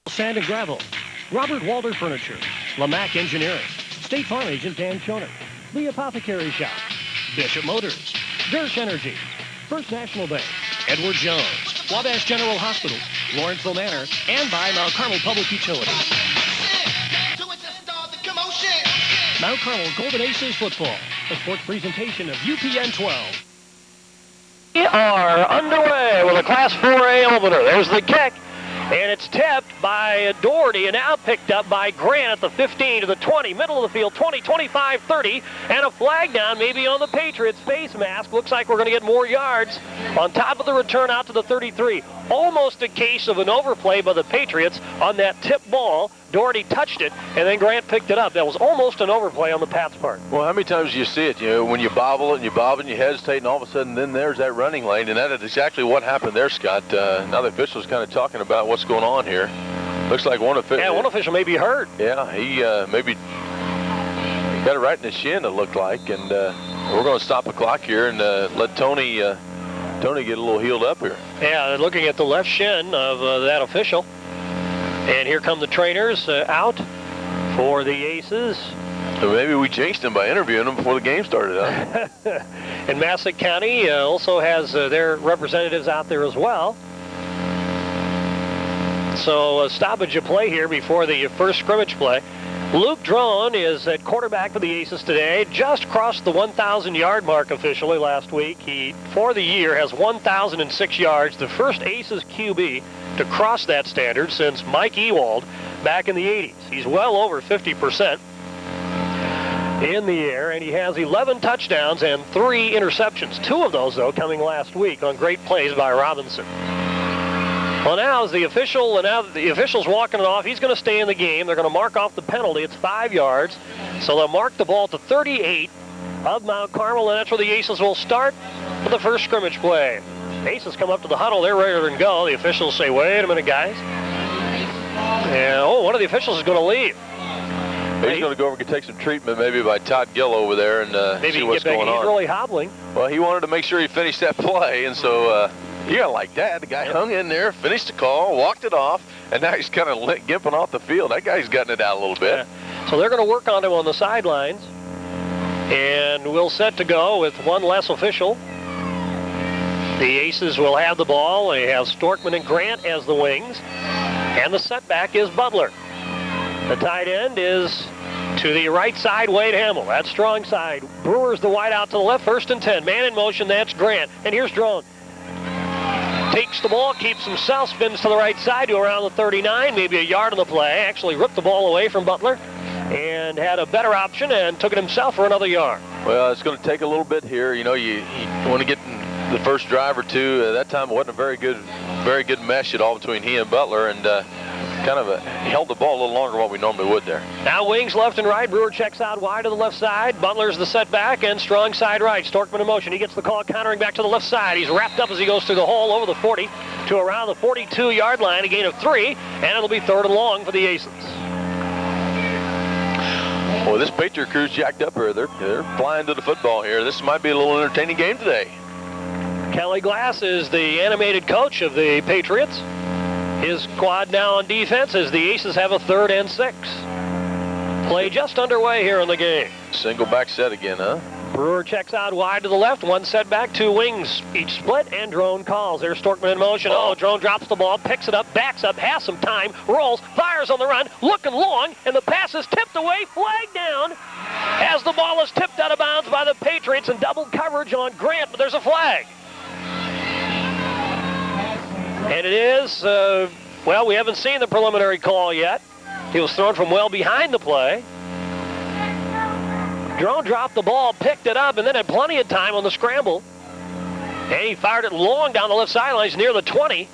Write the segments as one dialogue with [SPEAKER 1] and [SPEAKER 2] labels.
[SPEAKER 1] Sand and Gravel, Robert Walter Furniture, Lamac Engineering, State Farm Agent Dan Schoner, The Apothecary Shop, Bishop Motors, Dersh Energy, First National Bank, Edward Jones, Wabash General Hospital, Lawrenceville Manor, and by Mount Carmel Public Utilities. Mount Carmel Golden Aces Football, a sports presentation of UPN 12. We are underway with a Class 4A opener. There's the kick. And it's tipped by Doherty and now picked up by Grant at the 15 to the 20, middle of the field, 20, 25, 30, and a flag down maybe on the Patriots face mask. Looks like we're going to get more yards on top of the return out to the 33. Almost a case of an overplay by the Patriots on that tip ball. Doherty touched it, and then Grant picked it up. That was almost an overplay on the Pats' part.
[SPEAKER 2] Well, how many times do you see it? You know, when you bobble it and you bob it and you hesitate, and all of a sudden then there's that running lane, and that is exactly what happened there, Scott. Now the official's kind of talking about what's going on here. Looks like one official.
[SPEAKER 1] Yeah, one official may be hurt.
[SPEAKER 2] Yeah, he maybe got it right in the shin, it looked like, and we're going to stop the clock here and let Tony get a little healed up here.
[SPEAKER 1] Yeah, looking at the left shin of that official. And here come the trainers out for the Aces.
[SPEAKER 2] So maybe we jinxed them by interviewing them before the game started out.
[SPEAKER 1] And Massac County also has their representatives out there as well. So a stoppage of play here before the first scrimmage play. Luke Drone is at quarterback for the Aces today. Just crossed the 1,000-yard mark officially last week. He, for the year, has 1,006 yards. The first Aces QB to cross that standard since Mike Ewald back in the 80s. He's well over 50% in the air, and he has 11 touchdowns and 3 interceptions. 2 of those, though, coming last week on great plays by Robinson. Well, now is the official, and now the official's walking it off. He's going to stay in the game. They're going to mark off the penalty. It's 5 yards. So they'll mark the ball to 38 of Mount Carmel, and that's where the Aces will start for the first scrimmage play. Aces come up to the huddle. They're ready to go. The officials say, wait a minute, guys. And, one of the officials is going to leave.
[SPEAKER 2] He's going to go over and take some treatment maybe by Todd Gill over there and see what's going on.
[SPEAKER 1] He's really hobbling.
[SPEAKER 2] Well, he wanted to make sure he finished that play, and so you got like that. The guy hung in there, finished the call, walked it off, and now he's kind of gimping off the field. That guy's gotten it out a little bit.
[SPEAKER 1] Yeah. So they're going to work on him on the sidelines, and we'll set to go with one less official. The Aces will have the ball. They have Storkman and Grant as the wings, and the setback is Butler. The tight end is to the right side, Wade Hamill. That's strong side. Brewers the wide out to the left, 1st and 10. Man in motion, that's Grant. And here's Drone. Takes the ball, keeps himself, spins to the right side to around the 39, maybe a yard on the play. Actually ripped the ball away from Butler and had a better option and took it himself for another yard.
[SPEAKER 2] Well, it's going to take a little bit here. You know, you want to get the first drive or two. At that time, it wasn't a very good mesh at all between he and Butler, and kind of held the ball a little longer than what we normally would there.
[SPEAKER 1] Now wings left and right. Brewer checks out wide to the left side. Butler's the setback and strong side right. Storkman in motion. He gets the call, countering back to the left side. He's wrapped up as he goes through the hole over the 40 to around the 42-yard line. A gain of 3, and it'll be 3rd and long for the Aces.
[SPEAKER 2] Well, this Patriot crew's jacked up here. They're flying to the football here. This might be a little entertaining game today.
[SPEAKER 1] Kelly Glass is the animated coach of the Patriots. His squad now on defense as the Aces have a 3rd and 6. Play just underway here in the game.
[SPEAKER 2] Single back set again, huh?
[SPEAKER 1] Brewer checks out wide to the left. 1 setback, 2 wings. Each split, and Drone calls. There's Storkman in motion. Drone drops the ball, picks it up, backs up, has some time, rolls, fires on the run, looking long, and the pass is tipped away, flag down, as the ball is tipped out of bounds by the Patriots and double coverage on Grant, but there's a flag. And it is, well, we haven't seen the preliminary call yet. He was thrown from well behind the play. Drone dropped the ball, picked it up, and then had plenty of time on the scramble. And he fired it long down the left sidelines near the 20.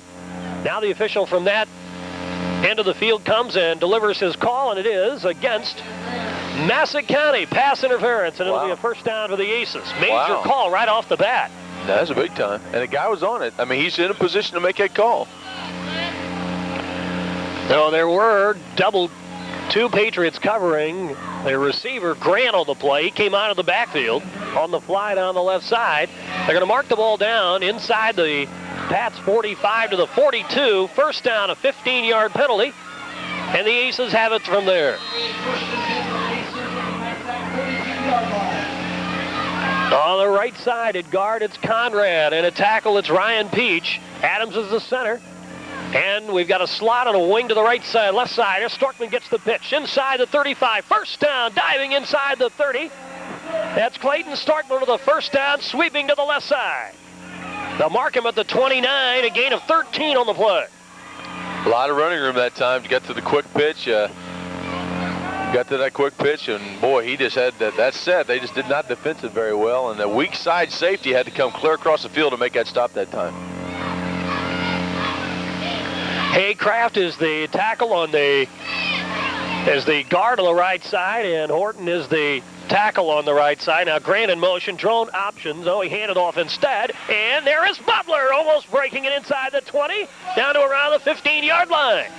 [SPEAKER 1] Now the official from that end of the field comes and delivers his call, and it is against Massac County. Pass interference, and it'll be a first down for the Aces. Major call right off the bat.
[SPEAKER 2] That's a big time. And the guy was on it. I mean, he's in a position to make that call.
[SPEAKER 1] So there were 2 Patriots covering. The receiver, Grant, on the play. He came out of the backfield on the fly down the left side. They're going to mark the ball down inside the Pats 45 to the 42. First down, a 15-yard penalty. And the Aces have it from there. On the right side at guard, it's Conrad. And at tackle, it's Ryan Peach. Adams is the center. And we've got a slot on a wing to the right side, left side. Storkman gets the pitch inside the 35. First down, diving inside the 30. That's Clayton Storkman to the first down, sweeping to the left side. They'll mark him at the 29, a gain of 13 on the play.
[SPEAKER 2] A lot of running room that time to get to the quick pitch. Got to that quick pitch, and boy, he just had that set. They just did not defend it very well, and the weak side safety had to come clear across the field to make that stop that time.
[SPEAKER 1] Haycraft is the tackle on the guard on the right side, and Horton is the tackle on the right side. Now Grant in motion, drone options. Oh, he handed off instead, and there is Butler, almost breaking it inside the 20, down to around the 15-yard line.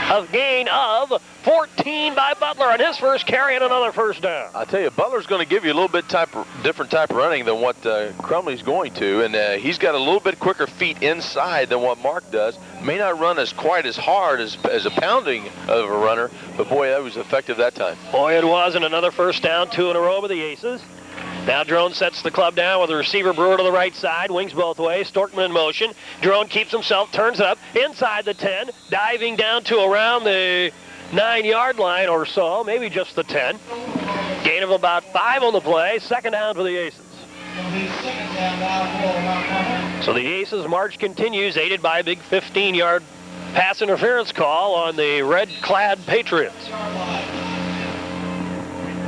[SPEAKER 1] A gain of 14 by Butler on his first carry and another first down.
[SPEAKER 2] I tell you, Butler's going to give you a little bit different type of running than what Crumley's going to, and he's got a little bit quicker feet inside than what Mark does. May not run quite as hard as a pounding of a runner, but boy, that was effective that time.
[SPEAKER 1] Boy, it was, and another first down, 2 in a row with the Aces. Now Drone sets the club down with the receiver Brewer to the right side, wings both ways, Storkman in motion. Drone keeps himself, turns it up, inside the 10, diving down to around the 9-yard line or so, maybe just the 10. Gain of about 5 on the play, second down for the Aces. So the Aces' march continues, aided by a big 15-yard pass interference call on the red-clad Patriots.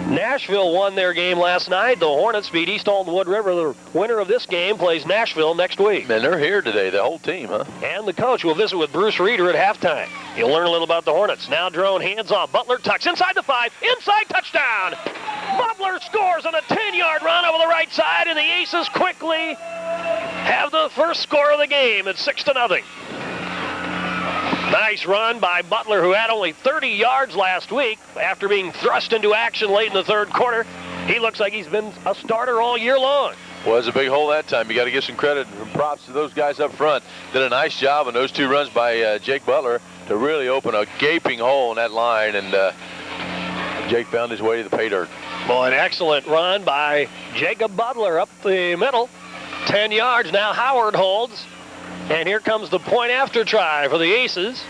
[SPEAKER 1] Nashville won their game last night. The Hornets beat East Alton Wood River. The winner of this game plays Nashville next week.
[SPEAKER 2] Man, they're here today, the whole team, huh?
[SPEAKER 1] And the coach will visit with Bruce Reeder at halftime. You'll learn a little about the Hornets. Now Drone hands off. Butler tucks inside the 5. Inside touchdown. Butler scores on a 10-yard run over the right side, and the Aces quickly have the first score of the game at 6-0. Nice run by Butler, who had only 30 yards last week after being thrust into action late in the third quarter. He looks like he's been a starter all year long.
[SPEAKER 2] Well, it was a big hole that time. You got to give some credit and props to those guys up front. Did a nice job on those 2 runs by Jake Butler to really open a gaping hole in that line, and Jake found his way to the pay dirt.
[SPEAKER 1] Well, an excellent run by Jacob Butler up the middle. 10 yards. Now Howard holds. And here comes the point after try for the Aces.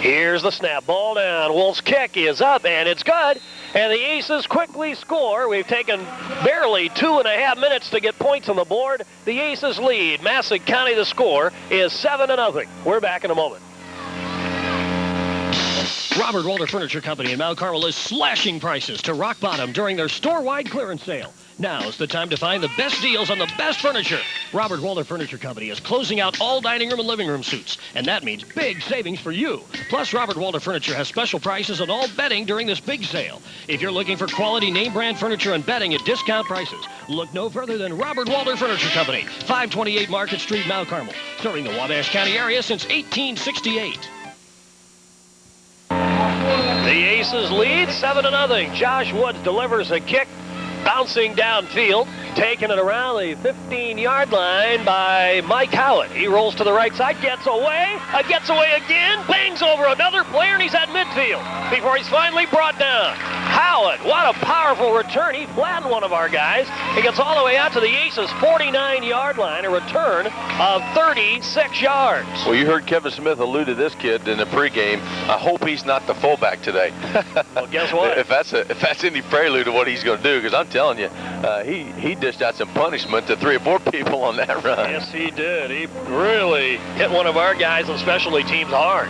[SPEAKER 1] Here's the snap. Ball down. Wolf's kick is up, and it's good. And the Aces quickly score. We've taken barely 2.5 minutes to get points on the board. The Aces lead. Massac County, the score is 7-0. We're back in a moment.
[SPEAKER 3] Robert Walter Furniture Company in Mount Carmel is slashing prices to rock bottom during their store-wide clearance sale. Now's the time to find the best deals on the best furniture. Robert Walter Furniture Company is closing out all dining room and living room suites, and that means big savings for you. Plus, Robert Walter Furniture has special prices on all bedding during this big sale. If you're looking for quality name-brand furniture and bedding at discount prices, look no further than Robert Walter Furniture Company, 528 Market Street, Mount Carmel, serving the Wabash County area since 1868.
[SPEAKER 1] The Aces lead 7-0. Josh Woods delivers a kick, bouncing downfield, taking it around the 15-yard line by Mike Howard. He rolls to the right side, gets away again, bangs over another player, and he's at midfield before he's finally brought down. Howard, what a powerful return. He flattened one of our guys. He gets all the way out to the Aces' 49-yard line, a return of 36 yards.
[SPEAKER 2] Well, you heard Kevin Smith allude to this kid in the pregame. I hope he's not the fullback today.
[SPEAKER 1] Well, guess what?
[SPEAKER 2] if that's any prelude to what he's going to do, because I'm telling you, he dished out some punishment to 3 or 4 people on that run.
[SPEAKER 1] Yes, he did. He really hit one of our guys on specialty teams hard.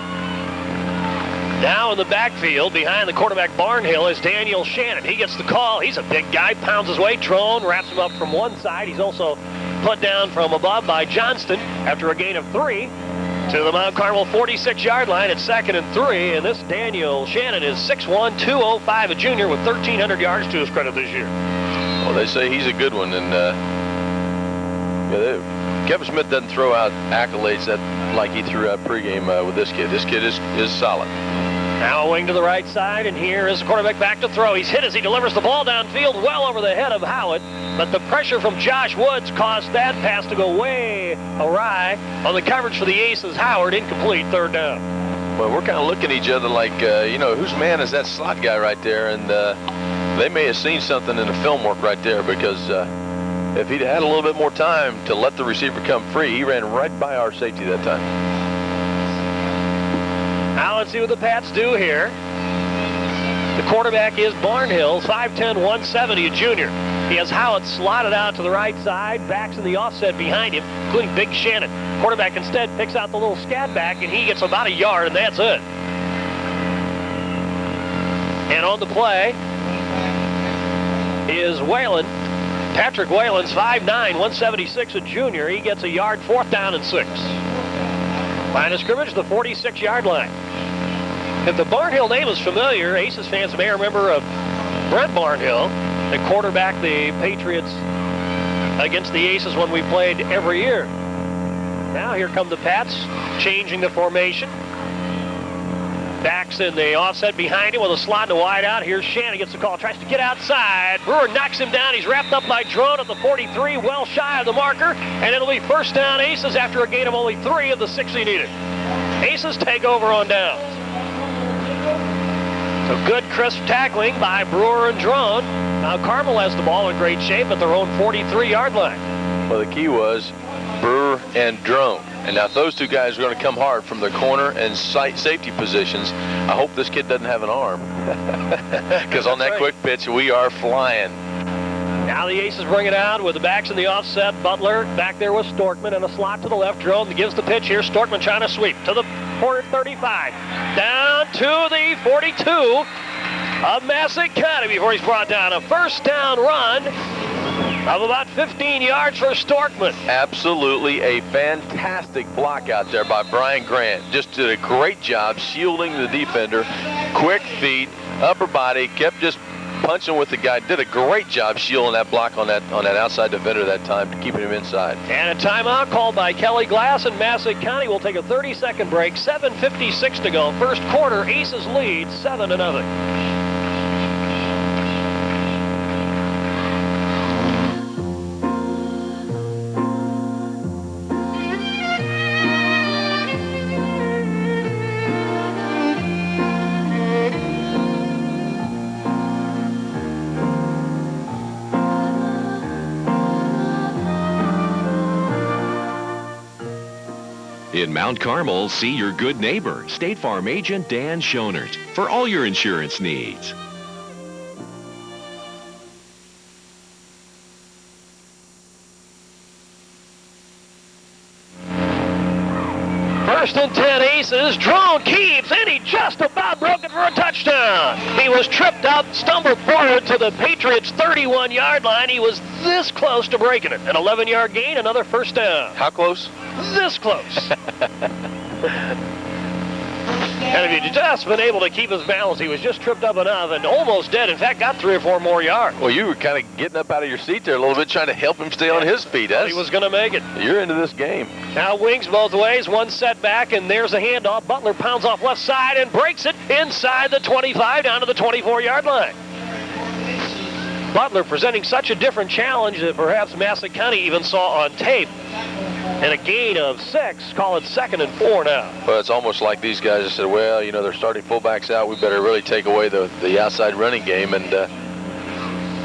[SPEAKER 1] Now in the backfield, behind the quarterback Barnhill, is Daniel Shannon. He gets the call. He's a big guy, pounds his way. Trone wraps him up from one side. He's also put down from above by Johnston after a gain of 3 to the Mount Carmel 46-yard line at 2nd and 3. And this Daniel Shannon is 6'1", 205, a junior with 1,300 yards to his credit this year.
[SPEAKER 2] Well, they say he's a good one, and Kevin Smith doesn't throw out accolades like he threw out pregame with this kid. This kid is solid.
[SPEAKER 1] Now a wing to the right side, and here is the quarterback back to throw. He's hit as he delivers the ball downfield well over the head of Howard, but the pressure from Josh Woods caused that pass to go way awry on the coverage for the Aces. Howard, incomplete, 3rd down.
[SPEAKER 2] Well, we're kind of looking at each other like, you know, whose man is that slot guy right there? And they may have seen something in the film work right there, because if he'd had a little bit more time to let the receiver come free, he ran right by our safety that time.
[SPEAKER 1] Now let's see what the Pats do here. The quarterback is Barnhill, 5'10", 170, a junior. He has Howard slotted out to the right side, backs in the offset behind him, including Big Shannon. Quarterback instead picks out the little scat back, and he gets about a yard, and that's it. And on the play is Whalen. Patrick Whalen's 5'9", 176, a junior. He gets a yard, 4th down and 6. Line of scrimmage, the 46-yard line. If the Barnhill name is familiar, Aces fans may remember of Brent Barnhill, the quarterback the Patriots against the Aces when we played every year. Now here come the Pats, changing the formation. Backs in the offset behind him with a slot and a wide out. Here's Shannon, gets the call, tries to get outside. Brewer knocks him down. He's wrapped up by Drone at the 43, well shy of the marker. And it'll be 1st down Aces after a gain of only 3 of the 6 he needed. Aces take over on downs. So good, crisp tackling by Brewer and Drone. Now Carmel has the ball in great shape at their own 43-yard line.
[SPEAKER 2] Well, the key was Brewer and Drone. And now those two guys are going to come hard from the corner and safety positions. I hope this kid doesn't have an arm, because on that quick pitch, we are flying.
[SPEAKER 1] Now the Aces bring it out with the backs in the offset. Butler back there with Storkman, and a slot to the left. Drone gives the pitch here. Storkman trying to sweep to the 35. Down to the 42 of Massac County before he's brought down. A 1st down run of about 15 yards for Storkman.
[SPEAKER 2] Absolutely a fantastic block out there by Brian Grant. Just did a great job shielding the defender. Quick feet, upper body, kept just punching with the guy. Did a great job shielding that block on that outside defender that time, keeping him inside.
[SPEAKER 1] And a timeout called by Kelly Glass, and Massac County will take a 30-second break. 7:56 to go. First quarter, Aces lead 7-0.
[SPEAKER 4] In Mount Carmel, see your good neighbor, State Farm agent Dan Schonert, for all your insurance needs.
[SPEAKER 1] First and 10 Aces. Drone keeps, and he just about broke it for a touchdown. He was tripped up, stumbled forward to the Patriots' 31-yard line. He was this close to breaking it. An 11-yard gain, another 1st down.
[SPEAKER 2] How close?
[SPEAKER 1] This close. And if he'd just been able to keep his balance, he was just tripped up enough and almost dead. In fact, got 3 or 4 more yards.
[SPEAKER 2] Well, you were kind of getting up out of your seat there a little bit, trying to help him stay on his feet.
[SPEAKER 1] He was going to make it.
[SPEAKER 2] You're into this game.
[SPEAKER 1] Now wings both ways, one setback, and there's a handoff. Butler pounds off left side and breaks it inside the 25 down to the 24-yard line. Butler presenting such a different challenge that perhaps Massac County even saw on tape. And a gain of 6, call it 2nd and 4 now.
[SPEAKER 2] Well, it's almost like these guys have said, well, you know, they're starting fullbacks out. We better really take away the outside running game. And,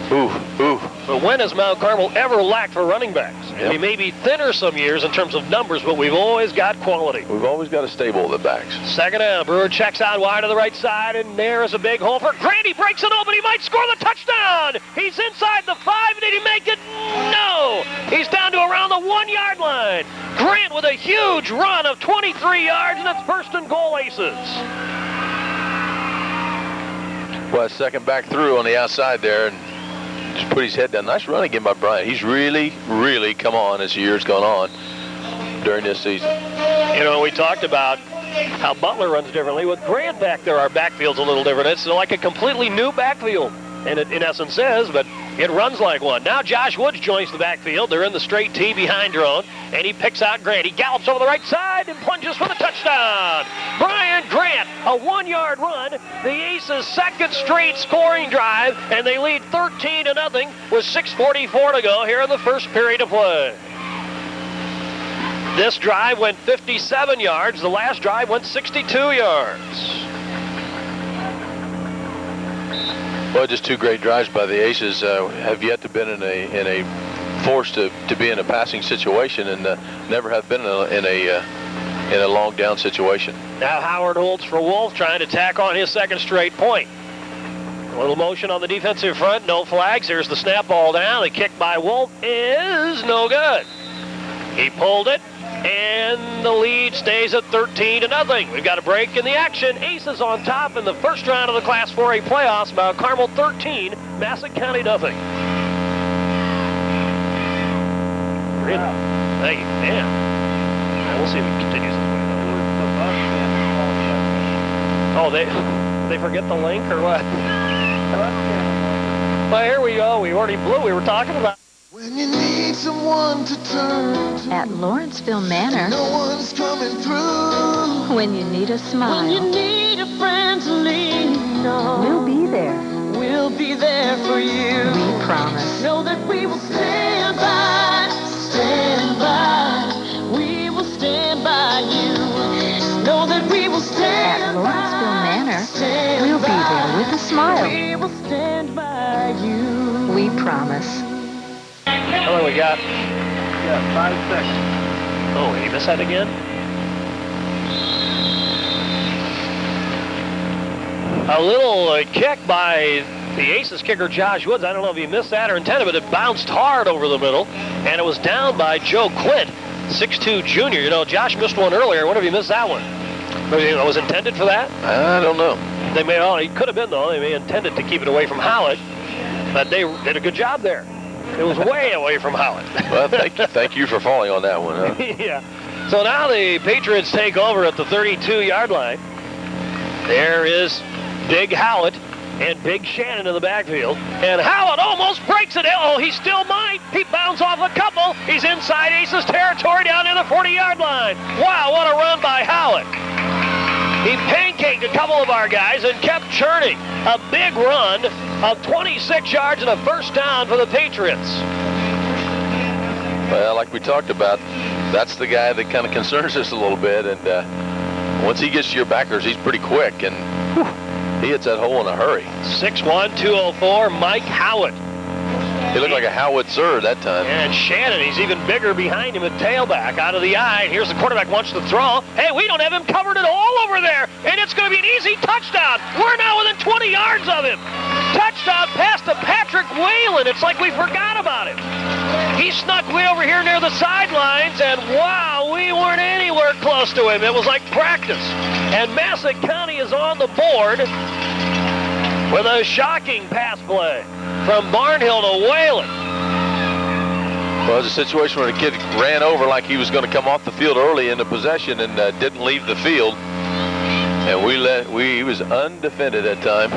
[SPEAKER 1] But when has Mount Carmel ever lacked for running backs?
[SPEAKER 2] Yep.
[SPEAKER 1] We may be thinner some years in terms of numbers, but we've always got quality.
[SPEAKER 2] We've always got a stable of the backs.
[SPEAKER 1] 2nd down. Brewer checks out wide to the right side, and there is a big hole for Grant. He breaks it open. He might score the touchdown. He's inside the 5. Did he make it? No. He's down to around the 1-yard line. Grant with a huge run of 23 yards, and it's 1st and goal, Aces.
[SPEAKER 2] Well, a second back through on the outside there, and just put his head down. Nice run again by Bryant. He's really, really come on as the year's gone on during this season.
[SPEAKER 1] You know, we talked about how Butler runs differently. With Grant back there, our backfield's a little different. It's like a completely new backfield, and it in essence is, but it runs like one. Now Josh Woods joins the backfield. They're in the straight T behind Drone, and he picks out Grant. He gallops over the right side and plunges for the touchdown. Brian Grant, a 1-yard run. The Aces' 2nd straight scoring drive, and they lead 13-0 with 6:44 to go here in the first period of play. This drive went 57 yards. The last drive went 62 yards.
[SPEAKER 2] Well, just two great drives by the Aces. Have yet to been in a forced to be in a passing situation, and never have been in a long down situation.
[SPEAKER 1] Now Howard holds for Wolf, trying to tack on his second straight point. A little motion on the defensive front, no flags. Here's the snap ball down. The kick by Wolf is no good. He pulled it, and the lead stays at 13-0. We've got a break in the action. Aces on top in the first round of the Class 4A playoffs. Mount Carmel 13, Massac County nothing. Hey, man. We'll see if it continues this way. Oh, they forget the link or what? Well, here we go. We already blew. We were talking about.
[SPEAKER 5] When you need someone to turn to.
[SPEAKER 6] At Lawrenceville Manor.
[SPEAKER 5] No one's coming through.
[SPEAKER 6] When you need a smile.
[SPEAKER 7] When you need a friend to lean on.
[SPEAKER 6] We'll be there.
[SPEAKER 7] We'll be there for you.
[SPEAKER 6] We promise.
[SPEAKER 7] Know that we will stand by. Stand by. We will stand by you. Know that we will stand
[SPEAKER 6] At Lawrenceville Manor. We'll be there with a smile.
[SPEAKER 7] We will stand by you.
[SPEAKER 6] We promise.
[SPEAKER 1] How long we got?
[SPEAKER 8] 5 seconds.
[SPEAKER 1] Oh, did he miss that again? A little kick by the Aces kicker, Josh Woods. I don't know if he missed that or intended, but it bounced hard over the middle, and it was down by Joe Quint, 6'2 junior. You know, Josh missed one earlier. I wonder if he missed that one. Maybe it was intended for that?
[SPEAKER 2] I don't know.
[SPEAKER 1] They may, oh, he could have been, though. They may have intended to keep it away from Howard, but they did a good job there. It was way away from Howard.
[SPEAKER 2] Well, thank you for falling on that one, huh?
[SPEAKER 1] Yeah. So now the Patriots take over at the 32-yard line. There is Big Howard and Big Shannon in the backfield. And Howard almost breaks it. Oh, he still might. He bounced off a couple. He's inside Aces territory down near the 40-yard line. Wow, what a run by Howard. He pancaked a couple of our guys and kept churning. A big run of 26 yards and a first down for the Patriots.
[SPEAKER 2] Well, like we talked about, that's the guy that kind of concerns us a little bit. And once he gets to your backers, he's pretty quick. And he hits that hole in a hurry.
[SPEAKER 1] 6'1", 204, Mike Howard.
[SPEAKER 2] He looked like a howitzer that time.
[SPEAKER 1] And Shannon, he's even bigger behind him at tailback, out of the eye. And here's the quarterback, wants to throw. Hey, we don't have him covered at all over there. And it's going to be an easy touchdown. We're now within 20 yards of him. Touchdown pass to Patrick Whalen. It's like we forgot about him. He snuck way over here near the sidelines, and wow, we weren't anywhere close to him. It was like practice. And Massac County is on the board with a shocking pass play from Barnhill to Whalen.
[SPEAKER 2] Well, it was a situation where the kid ran over like he was going to come off the field early in the possession and didn't leave the field. And he was undefended that time.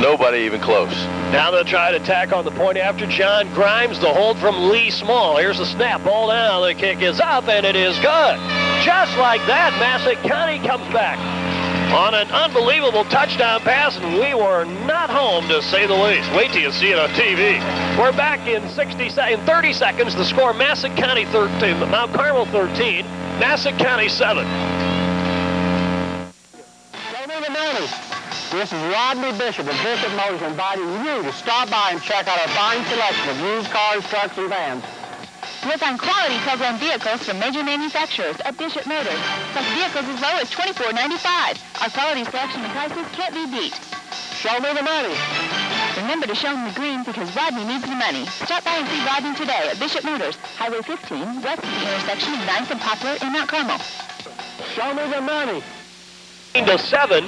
[SPEAKER 2] Nobody even close.
[SPEAKER 1] Now they'll try to tack on the point after John Grimes. The hold from Lee Small. Here's the snap. Ball down. The kick is up, and it is good. Just like that, Massac County comes back on an unbelievable touchdown pass, and we were not home, to say the least. Wait till you see it on TV. We're back in 30 seconds. The score, Massac County 13, Mount Carmel 13, Massac County 7.
[SPEAKER 8] This is Rodney Bishop of Bishop Motors inviting you to stop by and check out our fine selection of used cars, trucks, and vans.
[SPEAKER 9] You'll find quality program vehicles from major manufacturers at Bishop Motors. Plus vehicles as low as $24.95. Our quality selection and prices can't be beat.
[SPEAKER 8] Show me the money.
[SPEAKER 9] Remember to show him the green because Rodney needs the money. Stop by and see Rodney today at Bishop Motors, Highway 15, west of the intersection of 9th and Poplar in Mount Carmel.
[SPEAKER 8] Show me the money.
[SPEAKER 1] To 7.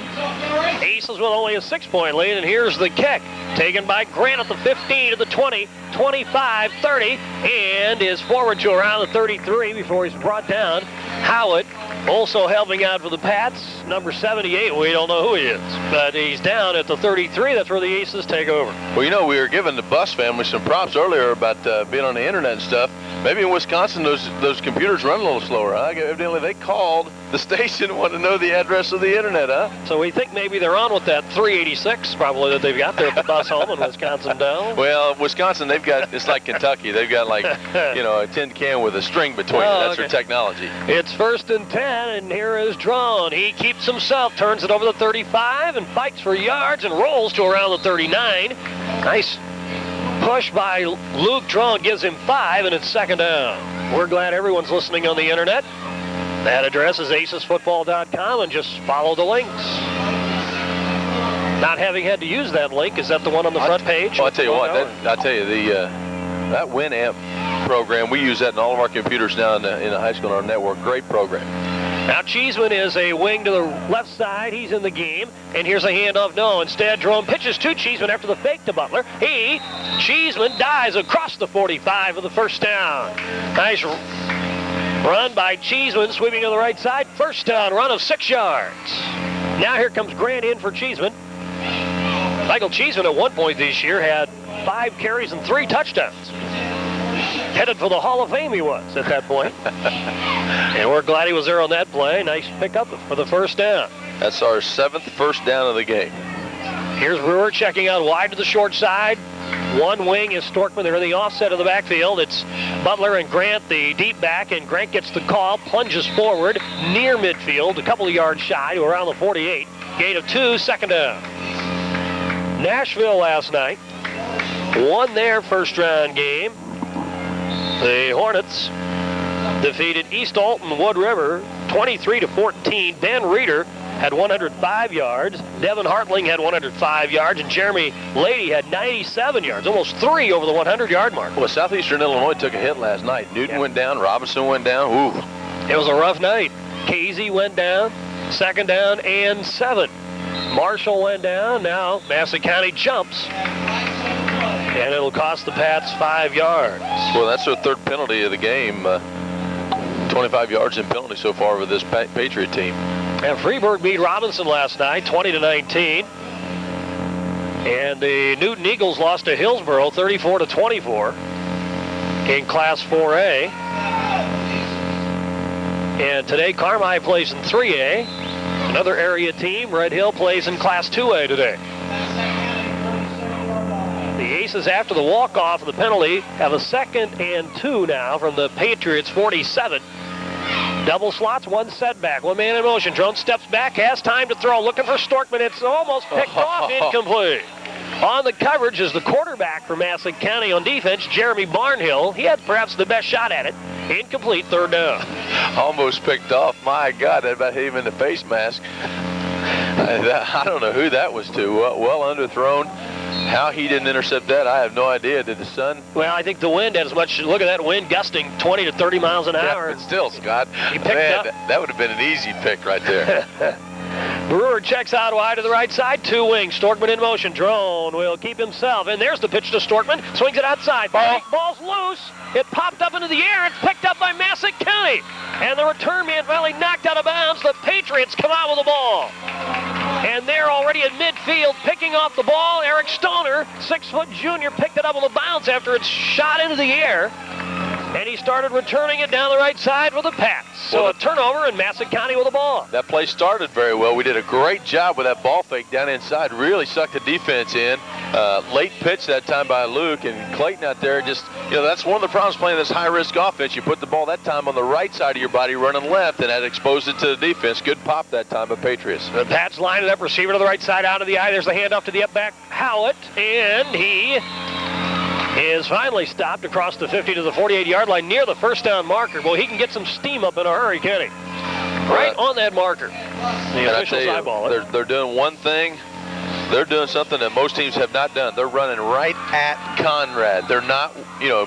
[SPEAKER 1] Aces with only a 6-point lead, and here's the kick. Taken by Grant at the 15 to the 20, 25, 30, and is forward to around the 33 before he's brought down Howitt also helping out for the Pats. Number 78, we don't know who he is, but he's down at the 33. That's where the Aces take over.
[SPEAKER 2] Well, you know, we were giving the Bus family some props earlier about being on the internet and stuff. Maybe in Wisconsin, those computers run a little slower, huh? Evidently, they called the station and wanted to know the address of the internet, huh?
[SPEAKER 1] So we think maybe they're on with that 386, probably, that they've got there at the Bus home in Wisconsin Dells.
[SPEAKER 2] Well, Wisconsin, they've got, it's like Kentucky. They've got like, you know, a tin can with a string between it. That's their technology.
[SPEAKER 1] It's 1st and 10, and here is Drawn. He keeps himself, turns it over the 35, and fights for yards and rolls to around the 39. Nice push by Luke Drawn, gives him 5, and it's 2nd down. We're glad everyone's listening on the internet. That address is acesfootball.com, and just follow the links. Not having had to use that link, is that the one on the front page?
[SPEAKER 2] Well, I'll tell you what, that Winamp program, we use that in all of our computers now in the high school in our network. Great program.
[SPEAKER 1] Now Cheeseman is a wing to the left side. He's in the game. And here's a handoff. No, instead, Jerome pitches to Cheeseman after the fake to Butler. Cheeseman dives across the 45 for the 1st down. Nice run by Cheeseman, sweeping to the right side. 1st down run of 6 yards. Now here comes Grant in for Cheeseman. Michael Cheeseman at one point this year had 5 carries and 3 touchdowns. Headed for the Hall of Fame he was at that point. And we're glad he was there on that play. Nice pickup for the 1st down.
[SPEAKER 2] That's our 7th first down of the game.
[SPEAKER 1] Here's Brewer checking out wide to the short side. One wing is Storkman. They're in the offset of the backfield. It's Butler and Grant, the deep back, and Grant gets the call, plunges forward near midfield, a couple of yards shy to around the 48. Gain of 2, 2nd down. Nashville last night won their first-round game. The Hornets defeated East Alton Wood River 23-14. Ben Reeder had 105 yards. Devin Hartling had 105 yards. And Jeremy Lady had 97 yards, almost 3 over the 100-yard mark.
[SPEAKER 2] Well, Southeastern Illinois took a hit last night. Newton went down. Robinson went down. Ooh.
[SPEAKER 1] It was a rough night. Casey went down. 2nd down and 7. Marshall went down. Now Massac County jumps. And it'll cost the Pats 5 yards.
[SPEAKER 2] Well, that's their 3rd penalty of the game. 25 yards in penalty so far with this Patriot team.
[SPEAKER 1] And Freeburg beat Robinson last night, 20-19. And the Newton Eagles lost to Hillsboro, 34-24 in Class 4A. And today, Carmel plays in 3A. Another area team, Red Hill, plays in Class 2A today. The Aces, after the walk-off of the penalty, have a 2nd and 2 now from the Patriots' 47. Double slots, 1 setback, 1 man in motion. Drone steps back, has time to throw, looking for Storkman. It's almost picked off, incomplete. On the coverage is the quarterback for Massac County on defense, Jeremy Barnhill. He had perhaps the best shot at it. Incomplete, 3rd down.
[SPEAKER 2] Almost picked off. My God, that about hit him in the face mask. I don't know who that was to. Well underthrown. How he didn't intercept that, I have no idea. Did the sun?
[SPEAKER 1] Well, I think the wind had as much. Look at that wind gusting 20 to 30 miles an hour.
[SPEAKER 2] Yeah, but still, Scott,
[SPEAKER 1] he picked up.
[SPEAKER 2] That would have been an easy pick right there.
[SPEAKER 1] Brewer checks out wide to the right side. 2 wings. Storkman in motion. Drone will keep himself. And there's the pitch to Storkman. Swings it outside. Ball's loose. It popped up into the air. It's picked up by Massac County. And the return man finally knocked out of bounds. The Patriots come out with the ball. And they're already at midfield picking off the ball. Eric Stoner, 6-foot junior, picked it up with a bounce after it's shot into the air. And he started returning it down the right side for the Pats. So a turnover and Massac County with the ball.
[SPEAKER 2] That play started very well. We did a great job with that ball fake down inside. Really sucked the defense in. Late pitch that time by Luke, and Clayton out there just, that's one of the problems playing this high-risk offense. You put the ball that time on the right side of your body running left, and that exposed it to the defense. Good pop that time by Patriots.
[SPEAKER 1] The Pats line it up, receiver to the right side, out of the eye. There's the handoff to the up back, Howitt, and he is finally stopped across the 50 to the 48-yard line near the 1st down marker. Well, he can get some steam up in a hurry, can he? Right on that marker. The officials eyeball it.
[SPEAKER 2] They're doing one thing. They're doing something that most teams have not done. They're running right at Conrad. They're not,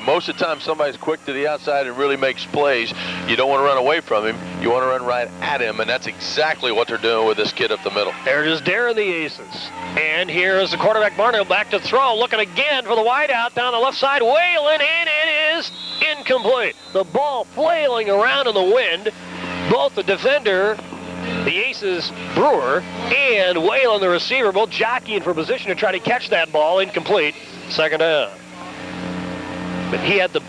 [SPEAKER 2] most of the time somebody's quick to the outside and really makes plays. You don't want to run away from him. You want to run right at him, and that's exactly what they're doing with this kid up the middle.
[SPEAKER 1] There it is, Darren the Aces. And here is the quarterback, Barnhill, back to throw, looking again for the wideout down the left side. Whalen, and it is incomplete. The ball flailing around in the wind. both the defender, the Aces Brewer, and Whalen, the receiver, both jockeying for position to try to catch that ball. Incomplete. Second down. But he had the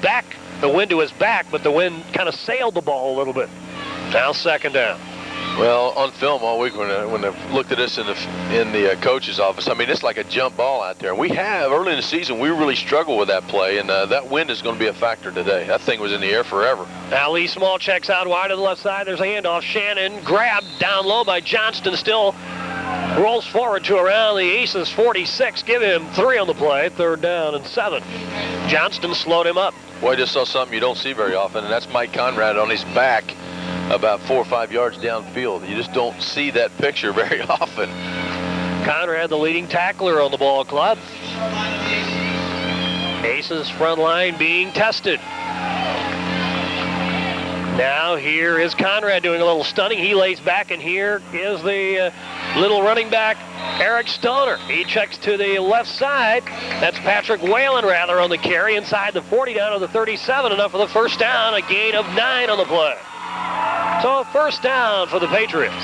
[SPEAKER 1] wind to his back, but the wind kind of sailed the ball a little bit. Now second down.
[SPEAKER 2] Well, on film all week when I looked at this in the coach's office, I mean, it's like a jump ball out there. We have, early in the season, we really struggled with that play, and that wind is going to be a factor today. That thing was in the air forever.
[SPEAKER 1] Now Lee Small checks out wide to the left side. There's a handoff. Shannon grabbed down low by Johnston. Still rolls forward to around the Aces 46. Give him 3 on the play. Third down and 7. Johnston slowed him up.
[SPEAKER 2] Boy, I just saw something you don't see very often, and that's Mike Conrad on his back about 4 or 5 yards downfield. You just don't see that picture very often.
[SPEAKER 1] Conrad, the leading tackler on the ball club. Aces front line being tested. Now here is Conrad doing a little stunning. He lays back, and here is the little running back, Eric Stoner. He checks to the left side. That's Patrick Whalen, rather, on the carry inside the 40 down to the 37. Enough for the first down, a gain of 9 on the play. So a first down for the Patriots.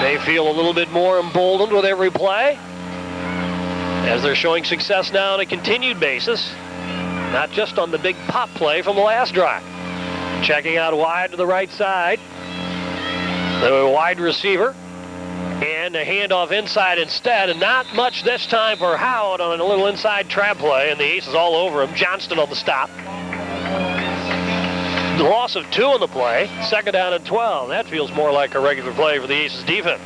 [SPEAKER 1] They feel a little bit more emboldened with every play, as they're showing success now on a continued basis, not just on the big pop play from the last drive. Checking out wide to the right side, the wide receiver, and a handoff inside instead, and not much this time for Howard on a little inside trap play, and the Aces all over him. Johnston on the stop. The loss of 2 on the play, second down and 12. That feels more like a regular play for the Aces defense.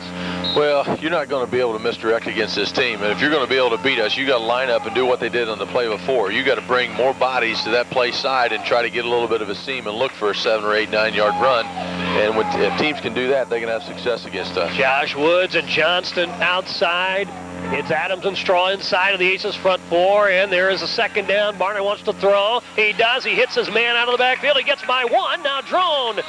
[SPEAKER 2] Well, you're not going to be able to misdirect against this team, and if you're going to be able to beat us, you got to line up and do what they did on the play before. You got to bring more bodies to that play side and try to get a little bit of a seam and look for a 7 or 8, 9 yard run. And if teams can do that, they can have success against us.
[SPEAKER 1] Josh Woods and Johnston outside. It's Adams and Straw inside of the Aces front 4, and there is a second down. Barner wants to throw. He does. He hits his man out of the backfield. He gets by 1. Now Drone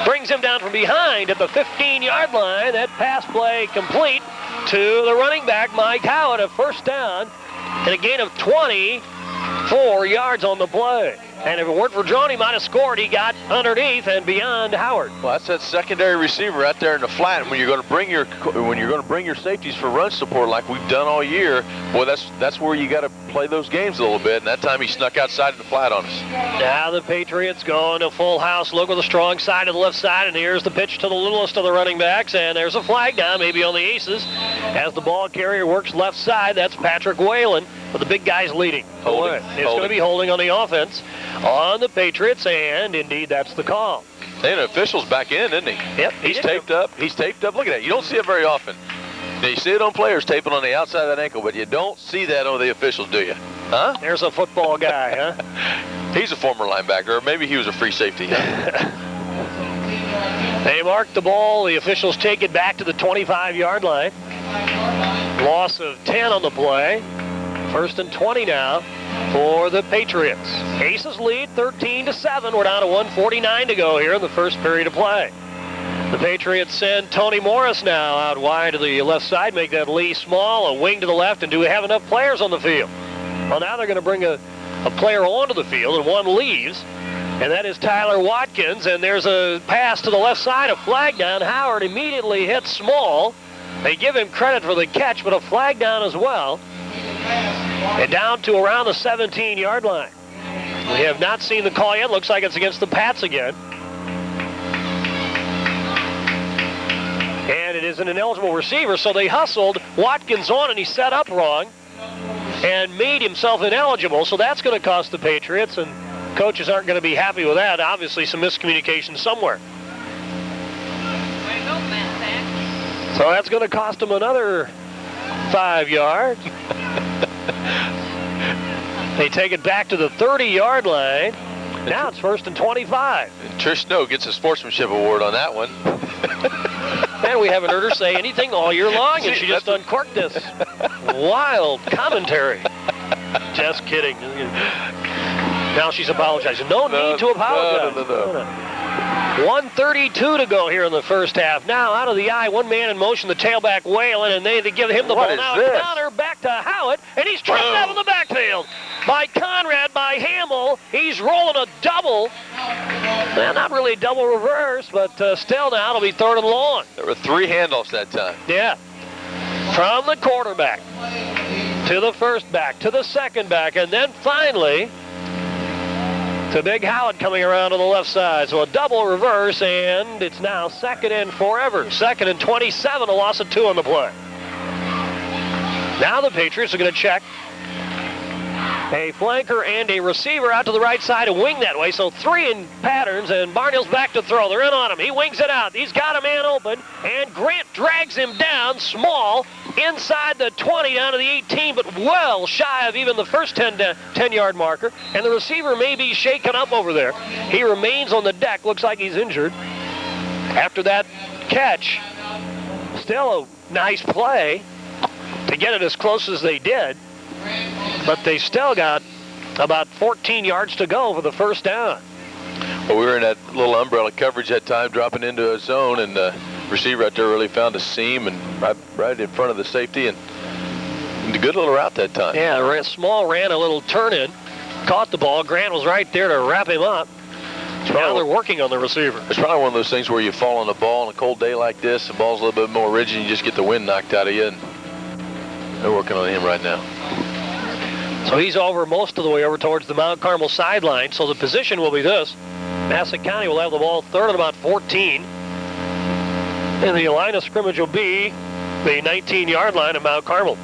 [SPEAKER 1] brings him down from behind at the 15-yard line. That pass play complete to the running back, Mike Howard. A first down and a gain of 24 yards on the play. And if it weren't for Drone, he might have scored. He got underneath and beyond Howard.
[SPEAKER 2] Well, that's that secondary receiver out there in the flat. And when you're going to bring your safeties for run support like we've done all year, well, that's where you got to play those games a little bit. And that time he snuck outside of the flat on us.
[SPEAKER 1] Now the Patriots going to full house. Look with a strong side to the left side, and here's the pitch to the littlest of the running backs. And there's a flag down, maybe on the Aces, as the ball carrier works left side. That's Patrick Whalen, with the big guys leading. It's going to be holding on the offense on the Patriots, and indeed that's the call.
[SPEAKER 2] And the official's back in, isn't he?
[SPEAKER 1] Yep.
[SPEAKER 2] He's taped up. He's taped up. Look at that. You don't see it very often. Now, you see it on players taping on the outside of that ankle, but you don't see that on the officials, do you? Huh?
[SPEAKER 1] There's a football guy, huh?
[SPEAKER 2] He's a former linebacker, or maybe he was a free safety.
[SPEAKER 1] They mark the ball. The officials take it back to the 25-yard line. Loss of 10 on the play. First and 20 now for the Patriots. Aces lead 13-7. We're down to 1:49 to go here in the first period of play. The Patriots send Tony Morris now out wide to the left side, make that Lee Small, a wing to the left, and do we have enough players on the field? Well, now they're going to bring a player onto the field, and one leaves, and that is Tyler Watkins, and there's a pass to the left side, a flag down. Howard immediately hits Small. They give him credit for the catch, but a flag down as well. And down to around the 17-yard line. We have not seen the call yet. Looks like it's against the Pats again. And it is an ineligible receiver, so they hustled Watkins on, and he set up wrong and made himself ineligible, so that's going to cost the Patriots, and coaches aren't going to be happy with that. Obviously, some miscommunication somewhere.
[SPEAKER 9] Way to go, Massac.
[SPEAKER 1] So that's going to cost them another 5 yards. They take it back to the 30-yard line. Now it's first and 25.
[SPEAKER 2] And Trish Snow gets a sportsmanship award on that one.
[SPEAKER 1] Man, we haven't heard her say anything all year long, and she just uncorked this wild commentary. Just kidding. Now she's apologizing. No need to apologize.
[SPEAKER 2] No.
[SPEAKER 1] 1:32 to go here in the first half. Now out of the eye, one man in motion, the tailback Whalen, and they give him the ball. Now a counter back to Howitt, and he's tripped out in the backfield by Conrad, by Hamill. He's rolling a double. Well, not really a double reverse, but still now it'll be 3rd and long.
[SPEAKER 2] There were 3 handoffs that time.
[SPEAKER 1] Yeah. From the quarterback to the first back to the second back, and then finally to Big Howard coming around to the left side. So a double reverse, and it's now 2nd and forever. 2nd and 27, a loss of 2 on the play. Now the Patriots are going to check a flanker and a receiver out to the right side and wing that way. So 3 in patterns, and Barnhill's back to throw. They're in on him. He wings it out. He's got a man open, and Grant drags him down small inside the 20 down to the 18, but well shy of even the first 10-yard marker. And the receiver may be shaken up over there. He remains on the deck. Looks like he's injured. After that catch, still a nice play to get it as close as they did. But they still got about 14 yards to go for the first down.
[SPEAKER 2] Well, we were in that little umbrella coverage that time, dropping into a zone, and the receiver out there really found a seam and right in front of the safety, and a good little route that time.
[SPEAKER 1] Yeah, ran a little turn-in, caught the ball. Grant was right there to wrap him up. Now they're working on the receiver.
[SPEAKER 2] It's probably one of those things where you fall on the ball on a cold day like this, the ball's a little bit more rigid, and you just get the wind knocked out of you, and they're working on him right now.
[SPEAKER 1] So he's over most of the way over towards the Mount Carmel sideline. So the position will be this. Massac County will have the ball 3rd and about 14. And the line of scrimmage will be the 19-yard line of Mount Carmel.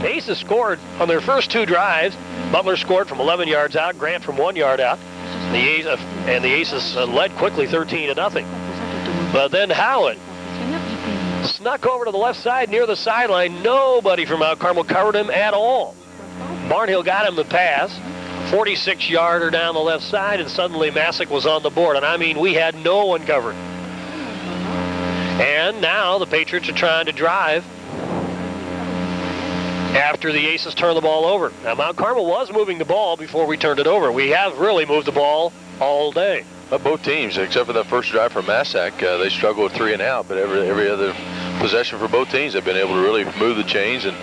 [SPEAKER 1] The Aces scored on their first 2 drives. Butler scored from 11 yards out, Grant from 1 yard out. And the Aces led quickly 13-0. But then Howard snuck over to the left side near the sideline. Nobody from Mount Carmel covered him at all. Barnhill got him the pass, 46-yarder down the left side, and suddenly Massac was on the board. And I mean, we had no one covered. And now the Patriots are trying to drive after the Aces turn the ball over. Now, Mount Carmel was moving the ball before we turned it over. We have really moved the ball all day.
[SPEAKER 2] But both teams, except for that first drive from Massac, they struggled with 3 and out. But every other possession for both teams have been able to really move the chains. And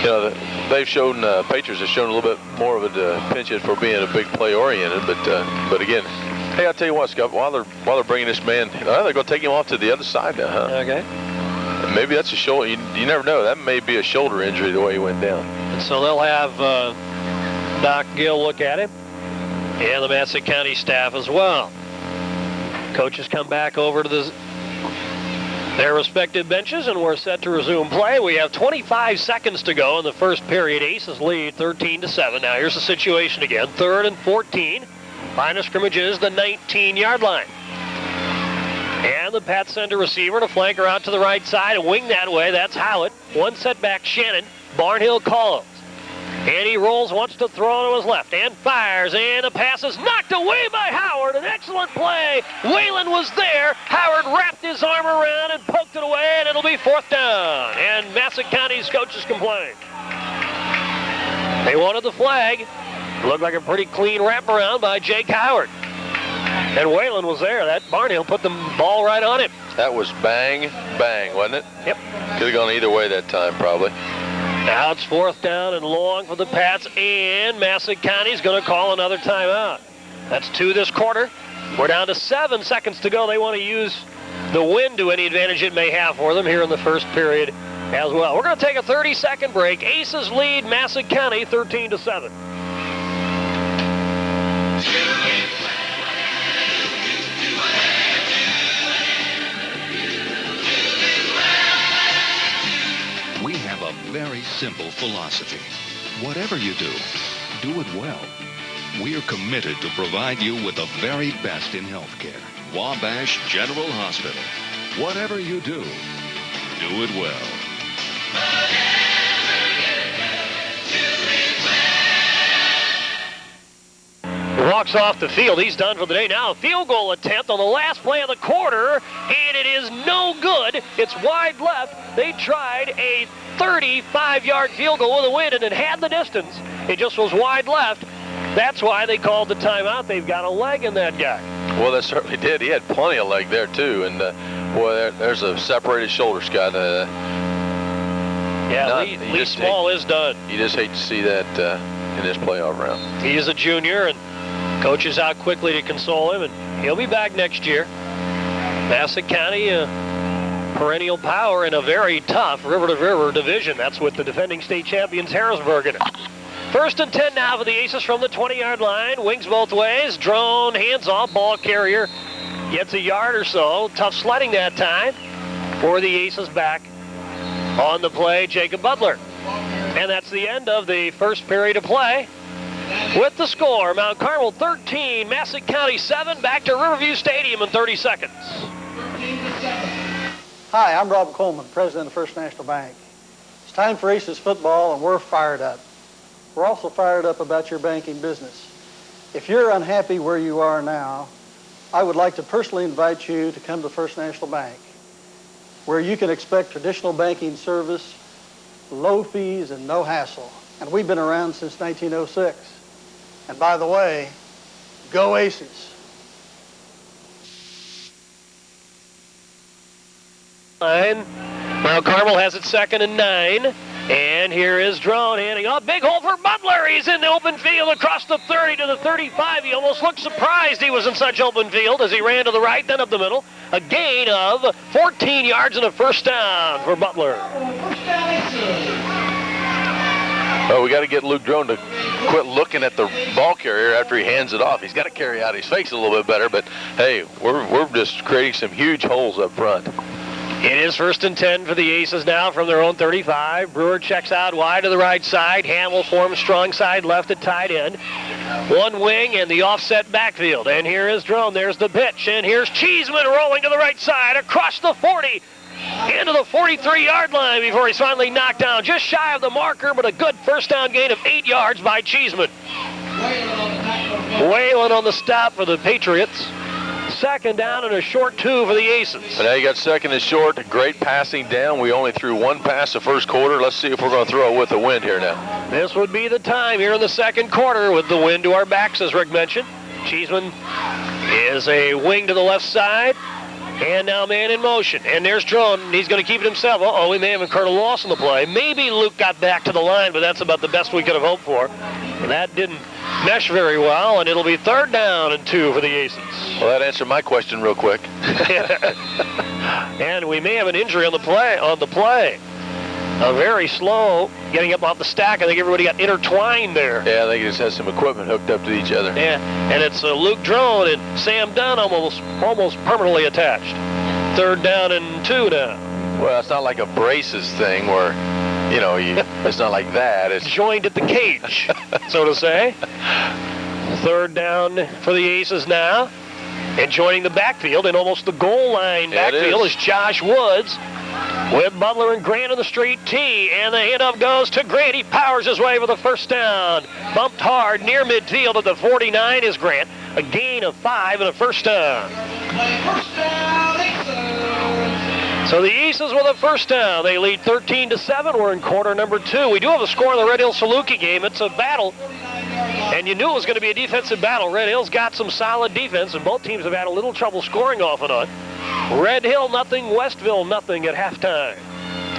[SPEAKER 2] you know, they've shown, Patriots have shown a little bit more of a penchant for being a big play oriented, but again, hey, I'll tell you what, Scott, while they're bringing this man, they're going to take him off to the other side now, huh?
[SPEAKER 1] Okay.
[SPEAKER 2] Maybe that's a shoulder, you never know, that may be a shoulder injury the way he went down.
[SPEAKER 1] And so they'll have Doc Gill look at him, and the Massac County staff as well. Coaches come back over to their respective benches, and we're set to resume play. We have 25 seconds to go in the first period. Aces lead 13-7. Now here's the situation again. 3rd and 14. Line of scrimmage is the 19-yard line. And the Pats send a receiver to flanker out to the right side and wing that way. That's Howard. One setback, Shannon. Barnhill calls. And he rolls, wants to throw to his left, and fires, and the pass is knocked away by Howard. An excellent play. Whalen was there. Howard wrapped his arm around and poked it away, and it'll be 4th down. And Massac County's coaches complain. They wanted the flag. Looked like a pretty clean wraparound by Jake Howard. And Whalen was there. That Barnhill put the ball right on him.
[SPEAKER 2] That was bang, bang, wasn't it?
[SPEAKER 1] Yep.
[SPEAKER 2] Could have gone either way that time, probably.
[SPEAKER 1] Now it's 4th down and long for the Pats, and Massac County's going to call another timeout. That's 2 this quarter. We're down to 7 seconds to go. They want to use the wind to any advantage it may have for them here in the first period as well. We're going to take a 30-second break. Aces lead Massac County 13-7.
[SPEAKER 10] We have a very simple philosophy. Whatever you do, do it well. We are committed to provide you with the very best in healthcare. Wabash General Hospital. Whatever you do, do it well.
[SPEAKER 1] Walks off the field. He's done for the day. Now a field goal attempt on the last play of the quarter, and it is no good. It's wide left. They tried a 35-yard field goal with a wind, and it had the distance. It just was wide left. That's why they called the timeout. They've got a leg in that guy.
[SPEAKER 2] Well, that certainly did. He had plenty of leg there, too. And, boy, there's a separated shoulder, Scott.
[SPEAKER 1] Lee Small is done.
[SPEAKER 2] You just hate to see that in this playoff round.
[SPEAKER 1] He is a junior, and coach is out quickly to console him, and he'll be back next year. Massac County, perennial power in a very tough river-to-river division. That's with the defending state champions Harrisburg in it. 1st and 10 now for the Aces from the 20-yard line. Wings both ways. Drone, hands off. Ball carrier gets a yard or so. Tough sledding that time for the Aces. Back on the play, Jacob Butler. And that's the end of the first period of play. With the score, Mount Carmel 13, Massac County 7. Back to Riverview Stadium in 30 seconds.
[SPEAKER 11] Hi, I'm Rob Coleman, president of First National Bank. It's time for Aces football, and we're fired up. We're also fired up about your banking business. If you're unhappy where you are now, I would like to personally invite you to come to First National Bank, where you can expect traditional banking service, low fees, and no hassle. And we've been around since 1906. And by the way, go Aces.
[SPEAKER 1] Mount Carmel has it 2nd and 9. And here is Drone handing off. Big hole for Butler. He's in the open field across the 30 to the 35. He almost looked surprised he was in such open field as he ran to the right, then up the middle. A gain of 14 yards and a first down for Butler.
[SPEAKER 2] Well, we got to get Luke Drone to quit looking at the ball carrier after he hands it off. He's got to carry out his face a little bit better, but hey, we're just creating some huge holes up front.
[SPEAKER 1] It is 1st and 10 for the Aces now from their own 35. Brewer checks out wide to the right side. Hamill forms strong side left at tight end. One wing and the offset backfield. And here is Drone. There's the pitch. And here's Cheeseman rolling to the right side across the 40. Into the 43-yard line before he's finally knocked down. Just shy of the marker, but a good first down gain of 8 yards by Cheeseman. Whalen on the stop for the Patriots. 2nd down and a short 2 for the Aces.
[SPEAKER 2] But now you got 2nd and short. Great passing down. We only threw one pass the first quarter. Let's see if we're going to throw it with the wind here now.
[SPEAKER 1] This would be the time here in the 2nd quarter with the wind to our backs, as Rick mentioned. Cheeseman is a wing to the left side. And now man in motion. And there's Drone. He's going to keep it himself. Uh-oh, we may have incurred a loss on the play. Maybe Luke got back to the line, but that's about the best we could have hoped for. And that didn't mesh very well, and it'll be 3rd down and 2 for the Aces.
[SPEAKER 2] Well, that answered my question real quick.
[SPEAKER 1] And we may have an injury on the play. Very slow getting up off the stack. I think everybody got intertwined there.
[SPEAKER 2] Yeah, I think it just has some equipment hooked up to each other.
[SPEAKER 1] Yeah, and it's Luke Drone and Sam Dunn almost permanently attached. 3rd down and 2 now.
[SPEAKER 2] Well, it's not like a braces thing where, it's not like that. It's
[SPEAKER 1] joined at the cage, so to say. 3rd down for the Aces now. And joining the backfield and almost the goal line backfield is Josh Woods. With Butler and Grant on the straight tee, and the handoff goes to Grant. He powers his way for the first down. Bumped hard near midfield at the 49 is Grant. A gain of 5 and a first down. So the Aces with a first down. They lead 13-7. We're in quarter number 2. We do have a score in the Red Hill Saluki game. It's a battle. And you knew it was going to be a defensive battle. Red Hill's got some solid defense, and both teams have had a little trouble scoring off and on. Red Hill nothing, Westville nothing at halftime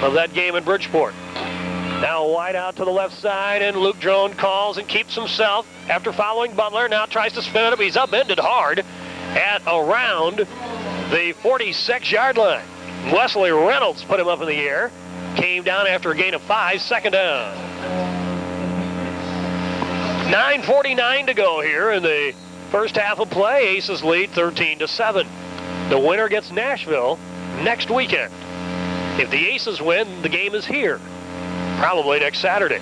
[SPEAKER 1] of that game in Bridgeport. Now wide out to the left side, and Luke Drone calls and keeps himself after following Butler. Now tries to spin it up. He's upended hard at around the 46-yard line. Wesley Reynolds put him up in the air. Came down after a gain of 5, 2nd down. 9:49 to go here in the first half of play. Aces lead 13-7. The winner gets Nashville next weekend. If the Aces win, the game is here, probably next Saturday.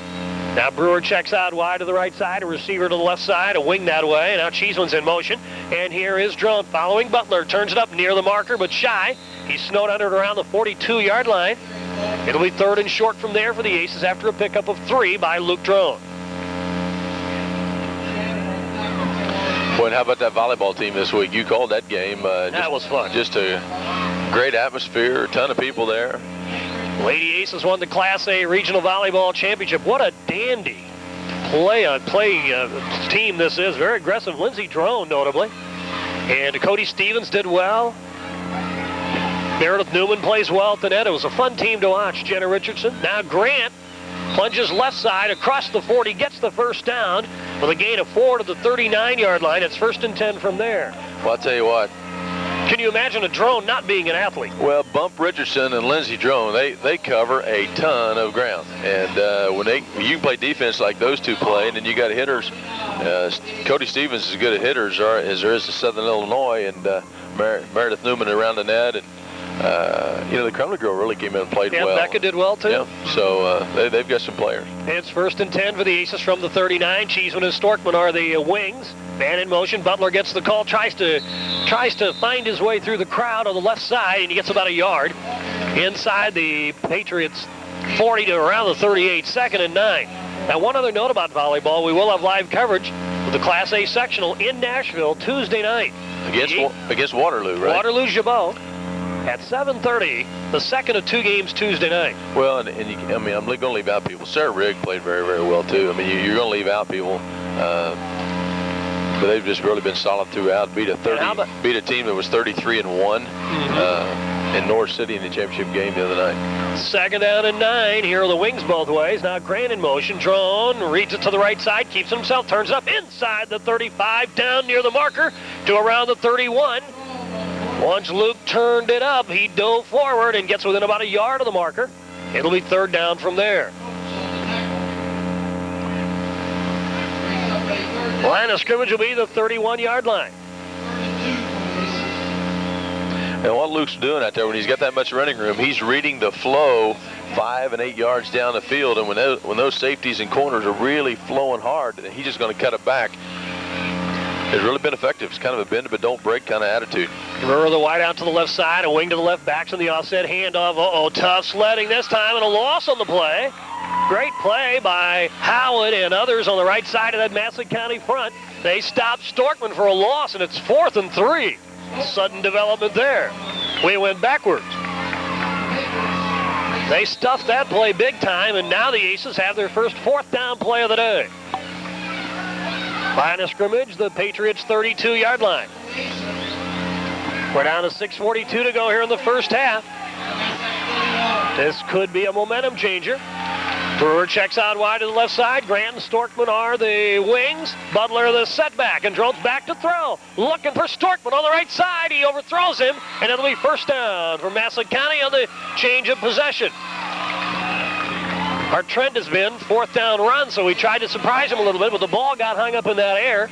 [SPEAKER 1] Now Brewer checks out wide to the right side, a receiver to the left side, a wing that way. Now Cheeseman's in motion, and here is Drone following Butler. Turns it up near the marker, but shy. He's snowed under it around the 42-yard line. It'll be 3rd and short from there for the Aces after a pickup of 3 by Luke Drone.
[SPEAKER 2] Boy, and how about that volleyball team this week? You called that game.
[SPEAKER 1] That was fun.
[SPEAKER 2] Just a great atmosphere, a ton of people there.
[SPEAKER 1] Lady Aces won the Class A Regional Volleyball Championship. What a dandy playing team this is. Very aggressive. Lindsey Drone, notably. And Cody Stevens did well. Meredith Newman plays well at the net. It was a fun team to watch. Jenna Richardson. Now Grant plunges left side across the 40, gets the first down with a gain of 4 to the 39-yard line. It's 1st and 10 from there.
[SPEAKER 2] Well, I'll tell you what.
[SPEAKER 1] Can you imagine a drone not being an athlete?
[SPEAKER 2] Well, Bump Richardson and Lindsey Drone, they cover a ton of ground. And when you play defense like those two play, and then you got hitters, Cody Stevens is as good at hitters as there is to Southern Illinois, and Meredith Newman around the net, and the Crumley girl really came in and played well.
[SPEAKER 1] Yeah, Becca did well too.
[SPEAKER 2] Yeah, so they've got some players.
[SPEAKER 1] It's 1st and 10 for the Aces from the 39. Cheeseman and Storkman are the wings. Man in motion. Butler gets the call, tries to find his way through the crowd on the left side, and he gets about a yard inside the Patriots 40 to around the 38. 2nd and 9. Now, one other note about volleyball: we will have live coverage of the Class A sectional in Nashville Tuesday night
[SPEAKER 2] against Waterloo, right?
[SPEAKER 1] Waterloo Jabot. At 7:30, the second of 2 games Tuesday night.
[SPEAKER 2] Well, I'm going to leave out people. Sarah Rigg played very, very well, too. I mean, you're going to leave out people. But they've just really been solid throughout. Beat a team that was 33-1 in North City in the championship game the other night.
[SPEAKER 1] 2nd down and 9. Here are the wings both ways. Now Grant in motion. Drone reads it to the right side, keeps it himself, turns up inside the 35, down near the marker to around the 31. Once Luke turned it up, he dove forward and gets within about a yard of the marker. It'll be 3rd down from there. Line of scrimmage will be the 31-yard line.
[SPEAKER 2] And what Luke's doing out there when he's got that much running room, he's reading the flow 5 and 8 yards down the field. And when those safeties and corners are really flowing hard, he's just going to cut it back. It's really been effective. It's kind of a bend but don't break kind of attitude.
[SPEAKER 1] Remember the wide out to the left side, a wing to the left, backs on the offset handoff. Tough sledding this time and a loss on the play. Great play by Howard and others on the right side of that Massac County front. They stopped Storkman for a loss, and it's 4th and 3. Sudden development there. We went backwards. They stuffed that play big time, and now the Aces have their first 4th down play of the day. Line of scrimmage, the Patriots' 32-yard line. We're down to 6:42 to go here in the first half. This could be a momentum changer. Brewer checks out wide to the left side. Grant and Storkman are the wings. Butler the setback, and Drone's back to throw. Looking for Storkman on the right side. He overthrows him, and it'll be 1st down for Massac County on the change of possession. Our trend has been 4th down run, so we tried to surprise him a little bit, but the ball got hung up in that air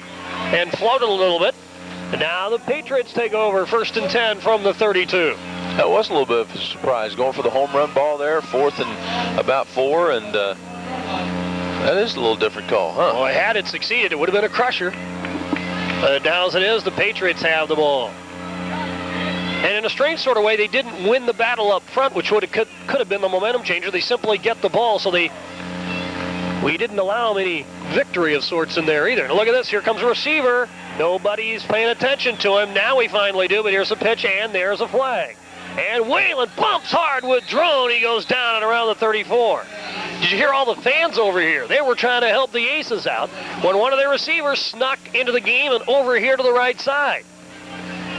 [SPEAKER 1] and floated a little bit. And now the Patriots take over 1st and 10 from the 32.
[SPEAKER 2] That was a little bit of a surprise, going for the home run ball there, 4th and about 4, and that is a little different call, huh?
[SPEAKER 1] Well, had it succeeded, it would have been a crusher. But now as it is, the Patriots have the ball. And in a strange sort of way, they didn't win the battle up front, which could have been the momentum changer. They simply get the ball, so we didn't allow them any victory of sorts in there either. Now look at this. Here comes a receiver. Nobody's paying attention to him. Now we finally do, but here's a pitch, and there's a flag. And Whalen bumps hard with Drone. He goes down at around the 34. Did you hear all the fans over here? They were trying to help the Aces out when one of their receivers snuck into the game and over here to the right side.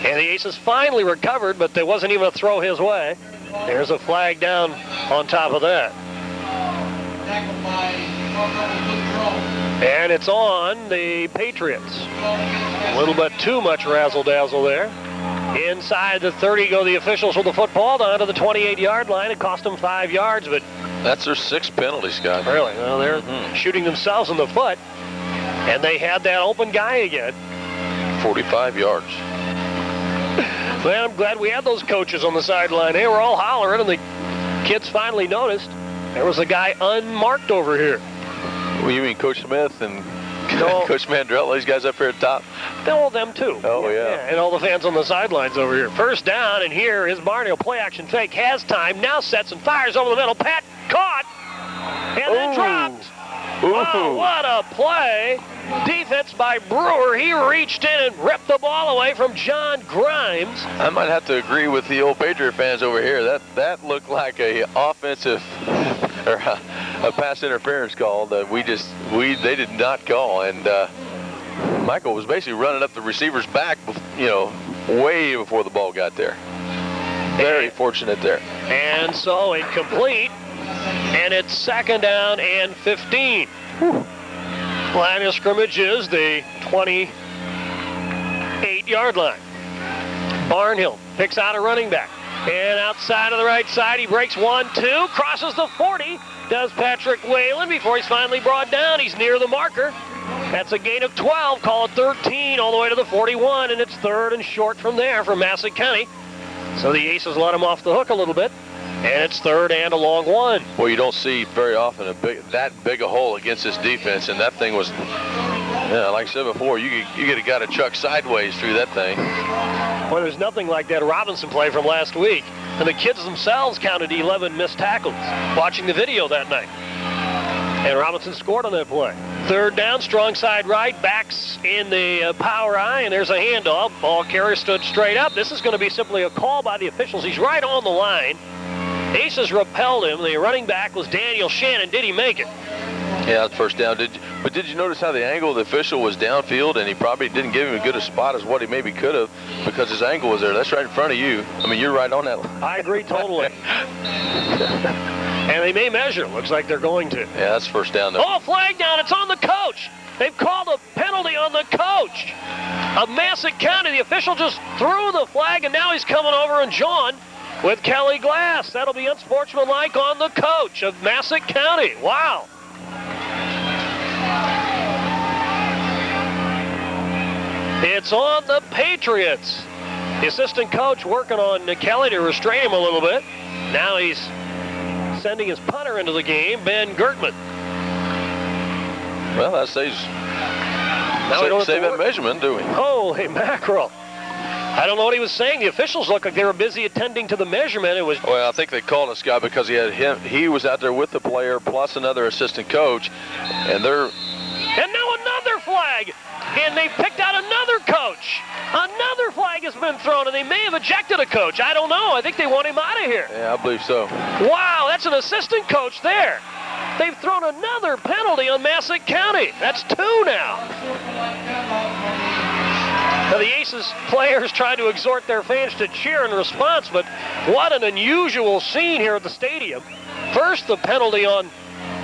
[SPEAKER 1] And the Aces finally recovered, but there wasn't even a throw his way. There's a flag down on top of that. And it's on the Patriots. A little bit too much razzle-dazzle there. Inside the 30 go the officials with the football down to the 28-yard line. It cost them 5 yards, but...
[SPEAKER 2] That's their 6th penalty, Scott.
[SPEAKER 1] Really? Well, they're shooting themselves in the foot. And they had that open guy again.
[SPEAKER 2] 45 yards.
[SPEAKER 1] Well, I'm glad we had those coaches on the sideline. They were all hollering, and the kids finally noticed there was a guy unmarked over here.
[SPEAKER 2] Well, you mean Coach Smith and
[SPEAKER 1] No.
[SPEAKER 2] Coach Mandrell, these guys up here at the top?
[SPEAKER 1] All them too.
[SPEAKER 2] Oh, yeah.
[SPEAKER 1] And all the fans on the sidelines over here. 1st down, and here is Barney. Play action fake, has time, now sets and fires over the middle. Pat caught, and then dropped. Oh, what a play. Defense by Brewer. He reached in and ripped the ball away from John Grimes.
[SPEAKER 2] I might have to agree with the old Patriot fans over here. That looked like a offensive or a pass interference call that they did not call. And Michael was basically running up the receiver's back way before the ball got there. Very fortunate there.
[SPEAKER 1] And so incomplete, and it's 2nd down and 15. Line of scrimmage is the 28-yard line. Barnhill picks out a running back. And outside of the right side, he breaks 1-2, crosses the 40, does Patrick Whalen before he's finally brought down. He's near the marker. That's a gain of 12, call it 13, all the way to the 41, and it's 3rd and short from there for Massac County. So the Aces let him off the hook a little bit, and it's 3rd and a long one.
[SPEAKER 2] Well, you don't see very often that big a hole against this defense, and that thing was, like I said before, you could have got a chuck sideways through that thing.
[SPEAKER 1] Well, there's nothing like that Robinson play from last week. And the kids themselves counted 11 missed tackles watching the video that night. And Robinson scored on that play. 3rd down, strong side right, backs in the power eye, and there's a handoff. Ball carrier stood straight up. This is going to be simply a call by the officials. He's right on the line. Aces repelled him. The running back was Daniel Shannon. Did he make it?
[SPEAKER 2] Yeah, that's 1st down. But did you notice how the angle of the official was downfield, and he probably didn't give him as good a spot as what he maybe could have because his angle was there. That's right in front of you. I mean, you're right on that line.
[SPEAKER 1] I agree totally. And they may measure. Looks like they're going to.
[SPEAKER 2] Yeah, that's 1st down there.
[SPEAKER 1] Oh, flag down. It's on the coach. They've called a penalty on the coach of Massac County. The official just threw the flag, and now he's coming over and John with Kelly Glass. That'll be unsportsmanlike on the coach of Massac County. Wow. It's on the Patriots. The assistant coach working on Kelly to restrain him a little bit. Now he's sending his punter into the game, Ben Gertman.
[SPEAKER 2] Well, that saves that measurement, do we?
[SPEAKER 1] Holy mackerel. I don't know what he was saying. The officials looked like they were busy attending to the measurement.
[SPEAKER 2] Well, I think they called this guy because he was out there with the player plus another assistant coach, and now
[SPEAKER 1] another flag. And they picked out another coach. Another flag has been thrown, and they may have ejected a coach. I don't know. I think they want him out of here.
[SPEAKER 2] Yeah, I believe so.
[SPEAKER 1] Wow, that's an assistant coach there. They've thrown another penalty on Massac County. That's 2 now. Now the Aces players trying to exhort their fans to cheer in response, but what an unusual scene here at the stadium. First, the penalty on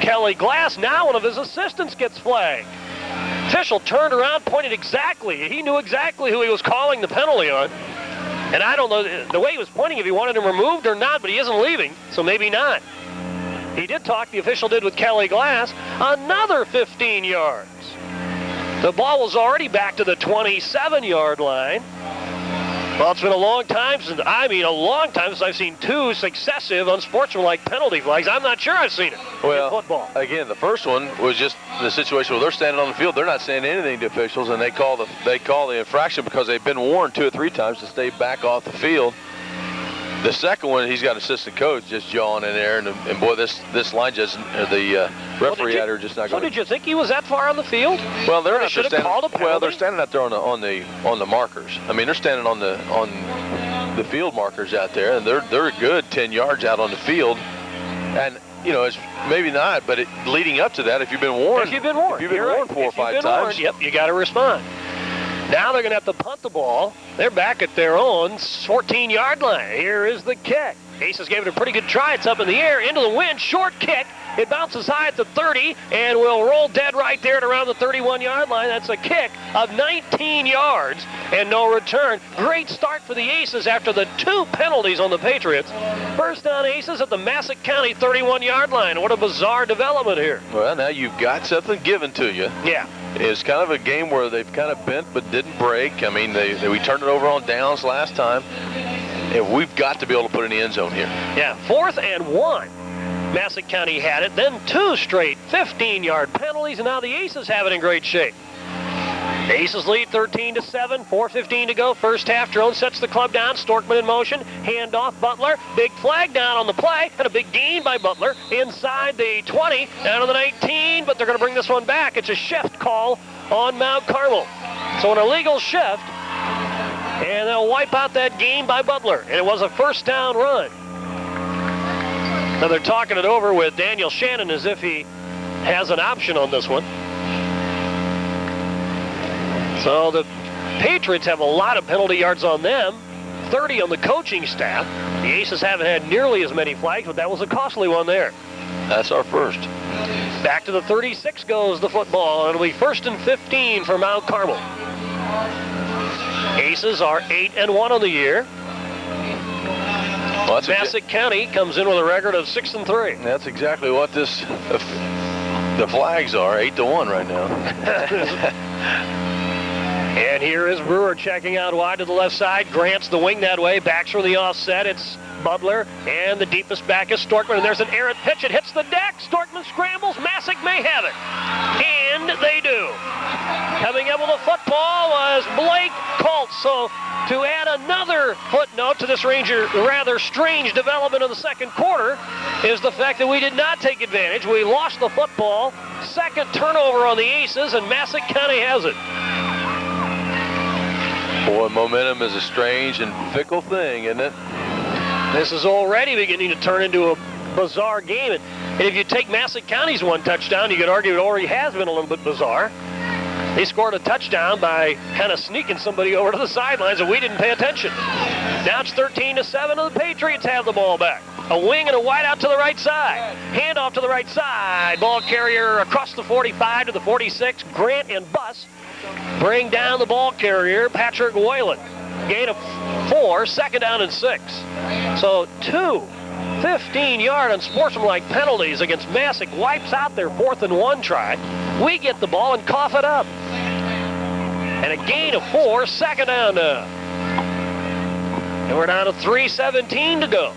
[SPEAKER 1] Kelly Glass. Now one of his assistants gets flagged. Official turned around, pointed exactly. He knew exactly who he was calling the penalty on. And I don't know the way he was pointing if he wanted him removed or not, but he isn't leaving, so maybe not. He did talk, the official did with Kelly Glass, another 15 yards. The ball was already back to the 27-yard line. Well, it's been a long time since I've seen 2 successive unsportsmanlike penalty flags. I'm not sure I've seen it in football.
[SPEAKER 2] Again, the first one was just the situation where they're standing on the field. They're not saying anything to officials, and they call the infraction because they've been warned 2 or 3 times to stay back off the field. The second one, he's got assistant coach just jawing in there, and boy, this line just the referee out here just not going.
[SPEAKER 1] So did you think he was that far on the field?
[SPEAKER 2] Well, they're not
[SPEAKER 1] standing.
[SPEAKER 2] Well, they're standing out there on the markers. I mean, they're standing on the field markers out there, and they're a good 10 yards out on the field, and. It's maybe not, but leading up to that, if you've been warned, 4 or 5 times,
[SPEAKER 1] yep, you got to respond. Now they're going to have to punt the ball. They're back at their own 14-yard line. Here is the kick. Aces gave it a pretty good try. It's up in the air, into the wind, short kick. It bounces high at the 30 and will roll dead right there at around the 31-yard line. That's a kick of 19 yards and no return. Great start for the Aces after the 2 penalties on the Patriots. First down Aces at the Massac County 31-yard line. What a bizarre development here.
[SPEAKER 2] Well, now you've got something given to you.
[SPEAKER 1] Yeah.
[SPEAKER 2] It's kind of a game where they've kind of bent but didn't break. I mean, we turned it over on downs last time. And we've got to be able to put it in the end zone here.
[SPEAKER 1] Yeah, 4th and 1. Massac County had it, then 2 straight 15-yard penalties, and now the Aces have it in great shape. The Aces lead 13-7, 4:15 to go. First half, Drone sets the club down. Storkman in motion, handoff, Butler. Big flag down on the play, and a big gain by Butler inside the 20, down to the 19, but they're going to bring this one back. It's a shift call on Mount Carmel. So an illegal shift, and they'll wipe out that gain by Butler, and it was a first down run. Now they're talking it over with Daniel Shannon as if he has an option on this one. So the Patriots have a lot of penalty yards on them, 30 on the coaching staff. The Aces haven't had nearly as many flags, but that was a costly one there.
[SPEAKER 2] That's our first.
[SPEAKER 1] Back to the 36 goes the football. It'll be 1st and 15 for Mount Carmel. Aces are 8-1 on the year.
[SPEAKER 2] Well,
[SPEAKER 1] Massac County comes in with a record of 6-3.
[SPEAKER 2] That's exactly what the flags are, 8-1 right now.
[SPEAKER 1] And here is Brewer checking out wide to the left side. Grant's the wing that way. Backs from the offset. It's Butler. And the deepest back is Storkman. And there's an errant pitch. It hits the deck. Storkman scrambles. Massac may have it. And they do. Coming up with a football was Blake Colts. So to add another footnote to this rather strange development in the second quarter is the fact that we did not take advantage. We lost the football. Second turnover on the Aces, and Massac County has it.
[SPEAKER 2] Boy, momentum is a strange and fickle thing, isn't it?
[SPEAKER 1] This is already beginning to turn into a bizarre game. And if you take Massac County's one touchdown, you could argue it already has been a little bit bizarre. They scored a touchdown by kind of sneaking somebody over to the sidelines, and we didn't pay attention. Now it's 13-7, and the Patriots have the ball back. A wing and a wide out to the right side. Handoff to the right side. Ball carrier across the 45 to the 46. Grant and Buss bring down the ball carrier, Patrick Whalen. Gain of 4, 2nd down and 6. So 2 15-yard unsportsmanlike penalties against Massac wipes out their 4th and 1 try. We get the ball and cough it up. And a gain of 4, 2nd down now. And we're down to 3:17 to go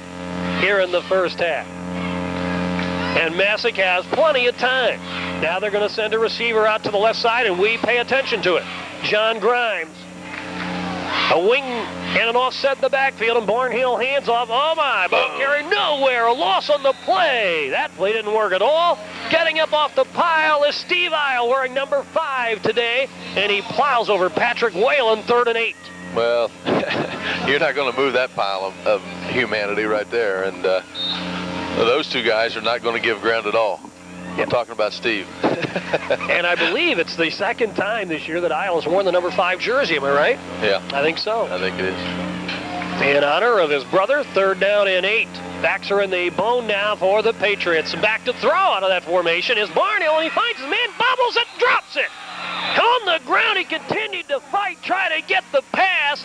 [SPEAKER 1] here in the first half. And Massac has plenty of time. Now they're going to send a receiver out to the left side, and we pay attention to it. John Grimes. A wing and an offset in the backfield, and Barnhill hands off. Oh my, ball carry nowhere. A loss on the play. That play didn't work at all. Getting up off the pile is Steve Isle, wearing number 5 today, and he plows over Patrick Whalen, 3rd and 8.
[SPEAKER 2] Well, you're not going to move that pile of humanity right there, and those two guys are not going to give ground at all. I'm talking about Steve.
[SPEAKER 1] And I believe it's the second time this year that Isle has worn the number 5 jersey. Am I right?
[SPEAKER 2] Yeah.
[SPEAKER 1] I think so.
[SPEAKER 2] I think it is.
[SPEAKER 1] In honor of his brother, 3rd down and 8. Backs are in the bone now for the Patriots. Back to throw out of that formation is Barnhill, and he finds his man, bobbles it, drops it. On the ground, he continued to fight, try to get the pass.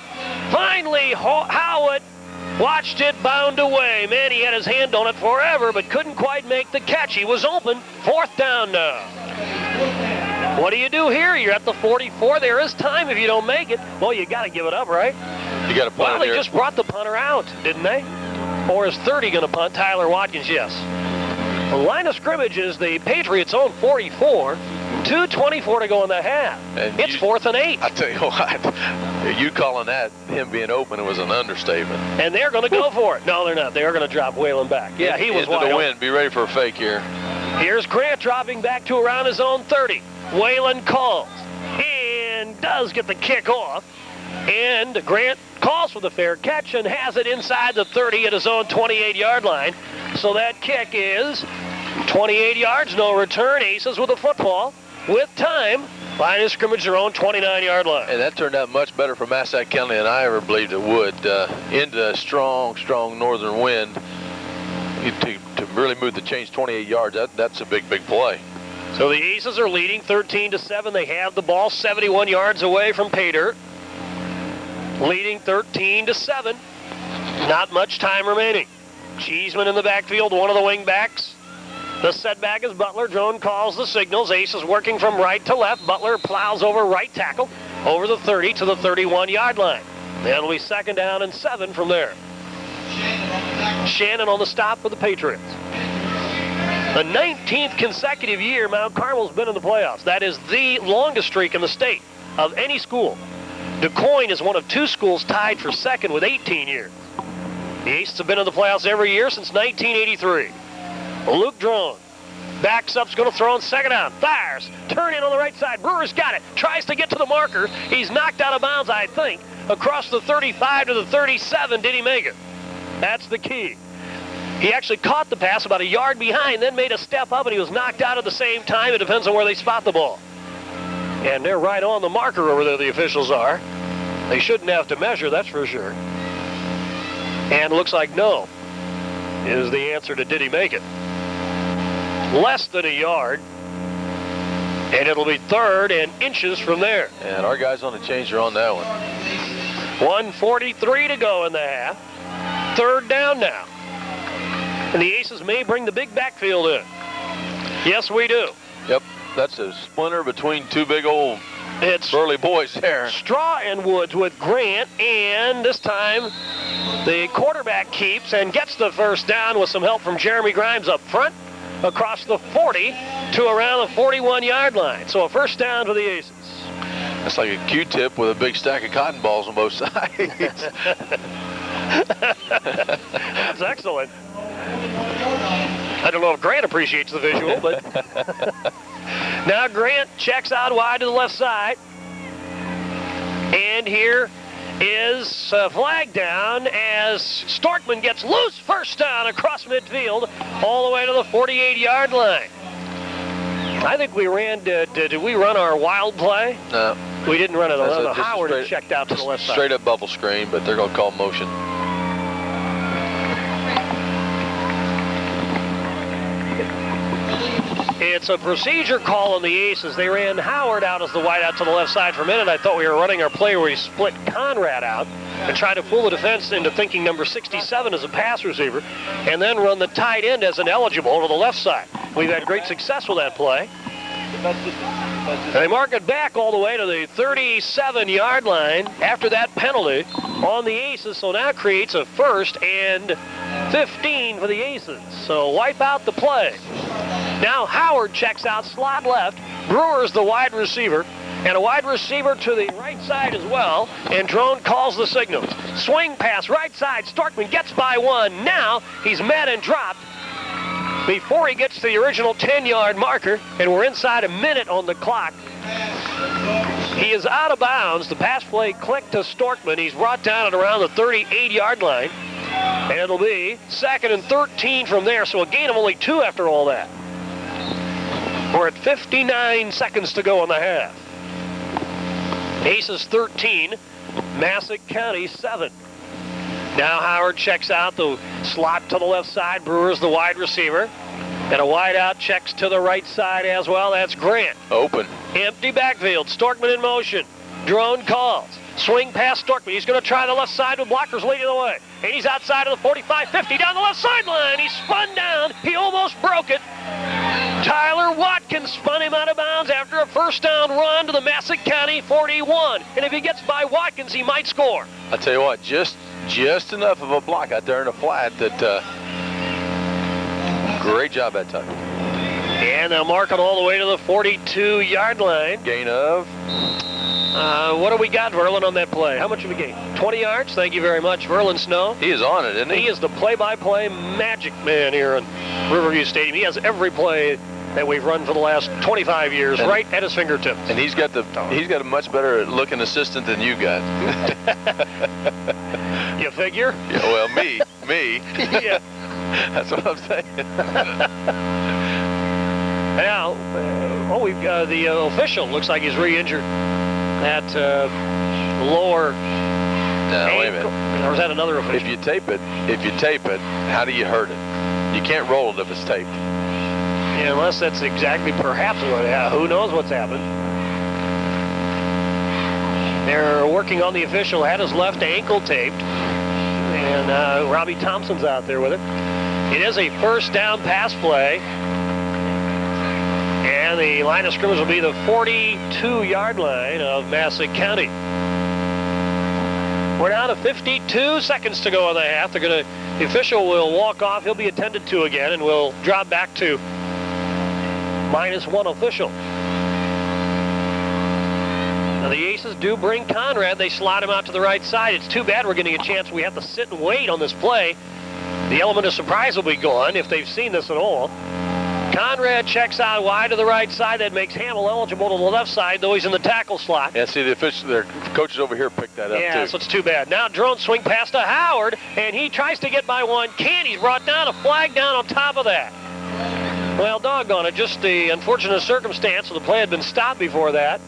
[SPEAKER 1] Finally, Howitt watched it bound away. Man, he had his hand on it forever, but couldn't quite make the catch. He was open. 4th down now. What do you do here? You're at the 44. There is time if you don't make it. Well, you got to give it up, right?
[SPEAKER 2] You got to punt.
[SPEAKER 1] Well, they just brought the punter out, didn't they? Or is 30 going to punt? Tyler Watkins, yes. The line of scrimmage is the Patriots' own 44. 2:24 to go in the half. And it's 4th and 8.
[SPEAKER 2] I tell you what, you calling that him being open was an understatement.
[SPEAKER 1] And they're going to go for it. No, they're not. They are going to drop Whalen back. Yeah, he was
[SPEAKER 2] into the wind. Be ready for a fake here.
[SPEAKER 1] Here's Grant dropping back to around his own 30. Whalen calls and does get the kick off. And Grant calls for the fair catch and has it inside the 30 at his own 28-yard line. So that kick is 28 yards, no return. Aces with the football. With time, line of scrimmage their own 29-yard line.
[SPEAKER 2] And that turned out much better for Massac County than I ever believed it would. Into a strong northern wind to really move the chains 28 yards. That's a big play.
[SPEAKER 1] So the Aces are leading 13-7. They have the ball 71 yards away from pay dirt. Leading 13-7. Not much time remaining. Cheeseman in the backfield, one of the wing backs. The setback is Butler. Drone calls the signals. Aces working from right to left. Butler plows over right tackle, over the 30 to the 31-yard line. It'll be 2nd down and 7 from there. Shannon on the stop for the Patriots. The 19th consecutive year Mount Carmel's been in the playoffs. That is the longest streak in the state of any school. DuQuoin is one of 2 schools tied for 2nd with 18 years. The Aces have been in the playoffs every year since 1983. Luke Drone backs up's going to throw on 2nd down. Fires. Turn in on the right side. Brewer's got it. Tries to get to the marker. He's knocked out of bounds, I think. Across the 35 to the 37. Did he make it? That's the key. He actually caught the pass about a yard behind, then made a step up, and he was knocked out at the same time. It depends on where they spot the ball. And they're right on the marker over there, the officials are. They shouldn't have to measure, that's for sure. And looks like no is the answer to did he make it. Less than a yard. And it'll be 3rd and inches from there.
[SPEAKER 2] And our guys on the change are on that one.
[SPEAKER 1] 1:43 to go in the half. 3rd down now. And the Aces may bring the big backfield in. Yes, we do.
[SPEAKER 2] Yep, that's a splinter between two big old burly boys there.
[SPEAKER 1] Straw and Woods with Grant, and this time the quarterback keeps and gets the first down with some help from Jeremy Grimes up front, across the 40 to around the 41-yard line. So a first down for the Aces.
[SPEAKER 2] That's like a Q-tip with a big stack of cotton balls on both sides.
[SPEAKER 1] That's excellent. I don't know if Grant appreciates the visual, but now Grant checks out wide to the left side. And here is a flag down as Storkman gets loose. First down across midfield all the way to the 48-yard line. I think we ran, did we run our wild play?
[SPEAKER 2] No.
[SPEAKER 1] We didn't run it. Howard had checked out to the left side.
[SPEAKER 2] Straight up bubble screen, but they're going to call motion.
[SPEAKER 1] It's a procedure call on the Aces. They ran Howard out as the wide out to the left side for a minute. I thought we were running our play where we split Conrad out and tried to fool the defense into thinking number 67 as a pass receiver, and then run the tight end as an eligible to the left side. We've had great success with that play. And they mark it back all the way to the 37-yard line after that penalty on the Aces. So now creates a 1st and 15 for the Aces. So wipe out the play. Now Howard checks out slot left. Brewer's the wide receiver. And a wide receiver to the right side as well. And Drone calls the signals. Swing pass right side. Storkman gets by one. Now he's met and dropped before he gets to the original 10-yard marker. And we're inside a minute on the clock. He is out of bounds. The pass play clicked to Storkman. He's brought down at around the 38-yard line. And it'll be 2nd and 13 from there. So a gain of only 2 after all that. We're at 59 seconds to go in the half. Aces 13, Massac County 7. Now Howard checks out the slot to the left side. Brewer's the wide receiver. And a wide out checks to the right side as well. That's Grant.
[SPEAKER 2] Open.
[SPEAKER 1] Empty backfield. Storkman in motion. Drone calls. Swing past Storkman. He's going to try the left side with blockers leading the way. And he's outside of the 45-50 down the left sideline. He spun down. He almost broke it. Tyler Watkins spun him out of bounds after a first down run to the Massac County 41. And if he gets by Watkins, he might score.
[SPEAKER 2] I tell you what, just enough of a block out there in the flat that great job that time.
[SPEAKER 1] And they'll mark it all the way to the 42-yard line.
[SPEAKER 2] Gain of?
[SPEAKER 1] What do we got, Verlin, on that play? How much of a gain? 20 yards? Thank you very much, Verlin Snow.
[SPEAKER 2] He is on it, isn't he?
[SPEAKER 1] He is the play-by-play magic man here in Riverview Stadium. He has every play that we've run for the last 25 years right at his fingertips.
[SPEAKER 2] And he's got a much better looking assistant than you got.
[SPEAKER 1] You figure?
[SPEAKER 2] Yeah, well, me.
[SPEAKER 1] Yeah.
[SPEAKER 2] That's what I'm saying.
[SPEAKER 1] Now, we've got the official. Looks like he's re-injured that lower ankle.
[SPEAKER 2] Wait a minute.
[SPEAKER 1] Or is that another official?
[SPEAKER 2] If you tape it, how do you hurt it? You can't roll it if it's taped.
[SPEAKER 1] Yeah, unless that's exactly perhaps what happened. Who knows what's happened? They're working on the official. Had his left ankle taped. And Robbie Thompson's out there with it. It is a first down pass play. And the line of scrimmage will be the 42-yard line of Massac County. We're down to 52 seconds to go in the half. The official will walk off. He'll be attended to again, and we'll drop back to -1 official. Now the Aces do bring Conrad. They slot him out to the right side. It's too bad we're getting a chance. We have to sit and wait on this play. The element of surprise will be gone if they've seen this at all. Conrad checks out wide to the right side. That makes Hamill eligible to the left side, though he's in the tackle slot.
[SPEAKER 2] Yeah, see, their coaches over here picked that up, too.
[SPEAKER 1] Yeah, so it's too bad. Now Drone swing pass to Howard, and he tries to get by one. He's brought down, a flag down on top of that. Well, doggone it, just the unfortunate circumstance. So the play had been stopped before that.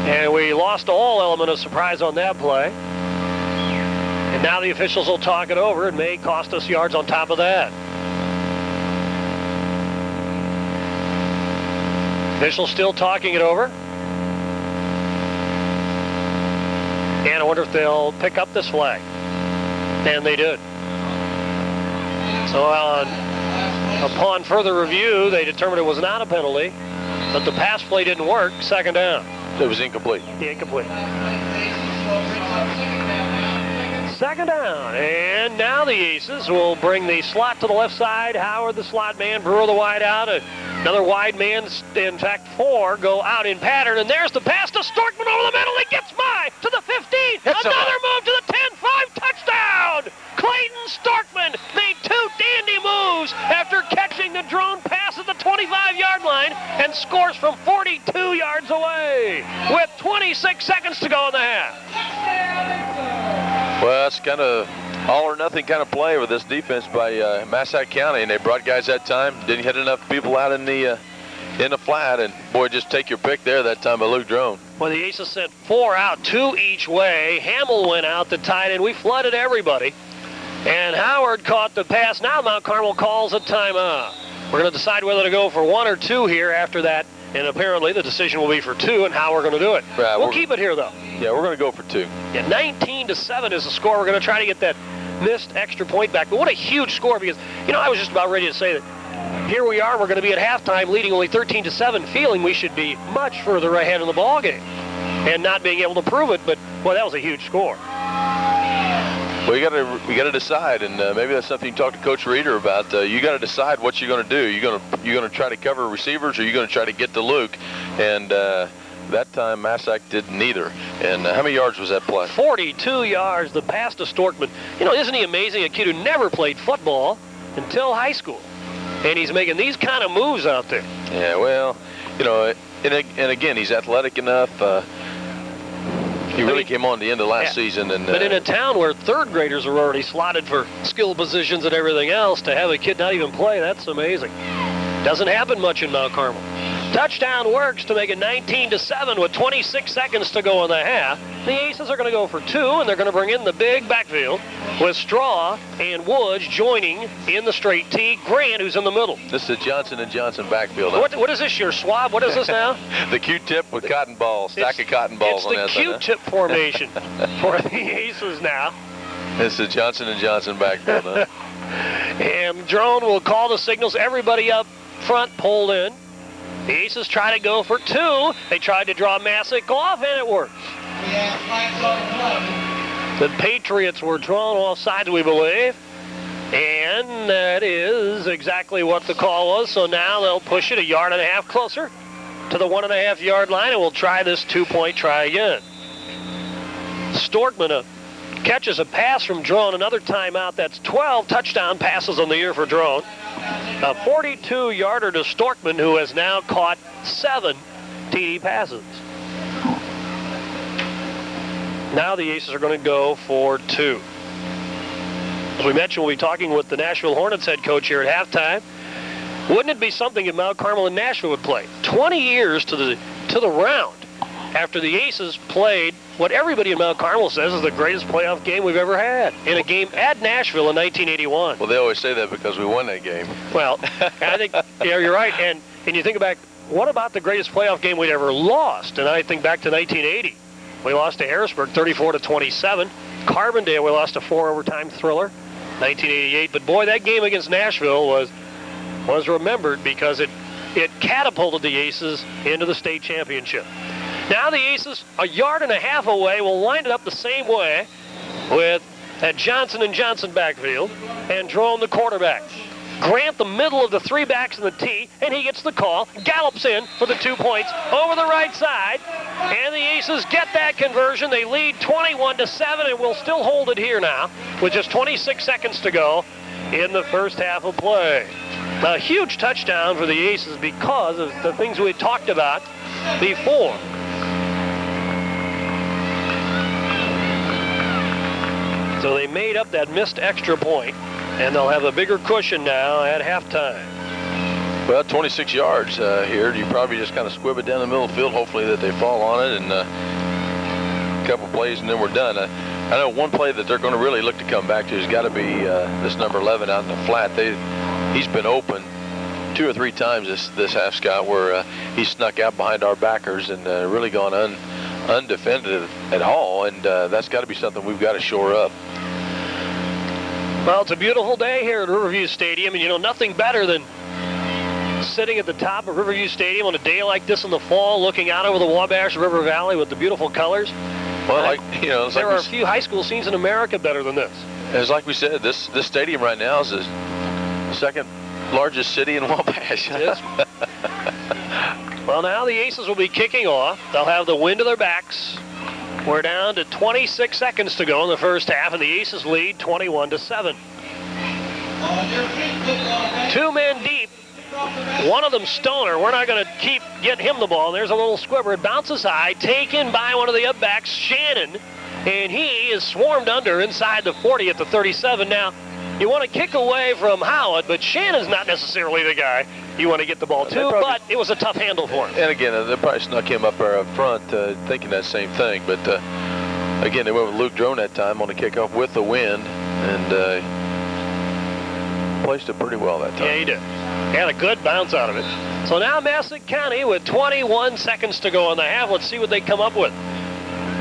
[SPEAKER 1] And we lost all element of surprise on that play. And now the officials will talk it over. It may cost us yards on top of that. Officials still talking it over. And I wonder if they'll pick up this flag. And they did. So upon further review, they determined it was not a penalty, but the pass play didn't work. Second down.
[SPEAKER 2] It was incomplete.
[SPEAKER 1] Incomplete. Second down, and now the Aces will bring the slot to the left side. Howard, the slot man, Brewer, the wide out. Another wide man, in fact, 4 go out in pattern, and there's the pass to Storkman over the middle. He gets by to the 15. Another move to the 10-5, touchdown. Clayton Storkman made 2 dandy moves after catching the drone pass at the 25-yard line and scores from 42 yards away with 26 seconds to go in the half.
[SPEAKER 2] Well, that's kind of all or nothing kind of play with this defense by Massac County, and they brought guys that time. Didn't hit enough people out in the flat, and boy, just take your pick there that time by Luke Drone.
[SPEAKER 1] Well, the Aces sent 4 out, 2 each way. Hamill went out the tight end. We flooded everybody, and Howard caught the pass. Now Mount Carmel calls a timeout. We're going to decide whether to go for 1 or 2 here after that, and apparently the decision will be for 2 and how we're going to do it.
[SPEAKER 2] Right,
[SPEAKER 1] we'll keep it here, though.
[SPEAKER 2] Yeah, we're going to go for 2.
[SPEAKER 1] Yeah, 19-7 is the score. We're going to try to get that missed extra point back. But what a huge score, because, I was just about ready to say that here we are. We're going to be at halftime leading only 13-7, feeling we should be much further ahead in the ballgame and not being able to prove it. But, well, that was a huge score.
[SPEAKER 2] Well, we got to decide, and maybe that's something you talk to Coach Reeder about. You got to decide what you're going to do. You're going to try to cover receivers, or you're going to try to get to Luke. And that time Massac did neither. And how many yards was that play?
[SPEAKER 1] 42 yards. The pass to Storkman. Isn't he amazing? A kid who never played football until high school, and he's making these kind of moves out there.
[SPEAKER 2] Yeah, well, and again, he's athletic enough. He really came on the end of last season.
[SPEAKER 1] But in a town where third graders are already slotted for skill positions and everything else, to have a kid not even play, that's amazing. Doesn't happen much in Mount Carmel. Touchdown works to make it 19-7 with 26 seconds to go in the half. The Aces are going to go for 2, and they're going to bring in the big backfield with Straw and Woods joining in the straight T. Grant, who's in the middle.
[SPEAKER 2] This is the Johnson & Johnson backfield.
[SPEAKER 1] What is this, your swab? What is this now?
[SPEAKER 2] The Q-tip with cotton balls, stack of cotton balls on that.
[SPEAKER 1] It's the Q-tip formation for the Aces now.
[SPEAKER 2] It's the Johnson & Johnson backfield, huh?
[SPEAKER 1] And Drone will call the signals. Everybody up front pulled in. The Aces try to go for 2. They tried to draw Massac off, and it worked. The Patriots were drawn off sides, we believe. And that is exactly what the call was. So now they'll push it 1.5 yards closer to the 1.5-yard line, and we'll try this 2-point try again. Storkman catches a pass from Drone. Another timeout. That's 12 touchdown passes on the year for Drone. A 42-yarder to Storkman, who has now caught 7 TD passes. Now the Aces are going to go for 2. As we mentioned, we'll be talking with the Nashville Hornets head coach here at halftime. Wouldn't it be something if Mount Carmel and Nashville would play? 20 years to the round after the Aces played what everybody in Mount Carmel says is the greatest playoff game we've ever had, in a game at Nashville in 1981.
[SPEAKER 2] Well, they always say that because we won that game.
[SPEAKER 1] Well, I think you're right. And you think back, what about the greatest playoff game we'd ever lost? And I think back to 1980. We lost to Harrisburg 34-27. Carbondale, we lost a 4-overtime thriller, 1988. But boy, that game against Nashville was remembered because it catapulted the Aces into the state championship. Now the Aces, 1.5 yards away, will line it up the same way with that Johnson & Johnson backfield and Drone the quarterback. Grant the middle of the 3 backs in the T, and he gets the call, gallops in for the 2 points over the right side, and the Aces get that conversion. They lead 21-7, and will still hold it here now with just 26 seconds to go in the first half of play. A huge touchdown for the Aces because of the things we talked about before. So they made up that missed extra point, and they'll have a bigger cushion now at halftime.
[SPEAKER 2] Well, 26 yards here. You probably just kind of squib it down the middle of the field, hopefully that they fall on it, and a couple plays, and then we're done. I know one play that they're going to really look to come back to has got to be this number 11 out in the flat. He's been open 2 or 3 times this half, Scott, where he snuck out behind our backers and really gone undefended at all, and that's got to be something we've got to shore up.
[SPEAKER 1] Well, it's a beautiful day here at Riverview Stadium, and you know, nothing better than sitting at the top of Riverview Stadium on a day like this in the fall, looking out over the Wabash River Valley with the beautiful colors.
[SPEAKER 2] Well,
[SPEAKER 1] there are a few high school scenes in America better than this.
[SPEAKER 2] As like we said, this stadium right now is the second largest city in Wabash.
[SPEAKER 1] It is. Well, now the Aces will be kicking off. They'll have the wind to their backs. We're down to 26 seconds to go in the first half, and the Aces lead 21-7. 2 men deep. One of them Stoner. We're not going to keep getting him the ball. There's a little squibber. It bounces high, taken by one of the up-backs, Shannon, and he is swarmed under inside the 40 at the 37. Now, you want to kick away from Howard, but Shannon's not necessarily the guy you want to get the ball to, but it was a tough handle for him.
[SPEAKER 2] And again, they probably snuck him up there up front thinking that same thing, but again, they went with Luke Drone that time on the kickoff with the wind, and placed it pretty well that time.
[SPEAKER 1] Yeah, he did. Had a good bounce out of it. So now Massac County with 21 seconds to go in the half. Let's see what they come up with.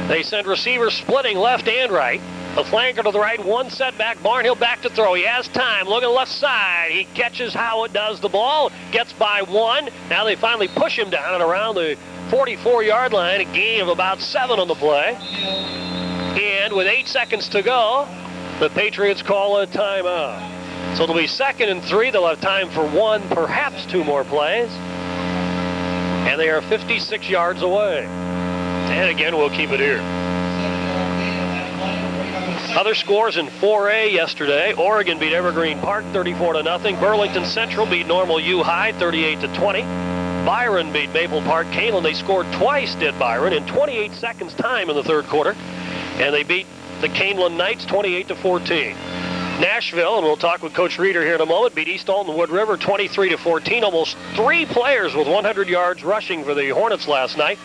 [SPEAKER 1] They send receivers splitting left and right. The flanker to the right, one setback. Barnhill back to throw. He has time. Look at the left side. He catches Howard, does the ball, gets by 1. Now they finally push him down and around the 44-yard line. A gain of about 7 on the play. And with 8 seconds to go, the Patriots call a timeout. So it'll be 2nd and 3. They'll have time for 1, perhaps 2 more plays. And they are 56 yards away. And again, we'll keep it here. Other scores in 4A yesterday. Oregon beat Evergreen Park 34-0. Burlington Central beat Normal U High 38-20. Byron beat Maple Park Kalen. They scored twice, did Byron, in 28 seconds time in the 3rd quarter. And they beat the Canelan Knights 28-14. Nashville, and we'll talk with Coach Reeder here in a moment, beat East Alton Wood River 23-14. Almost 3 players with 100 yards rushing for the Hornets last night.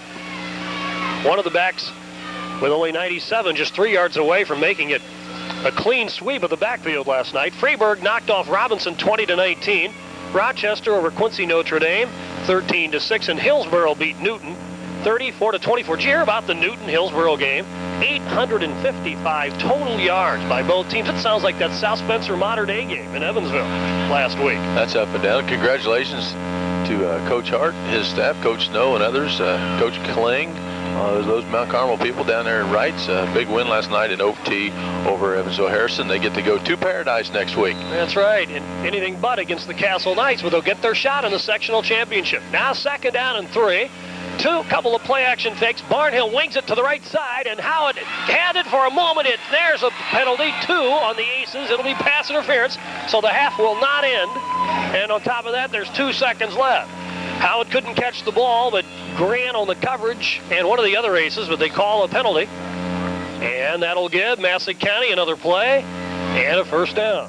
[SPEAKER 1] One of the backs with only 97, just 3 yards away from making it a clean sweep of the backfield last night. Freeburg knocked off Robinson 20-19. Rochester over Quincy Notre Dame 13-6, and Hillsborough beat Newton 34-24. Did you hear about the Newton-Hillsborough game? 855 total yards by both teams. It sounds like that South Spencer Mater Dei game in Evansville last week.
[SPEAKER 2] That's up and down. Congratulations to Coach Hart, his staff, Coach Snow, and others, Coach Kling, those Mount Carmel people down there in Wrights. Big win last night in OT over Evansville Harrison. They get to go to Paradise next week.
[SPEAKER 1] That's right, and anything but against the Castle Knights, but they'll get their shot in the sectional championship. Now 2nd down and 3. Couple of play-action fakes. Barnhill wings it to the right side, and Howard had it for a moment. There's a penalty, 2 on the Aces. It'll be pass interference, so the half will not end. And on top of that, there's 2 seconds left. Howard couldn't catch the ball, but Grant on the coverage, and one of the other Aces, but they call a penalty. And that'll give Massac County another play and a 1st down.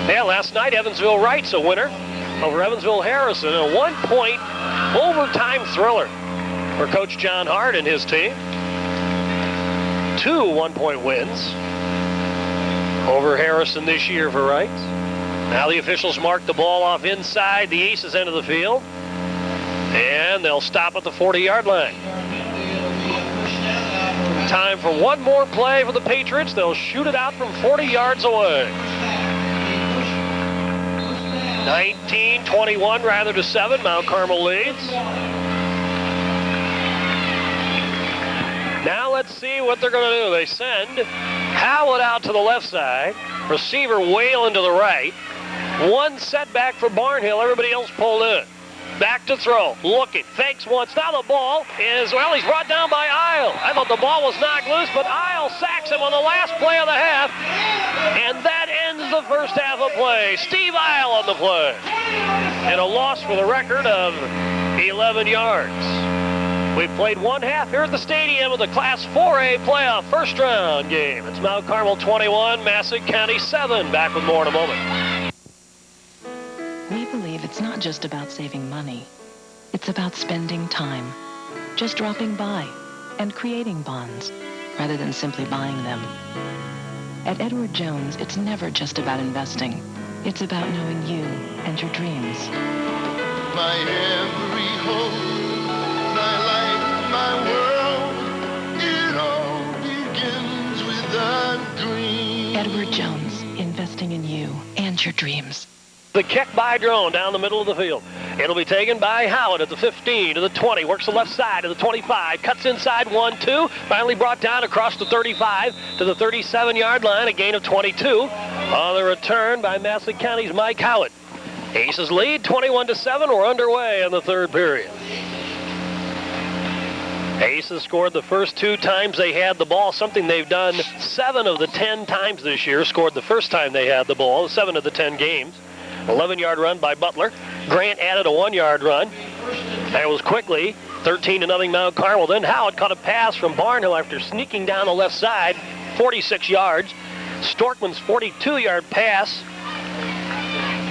[SPEAKER 1] Yeah, last night, Evansville Wright's a winner over Evansville Harrison, a 1-point overtime thriller for Coach John Hart and his team. 2 1-point wins over Harrison this year for Wright. Now the officials mark the ball off inside the Aces end of the field, and they'll stop at the 40-yard line. Time for 1 more play for the Patriots. They'll shoot it out from 40 yards away. 19-21 rather to 7. Mount Carmel leads. Now let's see what they're going to do. They send Howard out to the left side. Receiver Whalen to the right. 1 setback for Barnhill. Everybody else pulled in. Back to throw. Looking. Fakes once. Now the ball is, well, he's brought down by Isle. I thought the ball was knocked loose, but Isle sacks him on the last play of the half. And that ends the first half of play. Steve Isle on the play. And a loss for the record of 11 yards. We've played 1 half here at the stadium of the Class 4A playoff first round game. It's Mount Carmel 21, Massac County 7. Back with more in a moment.
[SPEAKER 6] We believe it's not just about saving money. It's about spending time, just dropping by and creating bonds rather than simply buying them. At Edward Jones, it's never just about investing. It's about knowing you and your dreams.
[SPEAKER 5] My every hope, my life, my world, it all begins with a dream.
[SPEAKER 6] Edward Jones, investing in you and your dreams.
[SPEAKER 1] The kick by Drone down the middle of the field. It'll be taken by Howard at the 15, to the 20, works the left side to the 25, cuts inside 1-2, finally brought down across the 35 to the 37-yard line, a gain of 22. On the return by Massac County's Mike Howard. Aces lead 21-7. We're underway in the third period. Aces scored the first 2 times they had the ball, something they've done 7 of the 10 times this year. Scored the first time they had the ball, 7 of the 10 games. 11-yard run by Butler. Grant added a 1-yard run. And it was quickly 13-0 Mount Carmel. Then Howard caught a pass from Barnhill after sneaking down the left side, 46 yards. Storkman's 42-yard pass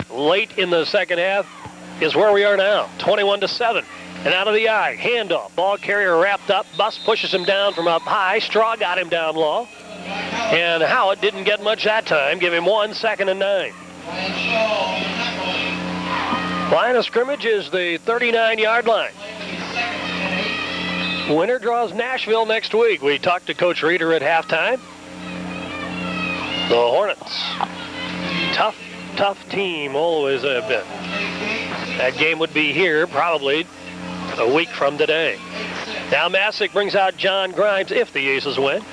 [SPEAKER 1] late in the second half is where we are now, 21-7. And out of the eye, handoff. Ball carrier wrapped up. Bus pushes him down from up high. Straw got him down low. And Howard didn't get much that time. Give him 1, 2nd and 9. Line of scrimmage is the 39-yard line. Winner draws Nashville next week. We talked to Coach Reeder at halftime. The Hornets. Tough team, always have been. That game would be here probably a week from today. Now Massac brings out John Grimes if the Aces win.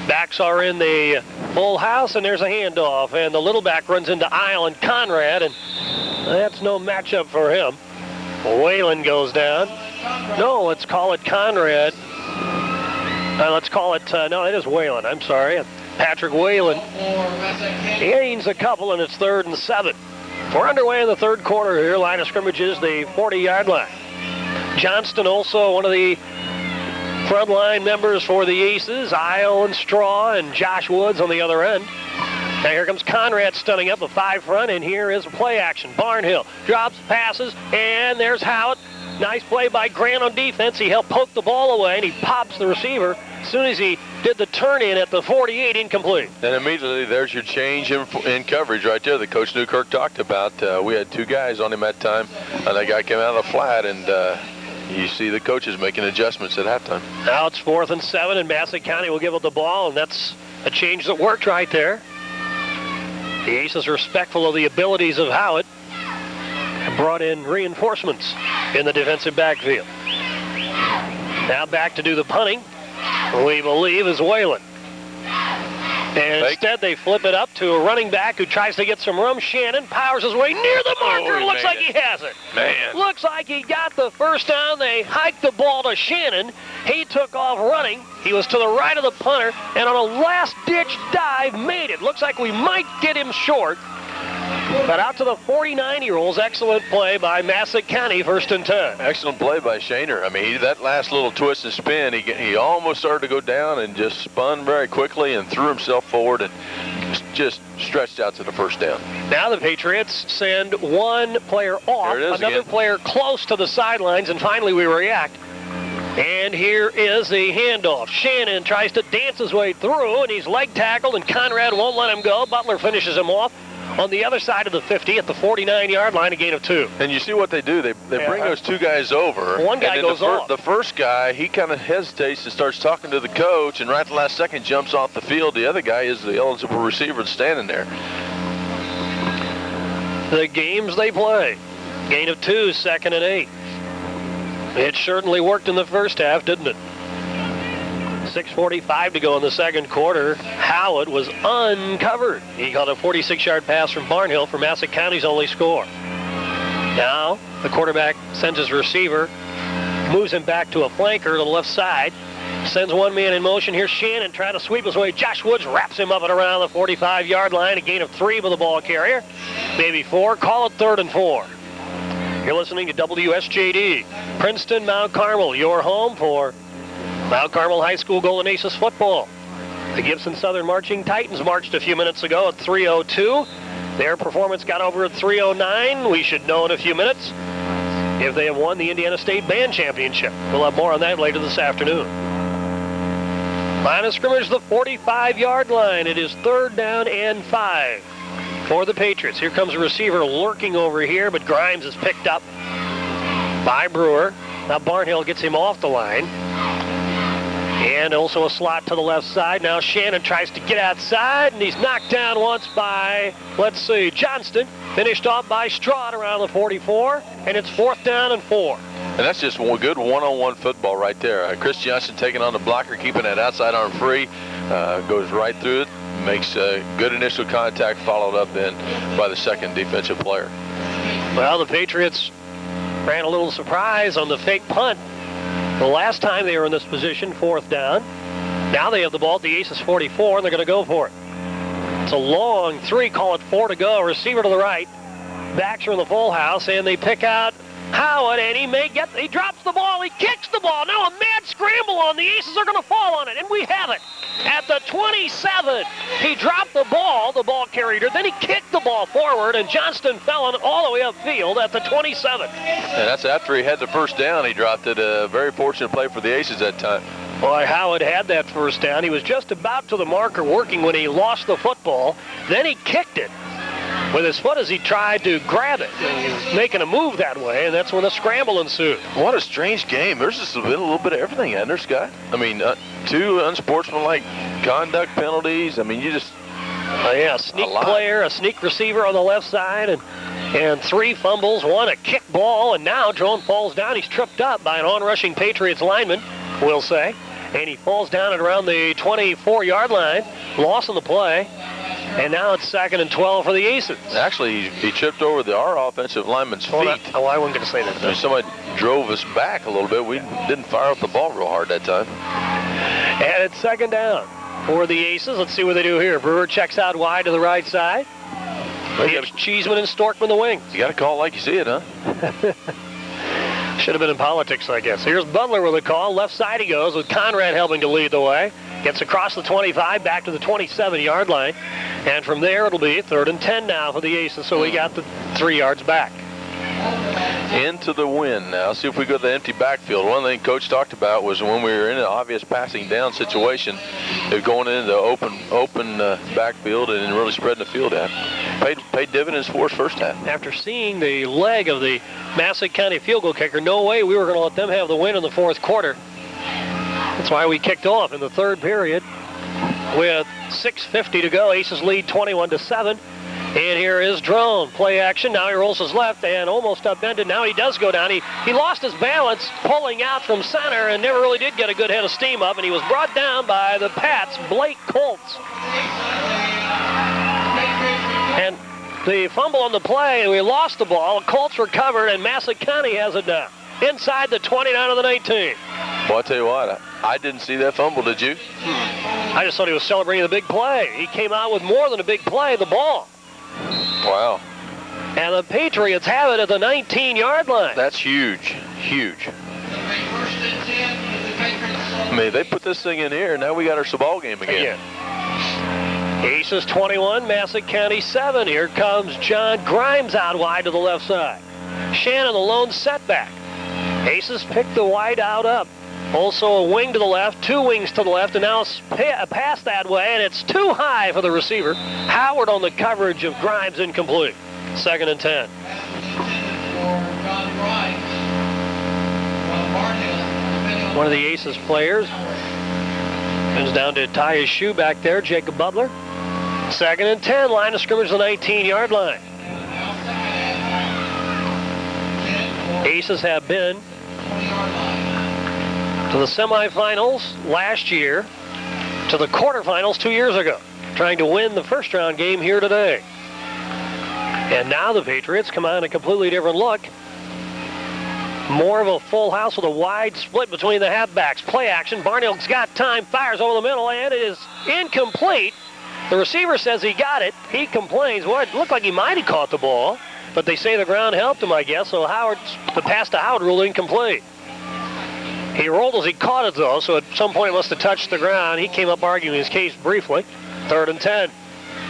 [SPEAKER 1] Backs are in the full house, and there's a handoff, and the little back runs into Isle and Conrad, and that's no matchup for him. Whalen goes down. No, let's call it Conrad. No, it is Whalen. I'm sorry. Patrick Whalen gains a couple, and it's 3rd and 7. We're underway in the third quarter here. Line of scrimmage is the 40-yard line. Johnston also one of the front line members for the Aces. Isle and Straw and Josh Woods on the other end. Now here comes Conrad stunning up a 5 front, and here is play action. Barnhill drops, passes, and there's Howard. Nice play by Grant on defense. He helped poke the ball away, and he pops the receiver. As soon as he did the turn-in at the 48, incomplete.
[SPEAKER 2] And immediately there's your change in coverage right there that Coach Newkirk talked about. We had 2 guys on him that time, and that guy came out of the flat, and you see the coaches making adjustments at halftime.
[SPEAKER 1] Now it's 4th and 7, and Massac County will give up the ball, and that's a change that worked right there. The Aces are respectful of the abilities of Howard and brought in reinforcements in the defensive backfield. Now back to do the punting, we believe, is Whalen. And instead they flip it up to a running back who tries to get some room. Shannon powers his way near the marker. Looks like he has it.
[SPEAKER 2] Man.
[SPEAKER 1] Looks like he got the first down. They hiked the ball to Shannon. He took off running. He was to the right of the punter, and on a last-ditch dive, made it. Looks like we might get him short. But out to the 49-year-olds. Excellent play by Massac County, 1st and 10.
[SPEAKER 2] Excellent play by Shaner. I mean, that last little twist and spin, he almost started to go down and just spun very quickly and threw himself forward and just stretched out to the first down.
[SPEAKER 1] Now the Patriots send one player off, another player close to the sidelines, and finally we react. And here is the handoff. Shannon tries to dance his way through, and he's leg tackled, and Conrad won't let him go. Butler finishes him off on the other side of the 50 at the 49-yard line, a gain of 2.
[SPEAKER 2] And you see what they do. They bring those 2 guys over.
[SPEAKER 1] One guy goes off.
[SPEAKER 2] The first guy, he kind of hesitates and starts talking to the coach, and right at the last second jumps off the field. The other guy is the eligible receiver standing there.
[SPEAKER 1] The games they play. Gain of 2, 2nd and 8. It certainly worked in the first half, didn't it? 6:45 to go in the second quarter. Howard was uncovered. He caught a 46-yard pass from Barnhill for Massac County's only score. Now the quarterback sends his receiver, moves him back to a flanker to the left side, sends one man in motion. Here's Shannon trying to sweep his way. Josh Woods wraps him up and around the 45-yard line. A gain of 3 with the ball carrier. Maybe 4. Call it 3rd and 4. You're listening to WSJD. Princeton, Mount Carmel, your home for Mount Carmel High School Golden Aces football. The Gibson Southern Marching Titans marched a few minutes ago at 3:02. Their performance got over at 3:09. We should know in a few minutes if they have won the Indiana State Band Championship. We'll have more on that later this afternoon. Line of scrimmage, the 45-yard line. It is 3rd down and 5 for the Patriots. Here comes a receiver lurking over here, but Grimes is picked up by Brewer. Now Barnhill gets him off the line. And also a slot to the left side. Now Shannon tries to get outside, and he's knocked down once by, Johnston. Finished off by Stroud around the 44, and it's 4th down and 4.
[SPEAKER 2] And that's just one good one-on-one football right there. Chris Johnson taking on the blocker, keeping that outside arm free, goes right through it, makes good initial contact, followed up then by the second defensive player.
[SPEAKER 1] Well, the Patriots ran a little surprise on the fake punt. The last time they were in this position, 4th down. Now they have the ball at the Aces 44, and they're going to go for it. It's a long 3, call it 4 to go. Receiver to the right. Backs are in the full house, and they pick out Howard, and he drops the ball, he kicks the ball. Now a mad scramble on the Aces are going to fall on it, and we have it. At the 27, he dropped the ball carried her, then he kicked the ball forward, and Johnston fell on it all the way upfield at the 27.
[SPEAKER 2] And that's after he had the first down, he dropped it. A very fortunate play for the Aces that time.
[SPEAKER 1] Boy, Howard had that first down. He was just about to the marker working when he lost the football. Then he kicked it with his foot as he tried to grab it. And he was making a move that way, and that's when the scramble ensued.
[SPEAKER 2] What a strange game. There's just been a little bit of everything, hasn't there, Scott? I mean, 2 unsportsmanlike conduct penalties. I mean, you just...
[SPEAKER 1] a sneak player, a sneak receiver on the left side, and 3 fumbles, 1 a kick ball, and now Drone falls down. He's tripped up by an on-rushing Patriots lineman, we'll say. And he falls down at around the 24-yard line, loss on the play. And now it's 2nd and 12 for the Aces.
[SPEAKER 2] Actually, he tripped over our offensive lineman's feet.
[SPEAKER 1] I wasn't going to say that.
[SPEAKER 2] Somebody drove us back a little bit. We didn't fire up the ball real hard that time.
[SPEAKER 1] And it's 2nd down for the Aces. Let's see what they do here. Brewer checks out wide to the right side. Cheeseman and Storkman the wings.
[SPEAKER 2] You got to call it like you see it, huh?
[SPEAKER 1] Should have been in politics, I guess. Here's Butler with a call. Left side he goes with Conrad helping to lead the way. Gets across the 25, back to the 27-yard line. And from there, it'll be 3rd and 10 now for the Aces, so we got the 3 yards back.
[SPEAKER 2] Into the wind now. See if we go to the empty backfield. One thing Coach talked about was when we were in an obvious passing down situation, going into the open backfield and really spreading the field out. Paid dividends for us first half.
[SPEAKER 1] After seeing the leg of the Massac County field goal kicker, no way we were going to let them have the win in the 4th quarter. That's why we kicked off in the 3rd period with 6:50 to go. Aces lead 21-7. And here is Drone. Play action. Now he rolls his left and almost upended. Now he does go down. He lost his balance pulling out from center and never really did get a good head of steam up. And he was brought down by the Pats, Blake Colts. And the fumble on the play, we lost the ball. Colts recovered, and Massac County has it now. Inside the 20, down to the 19.
[SPEAKER 2] Well, I'll tell you what, I didn't see that fumble, did you?
[SPEAKER 1] I just thought he was celebrating the big play. He came out with more than a big play, the ball.
[SPEAKER 2] Wow.
[SPEAKER 1] And the Patriots have it at the 19-yard line.
[SPEAKER 2] That's huge, huge. I mean, they put this thing in here, now we got our ball game again.
[SPEAKER 1] Aces 21, Massac County 7. Here comes John Grimes out wide to the left side. Shannon, the lone setback. Aces pick the wide out up. Also a wing to the left, 2 wings to the left, and now a pass that way, and it's too high for the receiver. Howard on the coverage of Grimes, incomplete. 2nd and 10. One of the Aces players comes down to tie his shoe back there, Jacob Butler. 2nd and 10, line of scrimmage, the 19-yard line. Aces have been to the semifinals last year, to the quarterfinals 2 years ago, trying to win the first-round game here today. And now the Patriots come on a completely different look. More of a full house with a wide split between the halfbacks. Play action. Barnhill's got time, fires over the middle, and it is incomplete. The receiver says he got it. He complains. Well, it looked like he might have caught the ball, but they say the ground helped him, I guess, so the pass to Howard ruled incomplete. He rolled as he caught it, though, so at some point it must have touched the ground. He came up arguing his case briefly. 3rd and 10.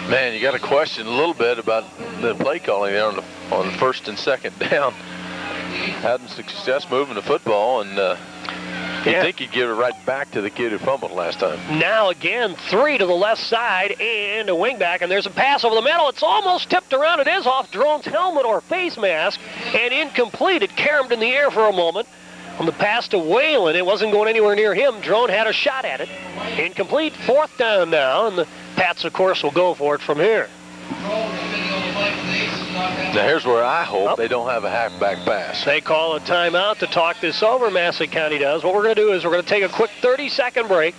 [SPEAKER 2] Man, you got to question a little bit about the play calling there on first and second down. Having success moving the football, and you'd think he'd give it right back to the kid who fumbled last time.
[SPEAKER 1] Now again, 3 to the left side and a wingback, and there's a pass over the middle. It's almost tipped around. It is off Drone's helmet or face mask and incomplete. It caromed in the air for a moment. On the pass to Whalen, it wasn't going anywhere near him. Drone had a shot at it. Incomplete, 4th down now, and the Pats, of course, will go for it from here.
[SPEAKER 2] Now here's where I hope they don't have a halfback pass.
[SPEAKER 1] They call a timeout to talk this over, Massac County does. What we're going to do is we're going to take a quick 30-second break.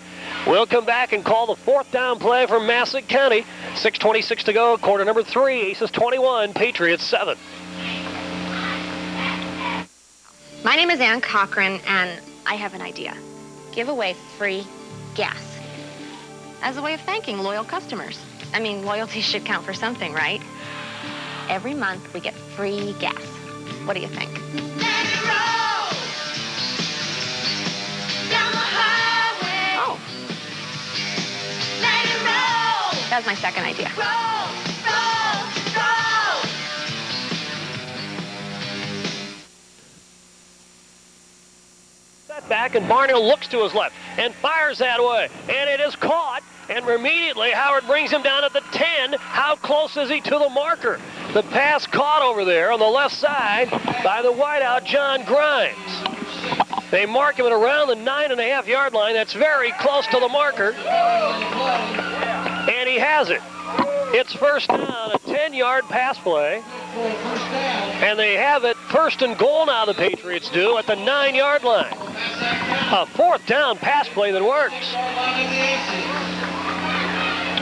[SPEAKER 1] We'll come back and call the 4th down play from Massac County. 6:26 to go, quarter number 3, Aces 21, Patriots 7.
[SPEAKER 12] My name is Ann Cochran, and I have an idea. Give away free gas as a way of thanking loyal customers. I mean, loyalty should count for something, right? Every month we get free gas. What do you think? Let it roll down the highway. Oh. Let it roll. That was my second idea. Roll, roll, roll.
[SPEAKER 1] Set back, and Barnhill looks to his left and fires that way, and it is caught. And immediately, Howard brings him down at the 10. How close is he to the marker? The pass caught over there on the left side by the wideout, John Grimes. They mark him at around the 9.5-yard line. That's very close to the marker. And he has it. It's first down, a 10-yard pass play. And they have it first and goal now, the Patriots do, at the 9-yard line. A 4th down pass play that works.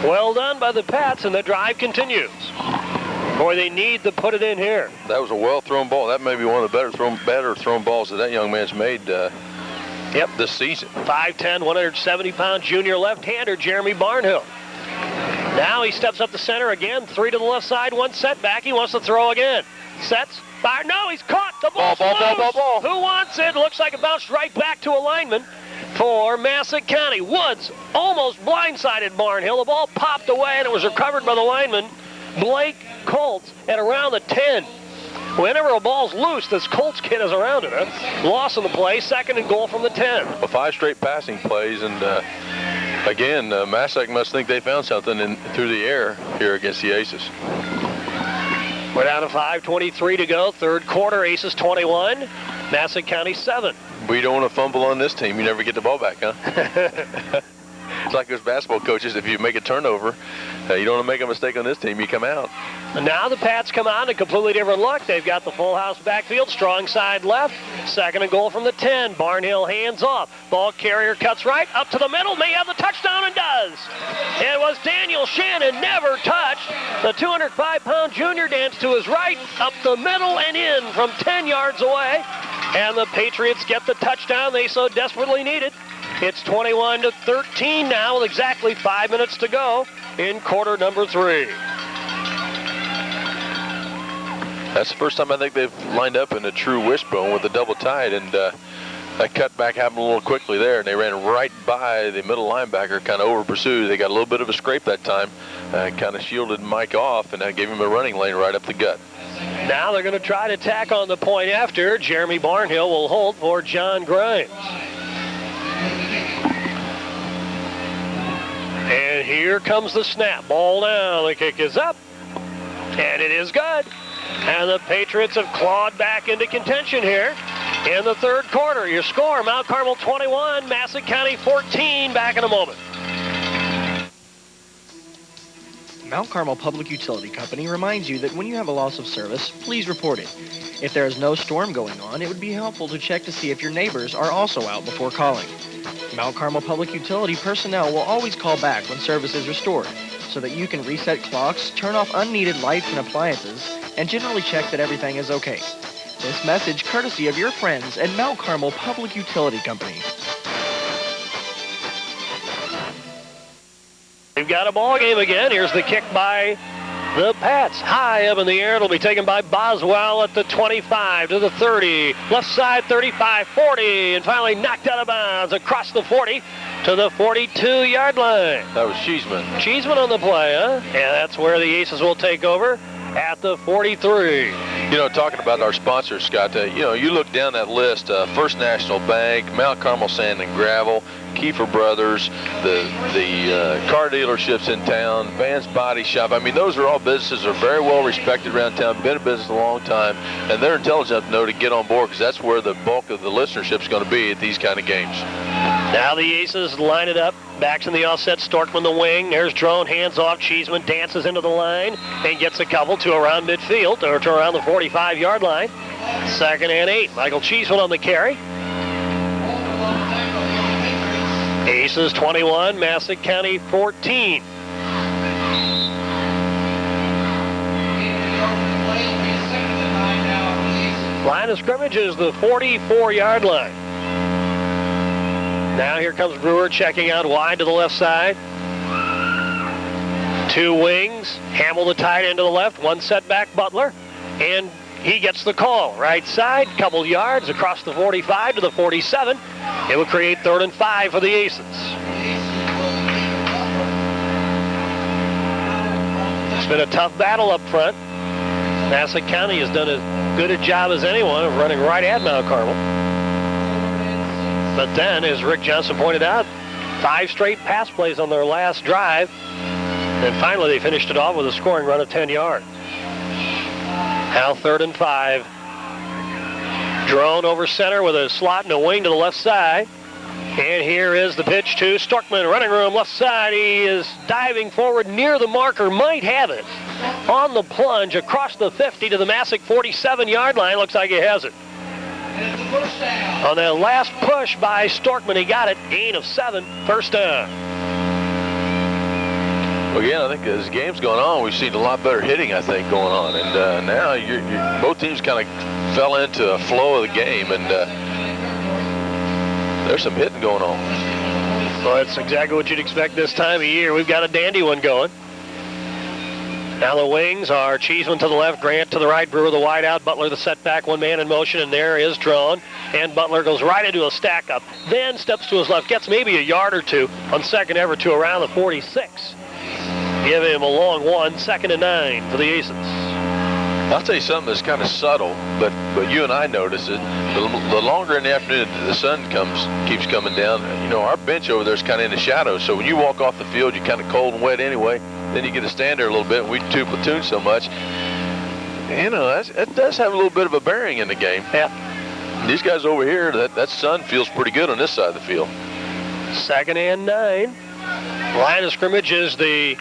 [SPEAKER 1] Well done by the Pats, and the drive continues. Boy, they need to put it in here.
[SPEAKER 2] That was a well-thrown ball. That may be one of the better thrown balls that young man's made this season.
[SPEAKER 1] 5'10", 170-pound junior left-hander Jeremy Barnhill. Now he steps up the center again. 3 to the left side, 1 setback. He wants to throw again. Sets, fire. No, he's caught. The ball's loose.
[SPEAKER 2] Ball.
[SPEAKER 1] Who wants it? Looks like it bounced right back to a lineman for Massac County. Woods almost blindsided Barnhill. The ball popped away, and it was recovered by the lineman, Blake Colts, at around the 10. Whenever a ball's loose, this Colts kid is around it. Loss in the play, 2nd and goal from the 10.
[SPEAKER 2] 5 straight passing plays, and again, Massac must think they found something through the air here against the Aces.
[SPEAKER 1] We're down to 5:23 to go, 3rd quarter, Aces 21, Massac County 7.
[SPEAKER 2] We don't want to fumble on this team. You never get the ball back, huh? It's like those basketball coaches. If you make a turnover, you don't want to make a mistake on this team. You come out.
[SPEAKER 1] And now the Pats come on, a completely different look. They've got the full house backfield, strong side left. 2nd and goal from the 10. Barnhill hands off. Ball carrier cuts right, up to the middle, may have the touchdown, and does. It was Daniel Shannon, never touched. The 205-pound junior danced to his right, up the middle and in from 10 yards away. And the Patriots get the touchdown they so desperately needed. It's 21-13 now with exactly 5 minutes to go in quarter number 3.
[SPEAKER 2] That's the first time I think they've lined up in a true wishbone with a double tight, and that cutback happened a little quickly there, and they ran right by the middle linebacker, kind of over pursued. They got a little bit of a scrape that time, kind of shielded Mike off, and that gave him a running lane right up the gut.
[SPEAKER 1] Now they're going to try to tack on the point after. Jeremy Barnhill will hold for John Grimes. And here comes the snap. Ball down. The kick is up. And it is good. And the Patriots have clawed back into contention here in the 3rd quarter. Your score, Mount Carmel 21, Massac County 14. Back in a moment.
[SPEAKER 13] Mount Carmel Public Utility Company reminds you that when you have a loss of service, please report it. If there is no storm going on, it would be helpful to check to see if your neighbors are also out before calling. Mount Carmel Public Utility personnel will always call back when service is restored, so that you can reset clocks, turn off unneeded lights and appliances, and generally check that everything is okay. This message courtesy of your friends at Mount Carmel Public Utility Company.
[SPEAKER 1] We've got a ball game again. Here's the kick by The Pats high up in the air. It'll be taken by Boswell at the 25 to the 30. Left side 35, 40, and finally knocked out of bounds across the 40 to the 42-yard line.
[SPEAKER 2] That was Cheeseman.
[SPEAKER 1] Cheeseman on the play, huh? Yeah, that's where the Aces will take over at the 43.
[SPEAKER 2] You know, talking about our sponsors, Scott, you look down that list, First National Bank, Mount Carmel Sand and Gravel, Kiefer Brothers, the car dealerships in town, Van's Body Shop. I mean, those are all businesses that are very well respected around town, been in business a long time, and they're intelligent enough to know to get on board because that's where the bulk of the listenership is going to be at these kind of games.
[SPEAKER 1] Now the Aces line it up. Backs in the offset. Storkman the wing. There's Drone. Hands off. Cheeseman dances into the line and gets a couple to around midfield or to around the 45-yard line. 2nd and 8. Michael Cheeseman on the carry. Aces 21. Massac County 14. Line of scrimmage is the 44-yard line. Now here comes Brewer checking out wide to the left side. 2 wings. Hamill the tight end to the left. 1 setback Butler. And he gets the call. Right side, couple yards across the 45 to the 47. It will create 3rd and 5 for the Aces. It's been a tough battle up front. Massac County has done as good a job as anyone of running right at Mount Carmel. But then, as Rick Johnson pointed out, 5 straight pass plays on their last drive. And finally, they finished it off with a scoring run of 10 yards. Now 3rd and 5. Drone over center with a slot and a wing to the left side. And here is the pitch to Storkman, running room left side. He is diving forward near the marker, might have it. On the plunge across the 50 to the Massac 47-yard line. Looks like he has it. On that last push by Storkman, he got it. Gain of 7, 1st down.
[SPEAKER 2] Well, again, I think as the game's going on, we've seen a lot better hitting, I think, going on. And now both teams kind of fell into a flow of the game, and there's some hitting going on.
[SPEAKER 1] Well, that's exactly what you'd expect this time of year. We've got a dandy one going. Now the wings are Cheeseman to the left, Grant to the right, Brewer the wide out, Butler the setback, 1 man in motion, and there is Drone. And Butler goes right into a stack up, then steps to his left, gets maybe a yard or 2 on 2nd ever to around the 46. Give him a long 1, 2nd and 9 for the Aces.
[SPEAKER 2] I'll tell you something that's kind of subtle, but you and I notice it. The longer in the afternoon the sun keeps coming down, our bench over there is kind of in the shadow. So when you walk off the field, you're kind of cold and wet anyway. Then you get to stand there a little bit, and we 2 platoon so much. That does have a little bit of a bearing in the game.
[SPEAKER 1] Yeah.
[SPEAKER 2] These guys over here, that sun feels pretty good on this side of the field.
[SPEAKER 1] 2nd and 9. Line of scrimmage is the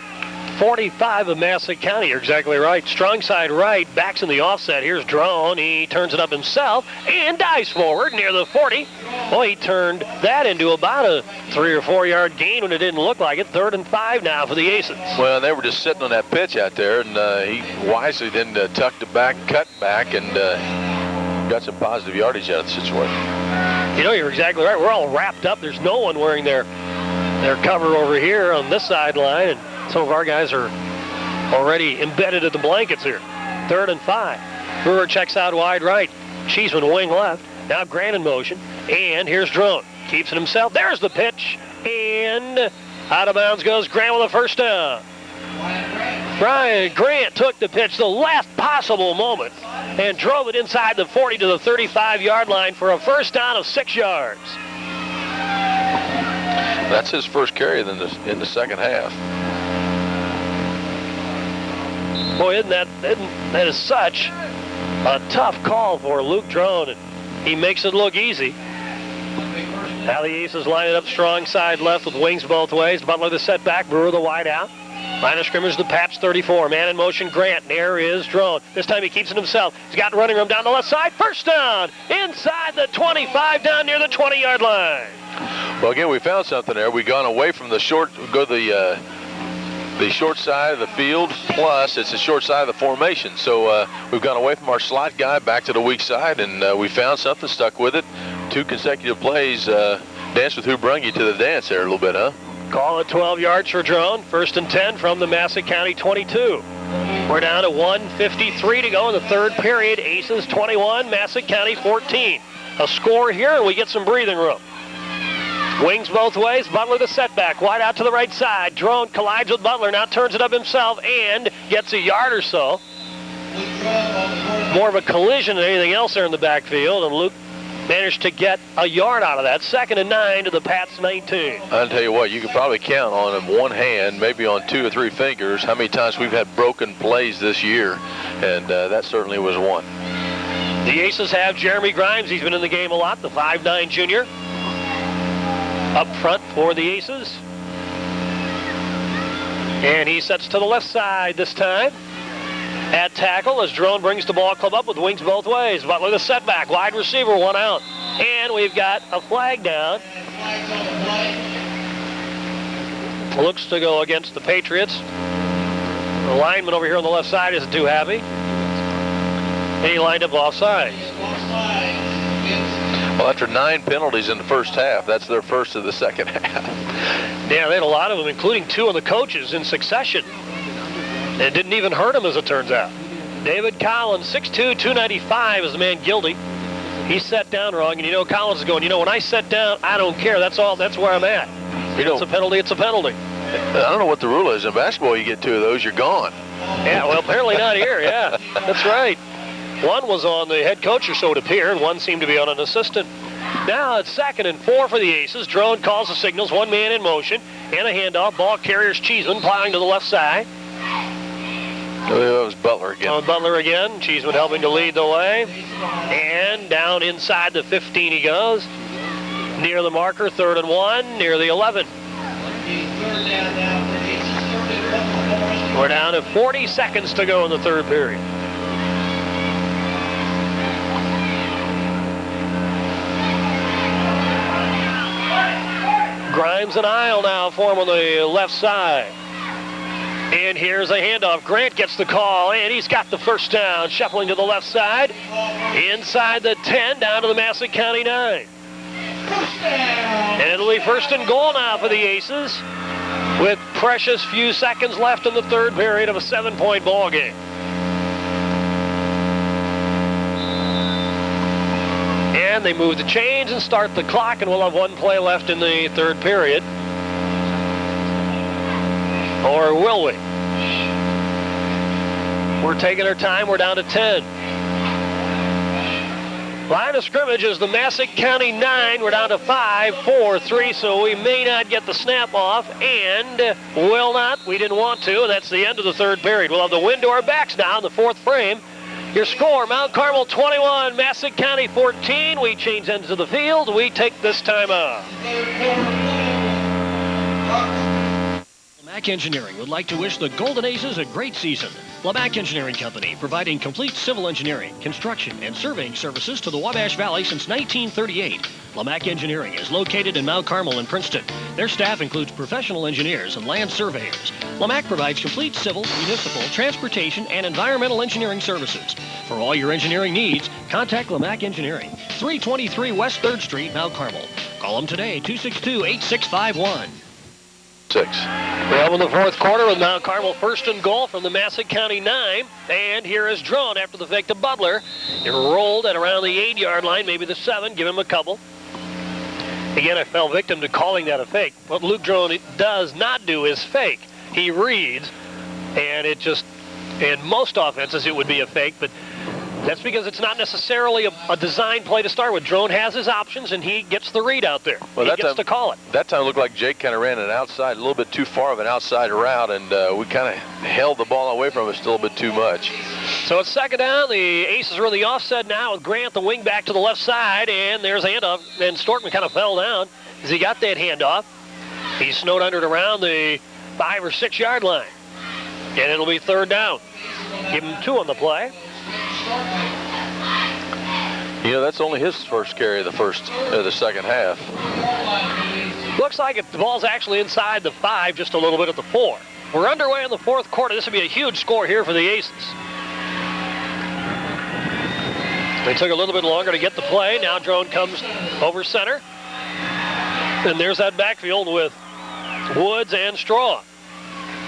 [SPEAKER 1] 45 of Massac County. You're exactly right. Strong side right, backs in the offset. Here's Drone. He turns it up himself and dives forward near the 40. Well, he turned that into about a 3 or 4 yard gain when it didn't look like it. 3rd and 5 now for the Aces.
[SPEAKER 2] Well, they were just sitting on that pitch out there, and he wisely then tucked it back, cut back, and got some positive yardage out of the situation.
[SPEAKER 1] You're exactly right. We're all wrapped up. There's no one wearing their cover over here on this sideline, and some of our guys are already embedded in the blankets here. 3rd and 5. Brewer checks out wide right. Cheeseman wing left. Now Grant in motion. And here's Drone. Keeps it himself. There's the pitch. And out of bounds goes Grant with a 1st down. Brian Grant took the pitch the last possible moment and drove it inside the 40 to the 35-yard line for a 1st down of 6 yards.
[SPEAKER 2] That's his first carry in the 2nd half.
[SPEAKER 1] Boy, isn't that is such a tough call for Luke Drone, and he makes it look easy. Now the Aces line it up strong side left with wings both ways. Butler the setback, Brewer the wide out. Line of scrimmage, the Pats 34. Man in motion, Grant. There is Drone. This time he keeps it himself. He's got running room down the left side. 1st down inside the 25 down near the 20-yard line.
[SPEAKER 2] Well, again, we found something there. We've gone away from the short side of the field, plus it's the short side of the formation. So we've gone away from our slot guy back to the weak side, and we found something, stuck with it. 2 consecutive plays. Dance with who brung you to the dance there a little bit, huh?
[SPEAKER 1] Call it 12 yards for Drone. 1st and 10 from the Massac County 22. We're down to 1:53 to go in the third period. Aces 21, Massac County 14. A score here, and we get some breathing room. Wings both ways. Butler the setback. Wide out to the right side. Drone collides with Butler. Now turns it up himself and gets a yard or so. More of a collision than anything else there in the backfield, and Luke managed to get a yard out of that. 2nd and 9 to the Pats 19.
[SPEAKER 2] I'll tell you what, you could probably count on one hand, maybe on 2 or 3 fingers, how many times we've had broken plays this year, and that certainly was one.
[SPEAKER 1] The Aces have Jeremy Grimes. He's been in the game a lot, the 5'9" junior. Up front for the Aces. And he sets to the left side this time. At tackle as Drone brings the ball club up with wings both ways. Butler the setback, wide receiver, 1 out. And we've got a flag down. Looks to go against the Patriots. The lineman over here on the left side isn't too happy. And he lined up offsides.
[SPEAKER 2] Well, after 9 penalties in the first half, that's their first of the second half.
[SPEAKER 1] Yeah, they had a lot of them, including 2 on the coaches in succession. It didn't even hurt him, as it turns out. David Collins, 6'2", 295 is the man guilty. He set down wrong, and Collins is going, when I set down, I don't care. That's where I'm at. It's a penalty, it's a penalty.
[SPEAKER 2] I don't know what the rule is. In basketball, you get 2 of those, you're gone.
[SPEAKER 1] Yeah, well, apparently not here, yeah. That's right. One was on the head coach, or so it appeared, and one seemed to be on an assistant. Now it's 2nd and 4 for the Aces. Drone calls the signals, 1 man in motion, and a handoff. Ball carriers Cheeseman plowing to the left side.
[SPEAKER 2] That was Butler again.
[SPEAKER 1] Butler again. Cheeseman helping to lead the way. And down inside the 15 he goes. Near the marker, 3rd and 1, near the 11. We're down to 40 seconds to go in the third period. Grimes and Isle now form on the left side. And here's a handoff. Grant gets the call, and he's got the first down. Shuffling to the left side. Inside the 10, down to the Massac County 9. And it'll be 1st and goal now for the Aces, with precious few seconds left in the third period of a 7-point ball game. And they move the chains and start the clock, and we'll have 1 play left in the third period. Or will we? We're taking our time. We're down to 10. Line of scrimmage is the Massac County 9. We're down to 5, 4, 3, so we may not get the snap off, and will not. We didn't want to, and that's the end of the third period. We'll have the wind to our backs now in the 4th frame. Your score, Mount Carmel 21, Massac County 14. We change ends of the field. We take this time off.
[SPEAKER 3] Lamac Engineering would like to wish the Golden Aces a great season. Lamac Engineering Company, providing complete civil engineering, construction, and surveying services to the Wabash Valley since 1938. Lamac Engineering is located in Mount Carmel and Princeton. Their staff includes professional engineers and land surveyors. Lamac provides complete civil, municipal, transportation, and environmental engineering services. For all your engineering needs, contact Lamac Engineering, 323 West 3rd Street, Mount Carmel. Call them today, 262-8651.
[SPEAKER 2] 6.
[SPEAKER 1] We're up in the 4th quarter with Mount Carmel 1st and goal from the Massac County 9. And here is Drone after the fake to Butler. It rolled at around the 8-yard line, maybe the 7. Give him a couple. Again, I fell victim to calling that a fake. What Luke Drone does not do is fake. He reads, and it just, in most offenses, it would be a fake, but that's because it's not necessarily a design play to start with. Drone has his options, and he gets the read out there.
[SPEAKER 2] Well,
[SPEAKER 1] he gets to call it.
[SPEAKER 2] That time it looked like Jake kind of ran an outside, a little bit too far of an outside route, and we kind of held the ball away from us still a bit too much.
[SPEAKER 1] So it's 2nd down. The Aces are in the offset now with Grant, the wing back to the left side, and there's a handoff. And Storkman kind of fell down as he got that handoff. He snowed under it around the 5 or 6 yard line. And it'll be 3rd down. Give him 2 on the play.
[SPEAKER 2] That's only his first carry of the second half.
[SPEAKER 1] Looks like the ball's actually inside the 5, just a little bit at the 4. We're underway in the 4th quarter. This would be a huge score here for the Aces. They took a little bit longer to get the play. Now Drone comes over center. And there's that backfield with Woods and Straw.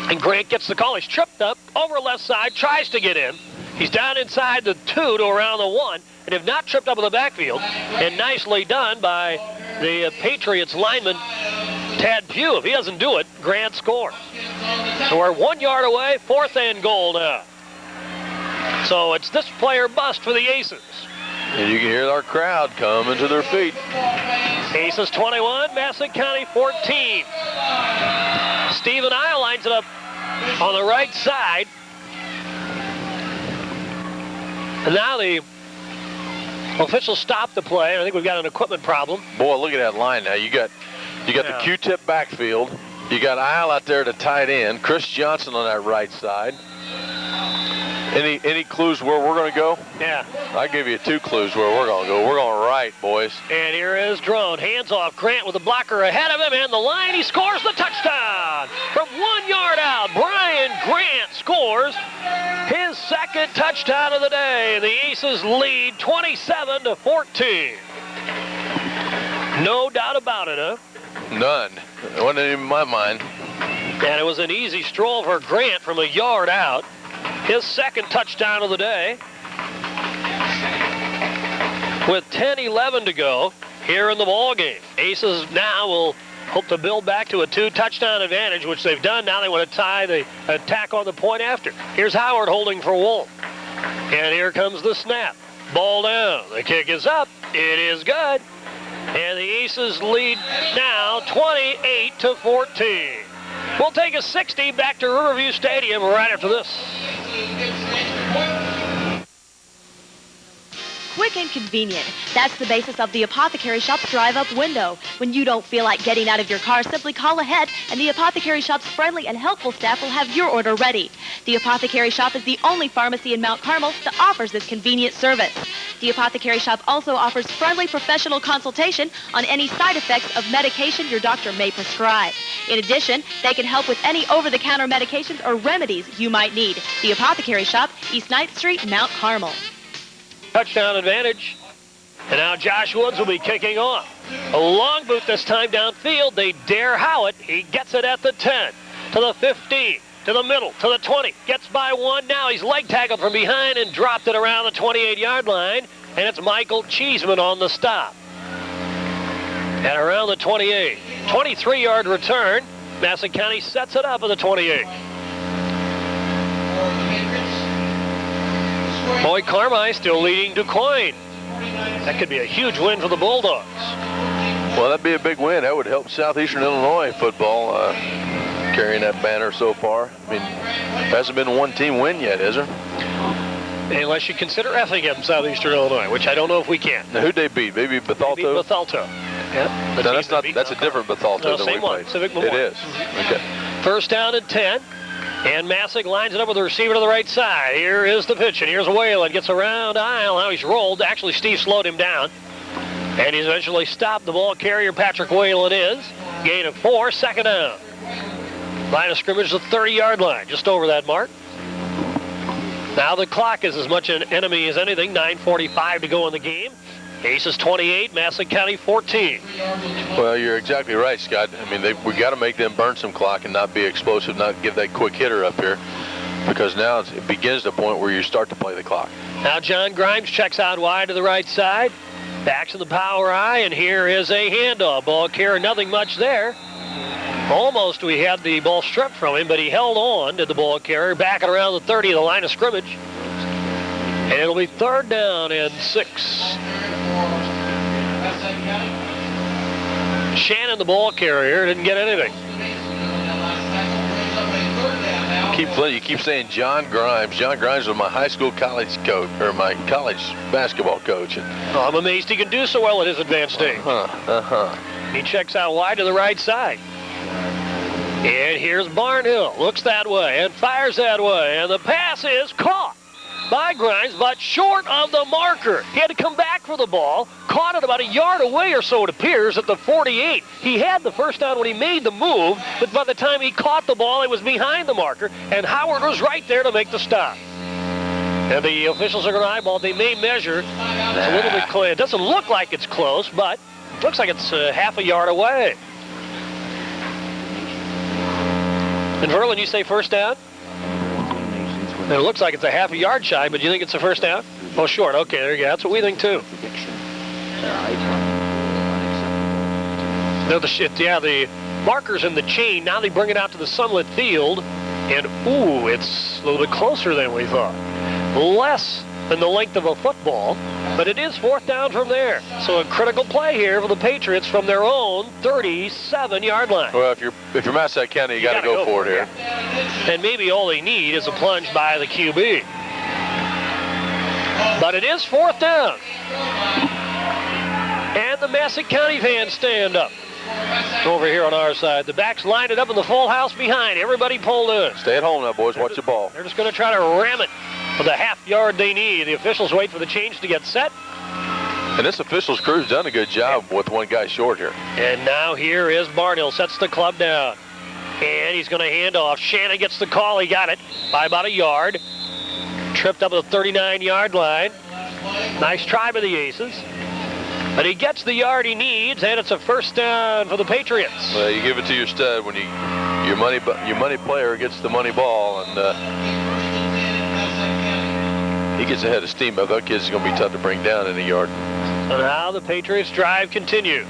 [SPEAKER 1] And Grant gets the call. He's tripped up over left side, tries to get in. He's down inside the 2 to around the 1, and if not tripped up in the backfield. And nicely done by the Patriots lineman, Tad Pugh. If he doesn't do it, Grant scores. So we're 1 yard away, 4th and goal now. So it's this player bust for the Aces.
[SPEAKER 2] And you can hear our crowd coming to their feet.
[SPEAKER 1] Aces 21, Massac County 14. Stephen Isle lines it up on the right side. And now the officials stop the play. I think we've got an equipment problem.
[SPEAKER 2] Boy, look at that line now. You got the Q-tip backfield. You got Isle out there to tight end. Chris Johnson on that right side. Any clues where we're going to go?
[SPEAKER 1] Yeah.
[SPEAKER 2] I'll give you 2 clues where we're going to go. We're going right, boys.
[SPEAKER 1] And here is Drone. Hands off. Grant with the blocker ahead of him. And the line, he scores the touchdown. From 1 yard out, Brian Grant scores his 2nd touchdown of the day. The Aces lead 27-14. No doubt about it, huh?
[SPEAKER 2] None. It wasn't even in my mind.
[SPEAKER 1] And it was an easy stroll for Grant from a yard out. His 2nd touchdown of the day. With 10-11 to go here in the ball game. Aces now will hope to build back to a 2-touchdown advantage, which they've done. Now they want to tie the attack on the point after. Here's Howard holding for Wolf. And here comes the snap. Ball down. The kick is up. It is good. And the Aces lead now 28-14. We'll take a 60 back to Riverview Stadium right after this.
[SPEAKER 14] Quick and convenient. That's the basis of the Apothecary Shop's drive-up window. When you don't feel like getting out of your car, simply call ahead, and the Apothecary Shop's friendly and helpful staff will have your order ready. The Apothecary Shop is the only pharmacy in Mount Carmel that offers this convenient service. The Apothecary Shop also offers friendly professional consultation on any side effects of medication your doctor may prescribe. In addition, they can help with any over-the-counter medications or remedies you might need. The Apothecary Shop, East 9th Street, Mount Carmel.
[SPEAKER 1] Touchdown advantage. And now Josh Woods will be kicking off. A long boot this time downfield. They dare Howitt. He gets it at the 10, to the 15, to the middle, to the 20. Gets by 1. Now he's leg tackled from behind and dropped it around the 28-yard line. And it's Michael Cheeseman on the stop. And around the 28. 23-yard return. Massac County sets it up at the 28. Boy, Carmi still leading DuQuoin. That could be a huge win for the Bulldogs.
[SPEAKER 2] Well, that'd be a big win. That would help Southeastern Illinois football carrying that banner so far. I mean, there hasn't been a one-team win yet, is there?
[SPEAKER 1] Unless you consider Effingham, Southeastern Illinois, which I don't know if we can.
[SPEAKER 2] Now, who'd they beat? Maybe Bethalto?
[SPEAKER 1] They beat Bethalto. Yeah.
[SPEAKER 2] No, that's a different Bethalto than we played.
[SPEAKER 1] Civic Memorial.
[SPEAKER 2] It is. Mm-hmm. Okay.
[SPEAKER 1] First down and 10. And Massac lines it up with the receiver to the right side. Here is the pitch, and here's Whalen. Gets around Isle. Now he's rolled. Actually, Steve slowed him down. And he's eventually stopped. The ball carrier, Patrick Whalen, is. Gain of 4, 2nd down. Line of scrimmage, the 30-yard line, just over that mark. Now the clock is as much an enemy as anything. 9:45 to go in the game. Aces 28, Massac County 14.
[SPEAKER 2] Well, you're exactly right, Scott. I mean, we got to make them burn some clock and not be explosive, not give that quick hitter up here, because now it begins the point where you start to play the clock.
[SPEAKER 1] Now John Grimes checks out wide to the right side. Backs to the power eye, and here is a handoff. Ball carrier, nothing much there. Almost we had the ball stripped from him, but he held on to the ball carrier, back at around the 30 of the line of scrimmage. And it'll be 3rd down and 6. Shannon, the ball carrier, didn't get anything.
[SPEAKER 2] You keep saying John Grimes. John Grimes was my high school college coach, or my college basketball coach.
[SPEAKER 1] I'm amazed he can do so well at his advanced age. He checks out wide to the right side. And here's Barnhill. Looks that way and fires that way. And the pass is caught by Grimes, but short of the marker. He had to come back for the ball. Caught it about a yard away or so, it appears, at the 48. He had the first down when he made the move, but by the time he caught the ball, it was behind the marker, and Howard was right there to make the stop. And the officials are going to eyeball. They may measure. It's a little bit close. It doesn't look like it's close, but it looks like it's half a yard away. And Verlin, you say first down? It looks like it's a half a yard shy, but you think it's a first down? Oh, short. Okay, there you go. That's what we think, too. No, the markers in the chain. Now they bring it out to the sunlit field. And, ooh, it's a little bit closer than we thought. Less than the length of a football, but it is fourth down from there. So a critical play here for the Patriots from their own 37-yard line.
[SPEAKER 2] Well, if you're Massac County, you got to go for it here.
[SPEAKER 1] And maybe all they need is a plunge by the QB. But it is fourth down. And the Massac County fans stand up. Over here on our side. The backs lined it up in the full house behind. Everybody pulled in.
[SPEAKER 2] Stay at home now, boys. Watch the ball.
[SPEAKER 1] They're just going to try to ram it for the half yard they need. The officials wait for the change to get set.
[SPEAKER 2] And this officials crew's done a good job with one guy short here.
[SPEAKER 1] And now here is Barnhill. Sets the club down. And he's going to hand off. Shannon gets the call. He got it by about a yard. Tripped up at the 39-yard line. Nice try by the Aces. But he gets the yard he needs, and it's a first down for the Patriots.
[SPEAKER 2] Well, you give it to your stud when your money player gets the money ball, and he gets ahead of steam. But that kid's going to be tough to bring down in a yard.
[SPEAKER 1] So now the Patriots drive continues.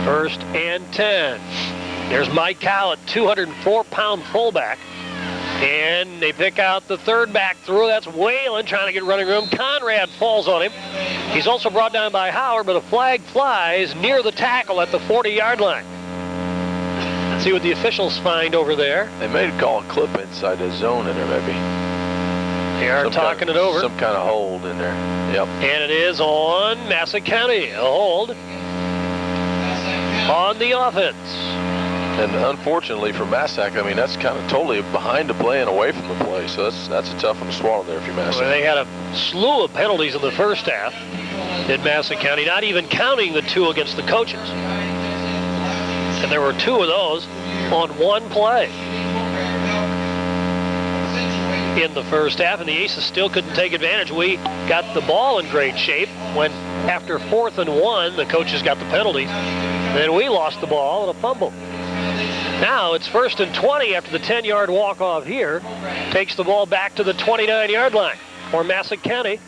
[SPEAKER 1] First and 10. There's Mike Cowett, 204-pound fullback. And they pick out the third back through. That's Whalen trying to get running room. Conrad falls on him. He's also brought down by Howard, but a flag flies near the tackle at the 40-yard line. Let's see what the officials find over there.
[SPEAKER 2] They may call a clip inside the zone in there, maybe.
[SPEAKER 1] They are talking it over.
[SPEAKER 2] Some kind of hold in there. Yep.
[SPEAKER 1] And it is on Massac County. A hold on the offense.
[SPEAKER 2] And unfortunately for Massac, I mean, that's kind of totally behind the play and away from the play. So that's a tough one to swallow there if you're Massac.
[SPEAKER 1] Well, they had a slew of penalties in the first half in Massac County, not even counting the two against the coaches. And there were two of those on one play in the first half, and the Aces still couldn't take advantage. We got the ball in great shape when, after 4th and 1, the coaches got the penalties. Then we lost the ball and a fumble. Now it's 1st and 20 after the 10-yard walk-off here. Takes the ball back to the 29-yard line for Massac County.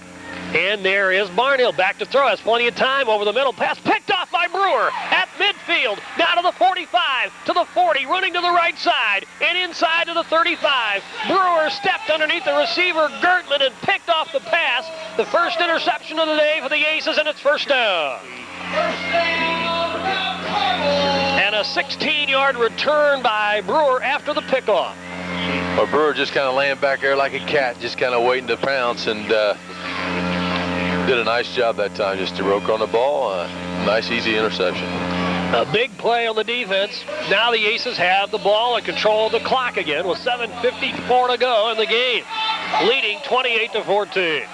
[SPEAKER 1] And there is Barnhill back to throw. Has plenty of time over the middle. Pass picked off by Brewer at midfield. Now to the 45, to the 40, running to the right side and inside to the 35. Brewer stepped underneath the receiver, Gertman, and picked off the pass. The first interception of the day for the Aces, and it's first down. And a 16-yard return by Brewer after the pickoff.
[SPEAKER 2] Well, Brewer just kind of laying back there like a cat, just kind of waiting to pounce, and did a nice job that time. Just to roke on the ball. Nice, easy interception.
[SPEAKER 1] A big play on the defense. Now the Aces have the ball and control of the clock again with 7:54 to go in the game, leading 28-14.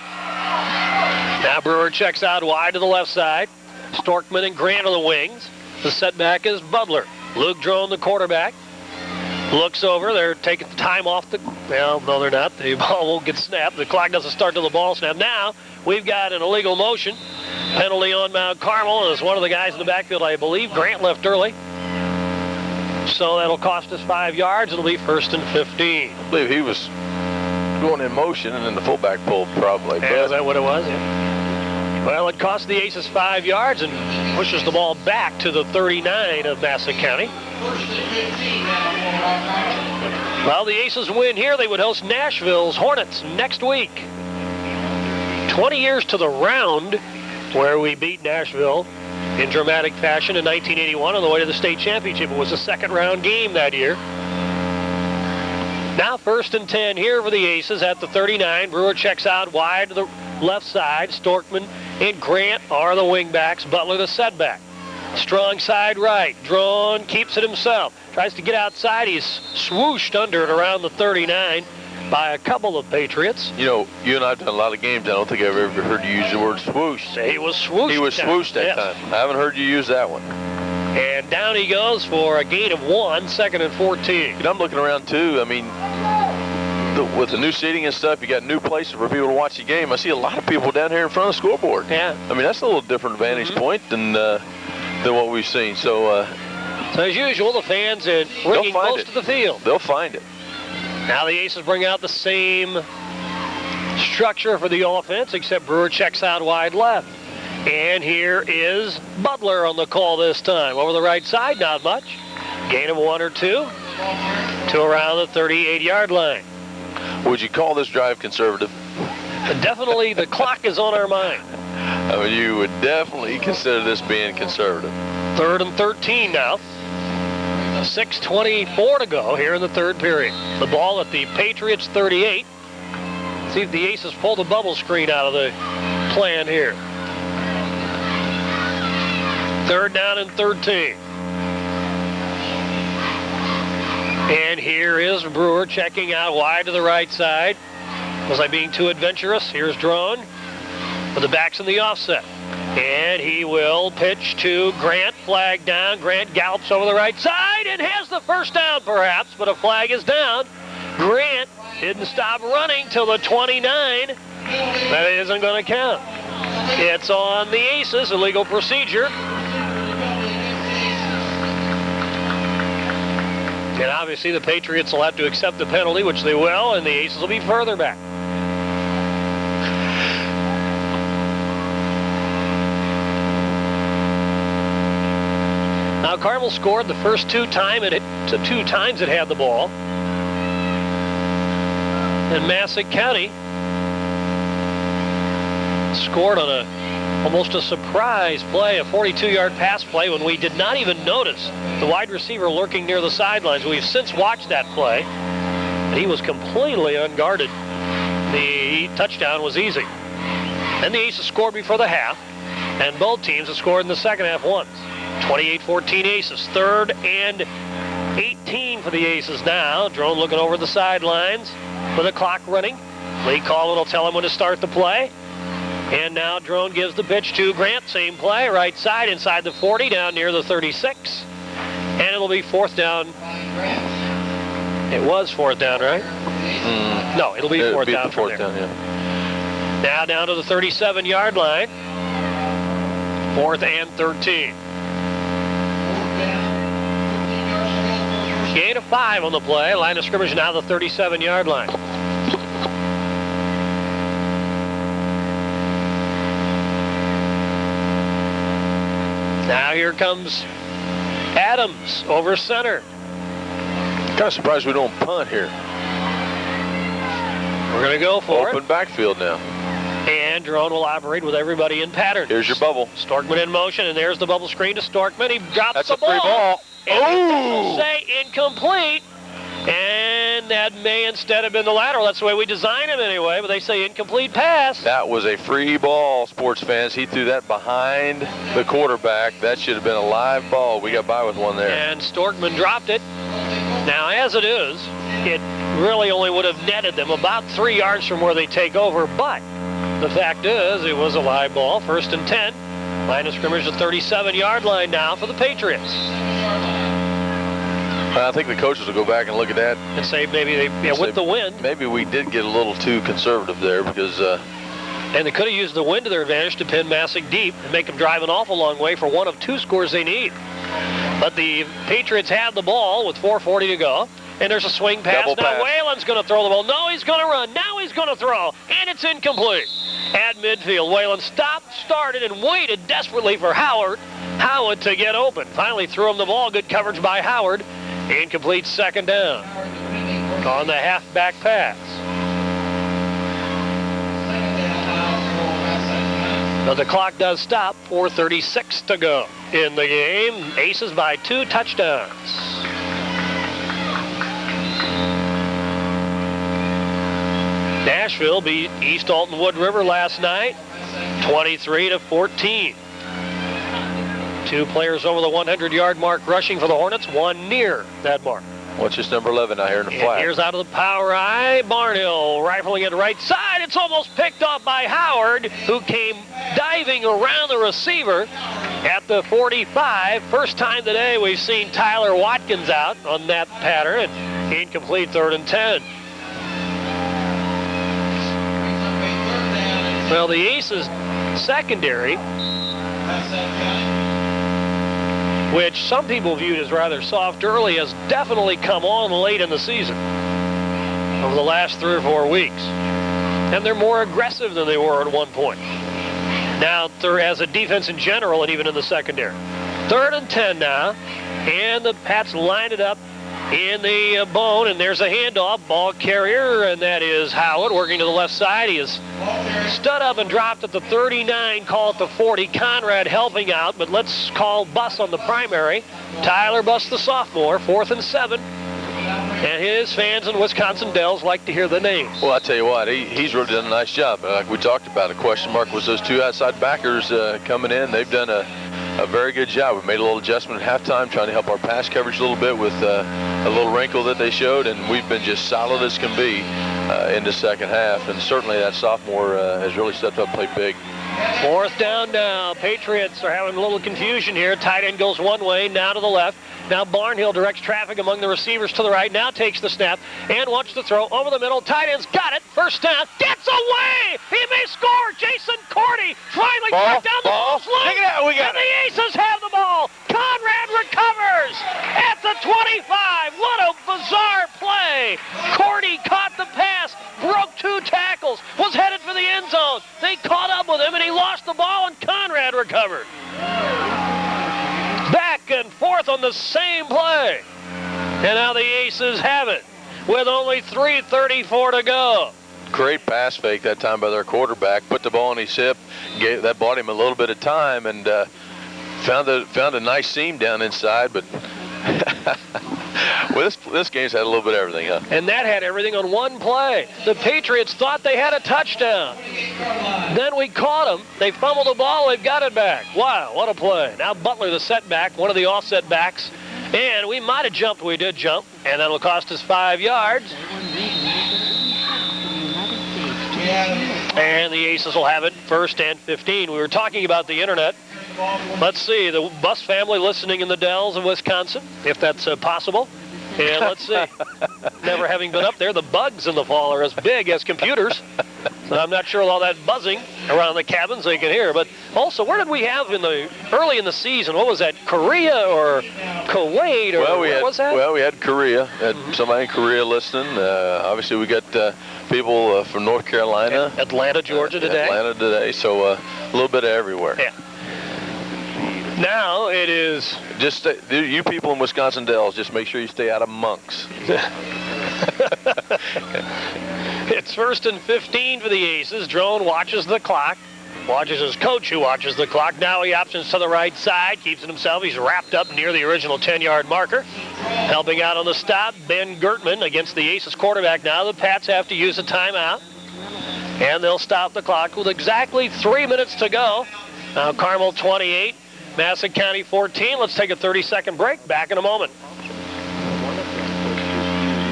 [SPEAKER 1] Now Brewer checks out wide to the left side. Storkman and Grant on the wings. The setback is Butler. Luke Drone, the quarterback, looks over. They're taking the time off the... Well, no, they're not. The ball won't get snapped. The clock doesn't start till the ball snap. Now we've got an illegal motion. Penalty on Mount Carmel. And it's one of the guys in the backfield, I believe. Grant left early. So that'll cost us 5 yards. It'll be 1st and 15.
[SPEAKER 2] I believe he was going in motion, and then the fullback pulled probably.
[SPEAKER 1] Yeah, is that what it was? Yeah. Well, it cost the Aces 5 yards and pushes the ball back to the 39 of Massac County. Well, the Aces win here. They would host Nashville's Hornets next week. 20 years to the round, where we beat Nashville in dramatic fashion in 1981 on the way to the state championship. It was a second-round game that year. Now 1st and 10 here for the Aces at the 39. Brewer checks out wide to the left side. Storkman and Grant are the wingbacks. Butler the setback. Strong side right. Drawn, keeps it himself. Tries to get outside. He's swooshed under it around the 39 by a couple of Patriots.
[SPEAKER 2] You know, you and I have done a lot of games. I don't think I've ever heard you use the word swoosh.
[SPEAKER 1] He was swooshed.
[SPEAKER 2] He was swooshed that time. I haven't heard you use that one.
[SPEAKER 1] And down he goes for a gain of 1, 2nd and 14.
[SPEAKER 2] And I'm looking around, too. I mean, with the new seating and stuff, you got new places for people to watch the game. I see a lot of people down here in front of the scoreboard.
[SPEAKER 1] Yeah.
[SPEAKER 2] I mean, that's a little different vantage point than what we've seen. So
[SPEAKER 1] So as usual, the fans are ringing most of the field.
[SPEAKER 2] They'll find it.
[SPEAKER 1] Now the Aces bring out the same structure for the offense, except Brewer checks out wide left. And here is Butler on the call this time. Over the right side, not much. Gain of 1 or 2 to around the 38-yard line.
[SPEAKER 2] Would you call this drive conservative?
[SPEAKER 1] Definitely the clock is on our mind.
[SPEAKER 2] I mean, you would definitely consider this being conservative.
[SPEAKER 1] 3rd and 13 now. 6:24 to go here in the third period. The ball at the Patriots 38. See if the Aces pull the bubble screen out of the plan here. 3rd down and 13. And here is Brewer checking out wide to the right side. Was I being too adventurous? Here's Drone with the backs in the offset. And he will pitch to Grant. Flag down. Grant gallops over the right side and has the first down perhaps, but a flag is down. Grant didn't stop running till the 29. That isn't going to count. It's on the Aces, illegal procedure. And obviously the Patriots will have to accept the penalty, which they will, and the Aces will be further back. Now Carmel scored the first two times it had the ball. And Massac County scored on almost a surprise play, a 42-yard pass play when we did not even notice the wide receiver lurking near the sidelines. We've since watched that play, and he was completely unguarded. The touchdown was easy. Then the Aces scored before the half, and both teams have scored in the second half once. 28-14 Aces. 3rd and 18 for the Aces now. Drone looking over the sidelines with the clock running. Lee Caldwell will tell him when to start the play. And now Drone gives the pitch to Grant. Same play, right side, inside the 40, down near the 36. And it'll be 4th down. It was 4th down, right? No, it'll be 4th down from there.
[SPEAKER 2] Yeah.
[SPEAKER 1] Now down to the 37-yard line. 4th and 13. Gain of 5 on the play. Line of scrimmage now the 37-yard line. Now here comes Adams over center.
[SPEAKER 2] Kind of surprised we don't punt here.
[SPEAKER 1] We're going to go for
[SPEAKER 2] Open backfield now.
[SPEAKER 1] And Drone will operate with everybody in pattern.
[SPEAKER 2] Here's your bubble.
[SPEAKER 1] Storkman in motion, and there's the bubble screen to Storkman. He drops the ball.
[SPEAKER 2] That's a free ball.
[SPEAKER 1] And will say incomplete. And that may instead have been the lateral. That's the way we design them anyway, but they say incomplete pass.
[SPEAKER 2] That was a free ball, sports fans. He threw that behind the quarterback. That should have been a live ball. We got by with one there.
[SPEAKER 1] And Storkman dropped it. Now, as it is, it really only would have netted them about 3 yards from where they take over, but the fact is it was a live ball. 1st and 10. Line of scrimmage, the 37-yard line now for the Patriots.
[SPEAKER 2] I think the coaches will go back and look at that
[SPEAKER 1] and say maybe with the wind.
[SPEAKER 2] Maybe we did get a little too conservative there because.
[SPEAKER 1] And they could have used the wind to their advantage to pin Massac deep and make them drive an awful long way for one of 2 scores they need. But the Patriots had the ball with 4:40 to go. And there's a swing pass.
[SPEAKER 2] Double
[SPEAKER 1] now
[SPEAKER 2] pass.
[SPEAKER 1] Whalen's going to throw the ball. No, he's going to run. Now he's going to throw. And it's incomplete. At midfield, Whalen stopped, started, and waited desperately for Howard to get open. Finally threw him the ball. Good coverage by Howard. Incomplete 2nd down on the halfback pass. But the clock does stop. 4:36 to go in the game. Aces by 2 touchdowns. Nashville beat East Alton Wood River last night, 23-14. 2 players over the 100-yard mark rushing for the Hornets, 1 near that mark.
[SPEAKER 2] What's this number 11 out here in the flat?
[SPEAKER 1] Here's out of the power eye, Barnhill rifling it right side. It's almost picked off by Howard, who came diving around the receiver at the 45. First time today we've seen Tyler Watkins out on that pattern. And incomplete 3rd and 10. Well, the Aces secondary which some people viewed as rather soft early, has definitely come on late in the season over the last 3 or 4 weeks. And they're more aggressive than they were at one point. Now, as a defense in general, and even in the secondary. 3rd and 10 now, and the Pats line it up in the bone, and there's a handoff. Ball carrier, and that is Howard working to the left side. He is stood up and dropped at the 39, call it the 40. Conrad helping out, but let's call Buss on the primary. Tyler Buss, the sophomore, 4th and 7. And his fans in Wisconsin Dells like to hear the names.
[SPEAKER 2] Well, I tell you what, he's really done a nice job. Like we talked about, the question mark was those 2 outside backers coming in. They've done a very good job. We made a little adjustment at halftime, trying to help our pass coverage a little bit with a little wrinkle that they showed, and we've been just solid as can be in the second half. And certainly that sophomore has really stepped up and played big.
[SPEAKER 1] 4th down now. Patriots are having a little confusion here. Tight end goes one way, now to the left. Now Barnhill directs traffic among the receivers to the right. Now takes the snap and wants to throw over the middle. Tight end's got it. First down. Gets away. He may score. Jason Cordy finally brought down the ball.
[SPEAKER 2] Look at that. We got
[SPEAKER 1] it. The Aces have the ball. Conrad recovers at the 25. What a bizarre play. Cordy caught the pass, broke 2 tackles, was headed for the end zone. They caught up with him, and he lost the ball, and Conrad recovered. Back and forth on the same play. And now the Aces have it with only 3:34 to go.
[SPEAKER 2] Great pass fake that time by their quarterback. Put the ball on his hip, bought him a little bit of time, and found a nice seam down inside. But well, this game's had a little bit of everything, huh?
[SPEAKER 1] And that had everything on one play. The Patriots thought they had a touchdown. Then we caught them. They fumbled the ball. They've got it back. Wow, what a play. Now Butler, the setback, one of the offset backs. And we might have jumped. We did jump. And that'll cost us 5 yards. And the Aces will have it 1st and 15. We were talking about the internet. Let's see, the Buss family listening in the Dells of Wisconsin, if that's possible. And let's see, never having been up there, the bugs in the fall are as big as computers. So I'm not sure with all that buzzing around the cabins they can hear. But also, where did we have early in the season? What was that, Korea or Kuwait? Or where was that?
[SPEAKER 2] Well, we had Korea. Had somebody in Korea listening. Obviously, we got people from North Carolina.
[SPEAKER 1] Atlanta, Georgia today.
[SPEAKER 2] Atlanta today, so a little bit of everywhere.
[SPEAKER 1] Yeah. Now it is...
[SPEAKER 2] Just you people in Wisconsin Dells, just make sure you stay out of monks.
[SPEAKER 1] It's 1st and 15 for the Aces. Drone watches the clock. Watches his coach, who watches the clock. Now he options to the right side. Keeps it himself. He's wrapped up near the original 10-yard marker. Helping out on the stop, Ben Gertman against the Aces quarterback. Now the Pats have to use a timeout. And they'll stop the clock with exactly 3 minutes to go. Now Carmel 28, Massac County 14. Let's take a 30-second break. Back in a moment.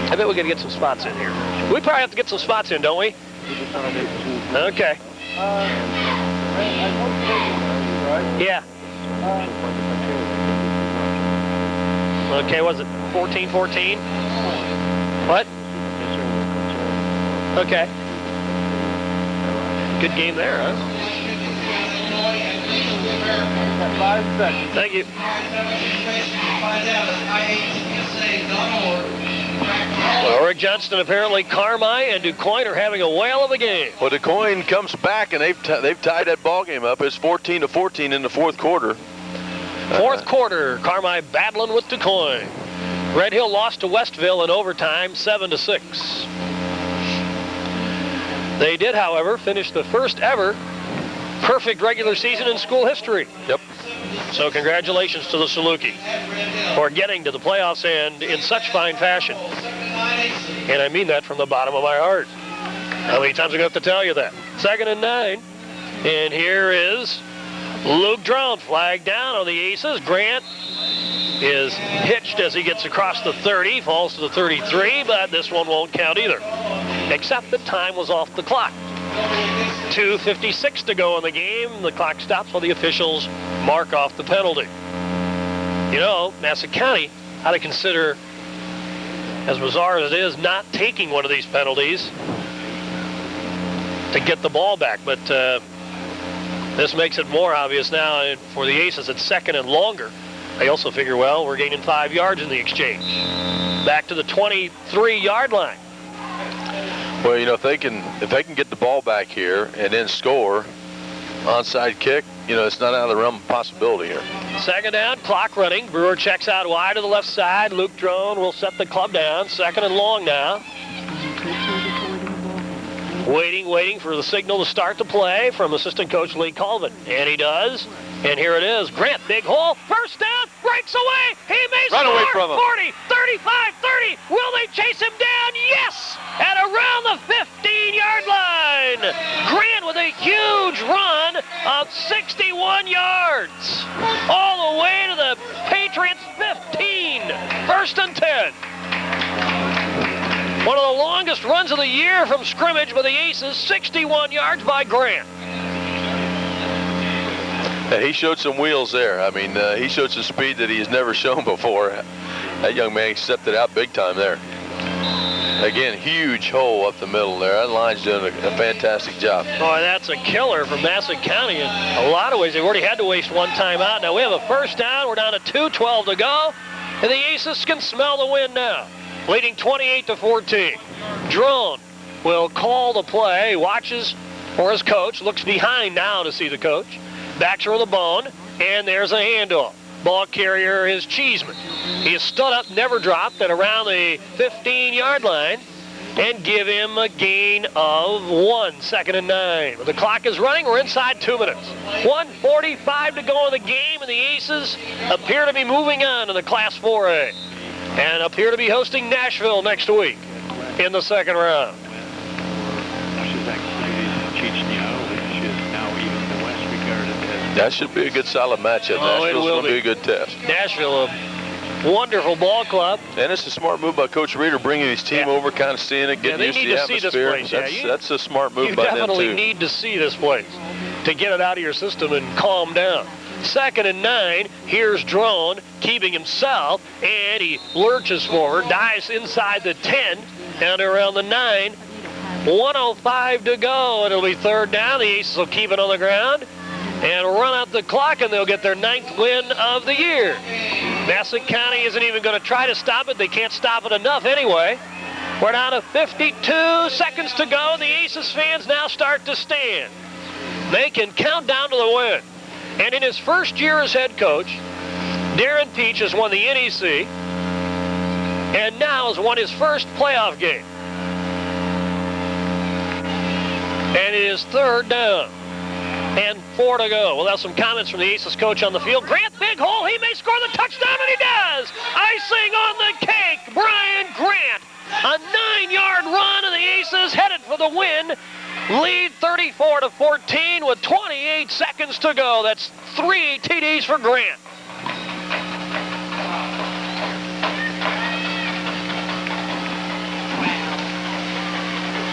[SPEAKER 1] I bet we got to get some spots in here. We probably have to get some spots in, don't we? Okay. Yeah. Okay, was it 14-14? What? Okay. Good game there, huh?
[SPEAKER 11] 5 seconds.
[SPEAKER 1] Thank you. Well, Rick Johnston, apparently Carmi and DuQuoin are having a whale of a game.
[SPEAKER 2] Well, DuQuoin comes back, and they've tied that ball game up. It's 14-14 in the 4th quarter.
[SPEAKER 1] Fourth quarter, Carmi battling with DuQuoin. Red Hill lost to Westville in overtime, 7-6. They did, however, finish the first ever perfect regular season in school history.
[SPEAKER 2] Yep.
[SPEAKER 1] So congratulations to the Saluki for getting to the playoffs and in such fine fashion. And I mean that from the bottom of my heart. How many times am I going to have to tell you that? 2nd and 9. And here is Luke Drone, flag down on the Aces. Grant is hitched as he gets across the 30, falls to the 33, but this one won't count either. Except that time was off the clock. 2:56 to go in the game. The clock stops while the officials mark off the penalty. You know, Massac County ought to consider, as bizarre as it is, not taking one of these penalties to get the ball back. But this makes it more obvious now for the Aces. It's 2nd and longer. They also figure, well, we're gaining 5 yards in the exchange. Back to the 23-yard line.
[SPEAKER 2] Well, you know, if they can get the ball back here and then score, onside kick, you know, it's not out of the realm of possibility here.
[SPEAKER 1] Second down, clock running. Brewer checks out wide to the left side. Luke Drone will set the club down. Second and long now. Waiting for the signal to start the play from assistant coach Lee Colvin. And he does. And here it is. Grant, big hole. First down, breaks away. He may
[SPEAKER 2] Run
[SPEAKER 1] score.
[SPEAKER 2] away from him.
[SPEAKER 1] 40, 35, 30. Will they chase him down? Yes! At around the 15-yard line. Grant with a huge run of 61 yards. All the way to the Patriots' 15. First and 10. One of the longest runs of the year from scrimmage by the Aces, 61 yards by Grant.
[SPEAKER 2] He showed some wheels there. I mean, he showed some speed that he has never shown before. That young man stepped it out big time there. Again, huge hole up the middle there. That line's doing a fantastic job.
[SPEAKER 1] Boy, that's a killer for Massac County in a lot of ways. They've already had to waste one timeout. Now we have a first down. We're down to 2:12 to go. And the Aces can smell the wind now. Leading 28-14. Drone will call the play. He watches for his coach. Looks behind now to see the coach. Backs her on the bone. And there's a handoff. Ball carrier is Cheeseman. He is stood up, never dropped, at around the 15-yard line. And give him a gain of 1, 2nd and 9. The clock is running. We're inside 2 minutes. 1:45 to go in the game, and the Aces appear to be moving on to the Class 4A. And appear to be hosting Nashville next week in the second round.
[SPEAKER 2] That should be a good solid matchup. Nashville's going to be a good test.
[SPEAKER 1] Nashville, a wonderful ball club.
[SPEAKER 2] And it's a smart move by Coach Reeder, bringing his team over, kind of seeing it, getting used to the atmosphere. That's a smart move by them, too.
[SPEAKER 1] You definitely need to see this place to get it out of your system and calm down. 2nd and 9. Here's Drone keeping himself, and he lurches forward, dives inside the 10, down to around the 9. 1:05 to go. It'll be third down. The Aces will keep it on the ground and run out the clock, and they'll get their 9th win of the year. Massac County isn't even going to try to stop it. They can't stop it enough anyway. We're down to 52 seconds to go. The Aces fans now start to stand. They can count down to the win. And in his first year as head coach, Darren Peach has won the NEC and now has won his first playoff game. And it is third down and 4 to go. We'll have some comments from the Aces coach on the field. Grant, big hole. He may score the touchdown, and he does. Icing on the cake, Brian Grant. A 9-yard run, and the Aces headed for the win. Lead 34-14 with 28 seconds to go. That's 3 TDs for Grant.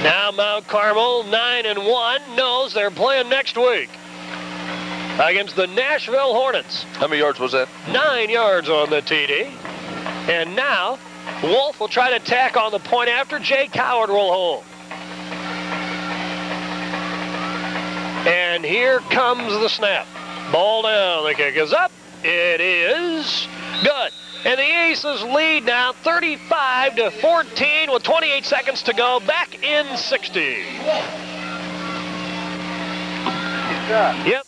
[SPEAKER 1] Now Mount Carmel, 9-1, knows they're playing next week against the Nashville Hornets.
[SPEAKER 2] How many yards was that?
[SPEAKER 1] 9 yards on the TD. And now Wolf will try to tack on the point after. Jay Coward will hold. And here comes the snap. Ball down. The kick is up. It is good. And the Aces lead now 35-14 with 28 seconds to go. Back in 60. Yep.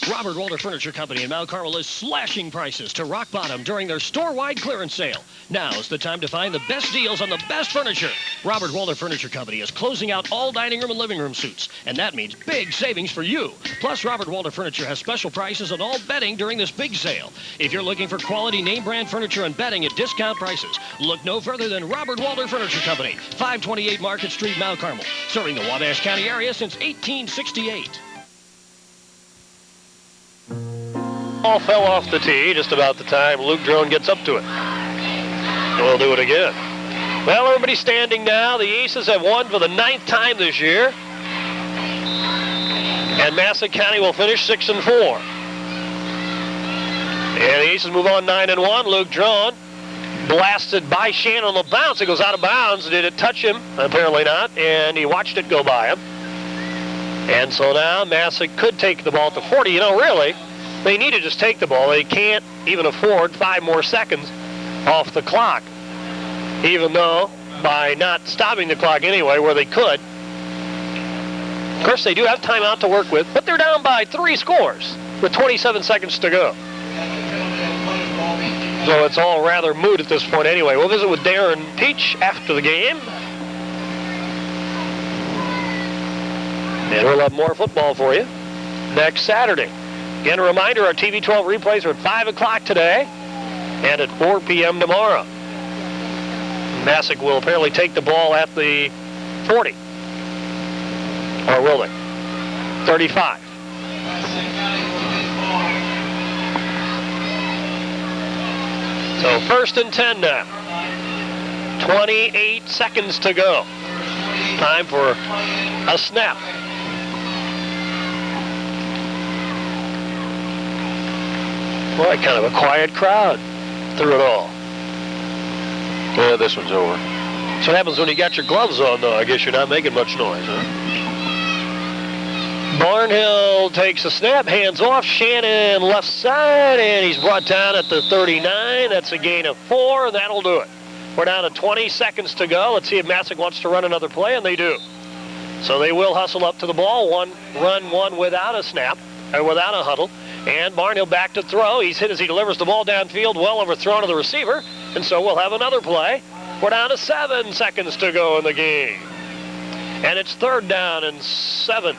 [SPEAKER 3] Robert Walter Furniture Company in Mount Carmel is slashing prices to rock bottom during their store-wide clearance sale. Now's the time to find the best deals on the best furniture. Robert Walter Furniture Company is closing out all dining room and living room suites, and that means big savings for you. Plus, Robert Walter Furniture has special prices on all bedding during this big sale. If you're looking for quality name-brand furniture and bedding at discount prices, look no further than Robert Walter Furniture Company, 528 Market Street, Mount Carmel, serving the Wabash County area since 1868.
[SPEAKER 1] Ball fell off the tee just about the time Luke Drone gets up to it. We'll do it again. Well, everybody's standing now. The Aces have won for the 9th time this year. And Massac County will finish 6-4. And the Aces move on 9-1. Luke Drone blasted by Shannon on the bounce. It goes out of bounds. Did it touch him? Apparently not. And he watched it go by him. And so now Massac could take the ball to 40. You know, really, They need to just take the ball. They can't even afford 5 more seconds off the clock, even though by not stopping the clock anyway, where they could. Of course, they do have timeout to work with, but they're down by 3 scores with 27 seconds to go. So it's all rather moot at this point anyway. We'll visit with Darren Peach after the game. And we'll have more football for you next Saturday. Again, a reminder, our TV 12 replays are at 5 o'clock today and at 4 p.m. tomorrow. Massac will apparently take the ball at the 40. Or will they? 35. So 1st and 10 now. 28 seconds to go. Time for a snap. Boy, kind of a quiet crowd through it all.
[SPEAKER 2] Yeah, this one's over.
[SPEAKER 1] That's what happens when you got your gloves on, though. I guess you're not making much noise, huh? Barnhill takes a snap, hands off, Shannon left side, and he's brought down at the 39. That's a gain of 4, and that'll do it. We're down to 20 seconds to go. Let's see if Massac wants to run another play, and they do. So they will hustle up to the ball. One without a snap, or without a huddle. And Barnhill back to throw. He's hit as he delivers the ball downfield, well overthrown to the receiver. And so we'll have another play. We're down to 7 seconds to go in the game. And it's 3rd down and 7.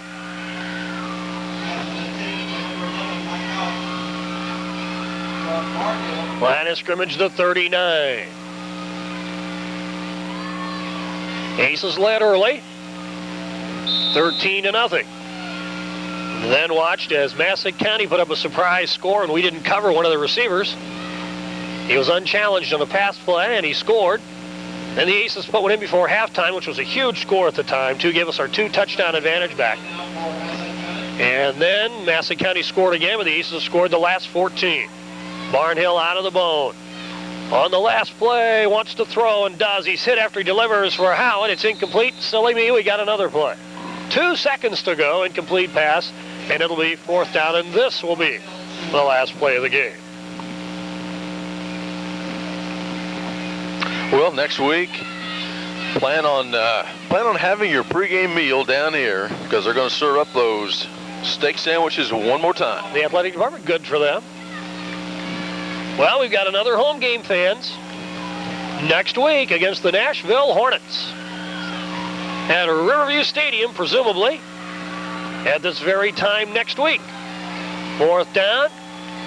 [SPEAKER 1] Line of scrimmage to 39. Aces led early. 13-0. Then watched as Massac County put up a surprise score, and we didn't cover one of the receivers. He was unchallenged on a pass play, and he scored. And the Aces put one in before halftime, which was a huge score at the time, to give us our 2-touchdown advantage back. And then Massac County scored again, but the Aces scored the last 14. Barnhill out of the bone. On the last play, wants to throw and does. He's hit after he delivers for Howard. It's incomplete. Silly me, we got another play. 2 seconds to go, incomplete pass, and it'll be 4th down, and this will be the last play of the game.
[SPEAKER 2] Well, next week, plan on having your pregame meal down here, because they're going to serve up those steak sandwiches one more time.
[SPEAKER 1] The athletic department, good for them. Well, we've got another home game, fans, next week against the Nashville Hornets at Riverview Stadium, presumably, at this very time next week. 4th down,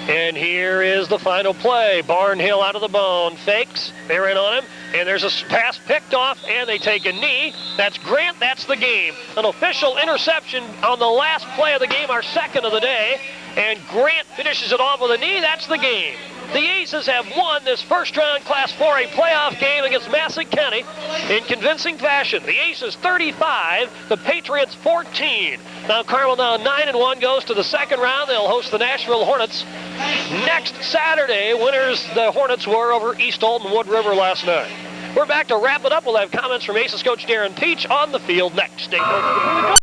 [SPEAKER 1] and here is the final play. Barnhill out of the bone, fakes, they're in on him, and there's a pass picked off, and they take a knee. That's Grant, that's the game. An official interception on the last play of the game, our second of the day, and Grant finishes it off with a knee, that's the game. The Aces have won this first-round Class 4A playoff game against Massac County in convincing fashion. The Aces 35, the Patriots 14. Now Carmel now 9-1 goes to the second round. They'll host the Nashville Hornets next Saturday. Winners the Hornets were over East Alton Wood River last night. We're back to wrap it up. We'll have comments from Aces coach Darren Peach on the field next. Stay close.